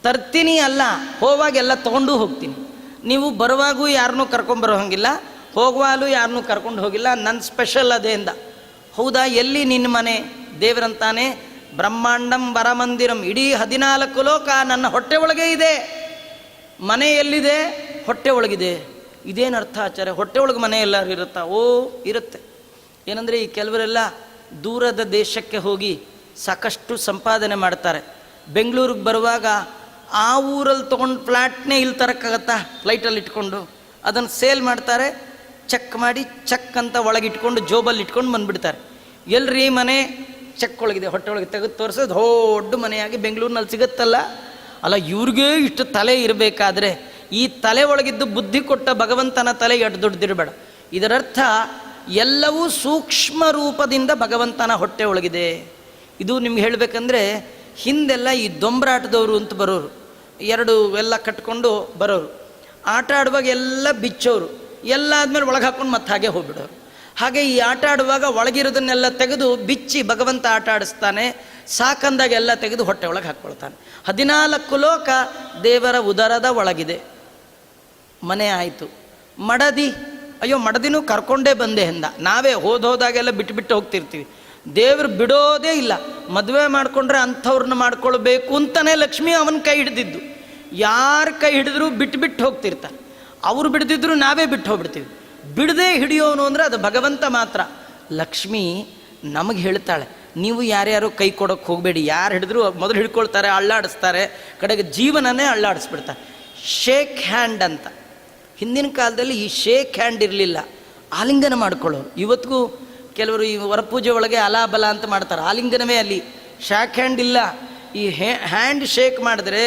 ತರ್ತೀನಿ ಅಲ್ಲ, ಹೋಗುವಾಗೆಲ್ಲ ತೊಗೊಂಡು ಹೋಗ್ತೀನಿ. ನೀವು ಬರುವಾಗೂ ಯಾರನ್ನೂ ಕರ್ಕೊಂಬರೋ ಹಂಗಿಲ್ಲ, ಹೋಗುವಾಗಲೂ ಯಾರನ್ನೂ ಕರ್ಕೊಂಡು ಹೋಗಿಲ್ಲ. ನನ್ನ ಸ್ಪೆಷಲ್ ಅದೇಂದ. ಹೌದಾ? ಎಲ್ಲಿ ನಿನ್ನ ಮನೆ? ದೇವರಂತಾನೆ, ಬ್ರಹ್ಮಾಂಡಂ ವರಮಂದಿರಂ, ಇಡೀ 14 ಲೋಕ ನನ್ನ ಹೊಟ್ಟೆ ಒಳಗೆ ಇದೆ. ಮನೆ ಎಲ್ಲಿದೆ? ಹೊಟ್ಟೆ ಒಳಗಿದೆ. ಇದೇನು ಅರ್ಥ ಆಚಾರ್ಯ? ಹೊಟ್ಟೆ ಒಳಗೆ ಮನೆ ಎಲ್ಲರೂ ಇರುತ್ತಾ? ಓ, ಇರುತ್ತೆ. ಏನಂದರೆ ಈ ಕೆಲವರೆಲ್ಲ ದೂರದ ದೇಶಕ್ಕೆ ಹೋಗಿ ಸಾಕಷ್ಟು ಸಂಪಾದನೆ ಮಾಡ್ತಾರೆ. ಬೆಂಗಳೂರಿಗೆ ಬರುವಾಗ ಆ ಊರಲ್ಲಿ ತೊಗೊಂಡು ಫ್ಲ್ಯಾಟ್ನೇ ಇಲ್ಲಿ ತರೋಕ್ಕಾಗತ್ತಾ? ಫ್ಲೈಟಲ್ಲಿ ಇಟ್ಕೊಂಡು ಅದನ್ನು ಸೇಲ್ ಮಾಡ್ತಾರೆ. ಚೆಕ್ ಮಾಡಿ, ಚೆಕ್ ಅಂತ ಒಳಗಿಟ್ಕೊಂಡು ಜೋಬಲ್ಲಿ ಇಟ್ಕೊಂಡು ಬಂದುಬಿಡ್ತಾರೆ. ಎಲ್ರಿ ಮನೆ? ಚೆಕ್ ಒಳಗಿದೆ, ಹೊಟ್ಟೆ ಒಳಗೆ ತೆಗೆದು ತೋರಿಸೋದು ದೊಡ್ಡ ಮನೆಯಾಗಿ ಬೆಂಗಳೂರಿನಲ್ಲಿ ಸಿಗುತ್ತಲ್ಲ. ಅಲ್ಲ, ಇವ್ರಿಗೆ ಇಷ್ಟು ತಲೆ ಇರಬೇಕಾದ್ರೆ ಈ ತಲೆ ಒಳಗಿದ್ದು ಬುದ್ಧಿ ಕೊಟ್ಟ ಭಗವಂತನ ತಲೆ ಎಟ್ಟು ದೊಡ್ಡದಿರಬೇಡ. ಇದರರ್ಥ ಎಲ್ಲವೂ ಸೂಕ್ಷ್ಮ ರೂಪದಿಂದ ಭಗವಂತನ ಹೊಟ್ಟೆ ಒಳಗಿದೆ. ಇದು ನಿಮ್ಗೆ ಹೇಳಬೇಕಂದ್ರೆ, ಹಿಂದೆಲ್ಲ ಈ ದೊಂಬರಾಟದವರು ಅಂತ ಬರೋರು, ಎರಡು ಎಲ್ಲ ಕಟ್ಕೊಂಡು ಬರೋರು, ಆಟ ಆಡುವಾಗ ಎಲ್ಲ ಬಿಚ್ಚೋರು, ಎಲ್ಲ ಆದಮೇಲೆ ಒಳಗೆ ಹಾಕ್ಕೊಂಡು ಮತ್ತೆ ಹಾಗೆ ಹೋಗ್ಬಿಡೋರು. ಹಾಗೆ ಈ ಆಟ ಆಡುವಾಗ ಒಳಗಿರೋದನ್ನೆಲ್ಲ ತೆಗೆದು ಬಿಚ್ಚಿ ಭಗವಂತ ಆಟ ಆಡಿಸ್ತಾನೆ. ಸಾಕಂದಾಗ ಎಲ್ಲ ತೆಗೆದು ಹೊಟ್ಟೆ ಒಳಗೆ ಹಾಕ್ಕೊಳ್ತಾನೆ. 14 ಲೋಕ ದೇವರ ಉದರದ ಒಳಗಿದೆ. ಮನೆ ಆಯಿತು. ಮಡದಿ, ಅಯ್ಯೋ ಮಡದಿನೂ ಕರ್ಕೊಂಡೇ ಬಂದೆ ಎಂದ. ನಾವೇ ಹೋದಾಗೆಲ್ಲ ಬಿಟ್ಟು ಹೋಗ್ತಿರ್ತೀವಿ. ದೇವರು ಬಿಡೋದೇ ಇಲ್ಲ. ಮದುವೆ ಮಾಡಿಕೊಂಡ್ರೆ ಅಂಥವ್ರನ್ನ ಮಾಡ್ಕೊಳ್ಬೇಕು ಅಂತಲೇ ಲಕ್ಷ್ಮಿ ಅವನ ಕೈ ಹಿಡಿದಿದ್ದು. ಯಾರ ಕೈ ಹಿಡಿದ್ರೂ ಬಿಟ್ಟು ಹೋಗ್ತಿರ್ತಾರೆ. ಅವರು ಬಿಡ್ದಿದ್ರು ನಾವೇ ಬಿಟ್ಟು ಹೋಗ್ಬಿಡ್ತೀವಿ. ಬಿಡದೆ ಹಿಡಿಯೋನು ಅಂದರೆ ಅದು ಭಗವಂತ ಮಾತ್ರ. ಲಕ್ಷ್ಮಿ ನಮಗೆ ಹೇಳ್ತಾಳೆ, ನೀವು ಯಾರ್ಯಾರು ಕೈ ಕೊಡೋಕ್ಕೆ ಹೋಗಬೇಡಿ. ಯಾರು ಹಿಡಿದ್ರು ಮೊದಲು ಹಿಡ್ಕೊಳ್ತಾರೆ, ಅಳ್ಳಾಡಿಸ್ತಾರೆ, ಕಡೆಗೆ ಜೀವನನೇ ಅಳ್ಳಾಡಿಸ್ಬಿಡ್ತಾರೆ. ಶೇಕ್ ಹ್ಯಾಂಡ್ ಅಂತ. ಹಿಂದಿನ ಕಾಲದಲ್ಲಿ ಈ ಶೇಕ್ ಹ್ಯಾಂಡ್ ಇರಲಿಲ್ಲ, ಆಲಿಂಗನ ಮಾಡ್ಕೊಳ್ಳೋರು. ಇವತ್ತಿಗೂ ಕೆಲವರು ಈ ವರಪೂಜೆ ಒಳಗೆ ಅಲಾಬಲ ಅಂತ ಮಾಡ್ತಾರೆ, ಆಲಿಂಗನವೇ ಅಲ್ಲಿ. ಶೇಕ್ ಹ್ಯಾಂಡ್ ಇಲ್ಲ. ಈ ಹ್ಯಾಂಡ್ ಶೇಕ್ ಮಾಡಿದ್ರೆ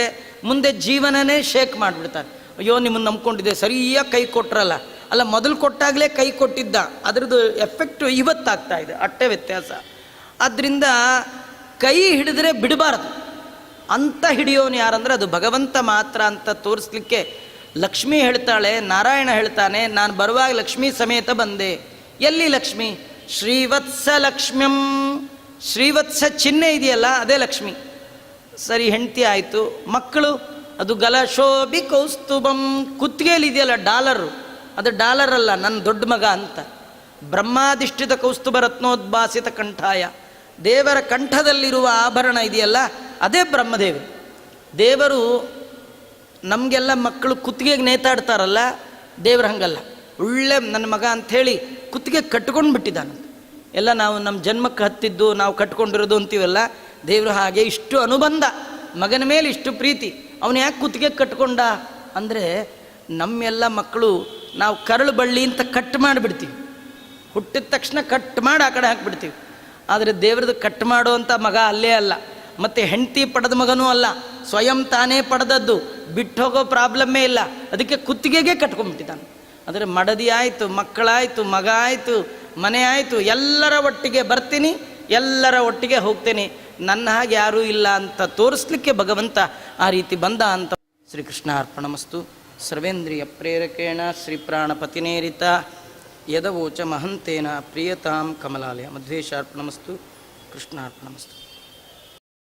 ಮುಂದೆ ಜೀವನನೇ ಶೇಕ್ ಮಾಡಿಬಿಡ್ತಾರೆ. ಅಯ್ಯೋ ನಿಮ್ಮನ್ನು ನಂಬ್ಕೊಂಡಿದ್ದೆ, ಸರಿಯಾಗಿ ಕೈ ಕೊಟ್ರಲ್ಲ. ಅಲ್ಲ, ಮೊದಲು ಕೊಟ್ಟಾಗಲೇ ಕೈ ಕೊಟ್ಟಿದ್ದ, ಅದರದ್ದು ಎಫೆಕ್ಟು ಇವತ್ತಾಗ್ತಾ ಇದೆ, ಅಷ್ಟೇ ವ್ಯತ್ಯಾಸ. ಆದ್ದರಿಂದ ಕೈ ಹಿಡಿದ್ರೆ ಬಿಡಬಾರ್ದು ಅಂತ ಹಿಡಿಯೋನು ಯಾರಂದರೆ ಅದು ಭಗವಂತ ಮಾತ್ರ ಅಂತ ತೋರಿಸ್ಲಿಕ್ಕೆ ಲಕ್ಷ್ಮಿ ಹೇಳ್ತಾಳೆ, ನಾರಾಯಣ ಹೇಳ್ತಾನೆ, ನಾನು ಬರುವಾಗ ಲಕ್ಷ್ಮೀ ಸಮೇತ ಬಂದೆ. ಎಲ್ಲಿ ಲಕ್ಷ್ಮಿ? ಶ್ರೀವತ್ಸ ಲಕ್ಷ್ಮ್ಯಂ. ಶ್ರೀವತ್ಸ ಚಿಹ್ನೆ ಇದೆಯಲ್ಲ, ಅದೇ ಲಕ್ಷ್ಮಿ. ಸರಿ, ಹೆಂಡತಿ ಆಯಿತು. ಮಕ್ಕಳು, ಅದು ಗಲಶೋಭಿ ಕೌಸ್ತುಭಂ. ಕುತ್ತಿಗೆಯಲ್ಲಿದೆಯಲ್ಲ ಡಾಲರು, ಅದು ಡಾಲರ್ ಅಲ್ಲ, ನನ್ನ ದೊಡ್ಡ ಮಗ ಅಂತ. ಬ್ರಹ್ಮಾಧಿಷ್ಠಿತ ಕೌಸ್ತುಭ ರತ್ನೋದ್ಭಾಸಿತ ಕಂಠಾಯ. ದೇವರ ಕಂಠದಲ್ಲಿರುವ ಆಭರಣ ಇದೆಯಲ್ಲ, ಅದೇ ಬ್ರಹ್ಮದೇವರು. ದೇವರು ನಮಗೆಲ್ಲ ಮಕ್ಕಳು ಕುತ್ತಿಗೆಗೆ ನೇತಾಡ್ತಾರಲ್ಲ, ದೇವ್ರ ಹಂಗಲ್ಲ. ಒಳ್ಳೆ ನನ್ನ ಮಗ ಅಂಥೇಳಿ ಕುತ್ತಿಗೆ ಕಟ್ಕೊಂಡು ಬಿಟ್ಟಿದ್ದಾನಂತ. ಎಲ್ಲ ನಾವು ನಮ್ಮ ಜನ್ಮಕ್ಕೆ ಹತ್ತಿದ್ದು ನಾವು ಕಟ್ಕೊಂಡಿರೋದು ಅಂತೀವಲ್ಲ, ದೇವರು ಹಾಗೆ ಇಷ್ಟು ಅನುಬಂಧ, ಮಗನ ಮೇಲೆ ಇಷ್ಟು ಪ್ರೀತಿ. ಅವನು ಯಾಕೆ ಕುತ್ತಿಗೆ ಕಟ್ಕೊಂಡ ಅಂದರೆ, ನಮ್ಮೆಲ್ಲ ಮಕ್ಕಳು ನಾವು ಕರಳು ಬಳ್ಳಿ ಅಂತ ಕಟ್ ಮಾಡಿಬಿಡ್ತೀವಿ. ಹುಟ್ಟಿದ ತಕ್ಷಣ ಕಟ್ ಮಾಡಿ ಆ ಕಡೆ ಹಾಕಿಬಿಡ್ತೀವಿ. ಆದರೆ ದೇವ್ರದ್ದು ಕಟ್ ಮಾಡುವಂಥ ಮಗ ಅಲ್ಲೇ ಅಲ್ಲ, ಮತ್ತು ಹೆಂಡತಿ ಪಡೆದ ಮಗನೂ ಅಲ್ಲ, ಸ್ವಯಂ ತಾನೇ ಪಡೆದದ್ದು. ಬಿಟ್ಟು ಹೋಗೋ ಪ್ರಾಬ್ಲಮ್ಮೇ ಇಲ್ಲ. ಅದಕ್ಕೆ ಕುತ್ತಿಗೆಗೆ ಕಟ್ಕೊಂಡ್ಬಿಟ್ಟಿದ್ದಾನೆ. ಆದರೆ ಮಡದಿ ಆಯಿತು, ಮಕ್ಕಳಾಯಿತು, ಮಗ ಆಯಿತು, ಮನೆ ಆಯಿತು, ಎಲ್ಲರ ಒಟ್ಟಿಗೆ ಬರ್ತೀನಿ, ಎಲ್ಲರ ಒಟ್ಟಿಗೆ ಹೋಗ್ತೇನೆ, ನನ್ನ ಹಾಗೆ ಯಾರೂ ಇಲ್ಲ ಅಂತ ತೋರಿಸ್ಲಿಕ್ಕೆ ಭಗವಂತ ಆ ರೀತಿ ಬಂದ ಅಂತ. ಶ್ರೀಕೃಷ್ಣ ಅರ್ಪಣಮಸ್ತು. ಸರ್ವೇಂದ್ರಿಯ ಪ್ರೇರಕೇಣ ಶ್ರೀಪ್ರಾಣಪತಿನೇರಿತ ಯದವೋಚ ಮಹಂತೇನ ಪ್ರಿಯತಾಂ ಕಮಲಾಲಯ. ಮಧ್ವೇಶಾರ್ಪಣಮಸ್ತು. ಕೃಷ್ಣಾರ್ಪಣಮಸ್ತು.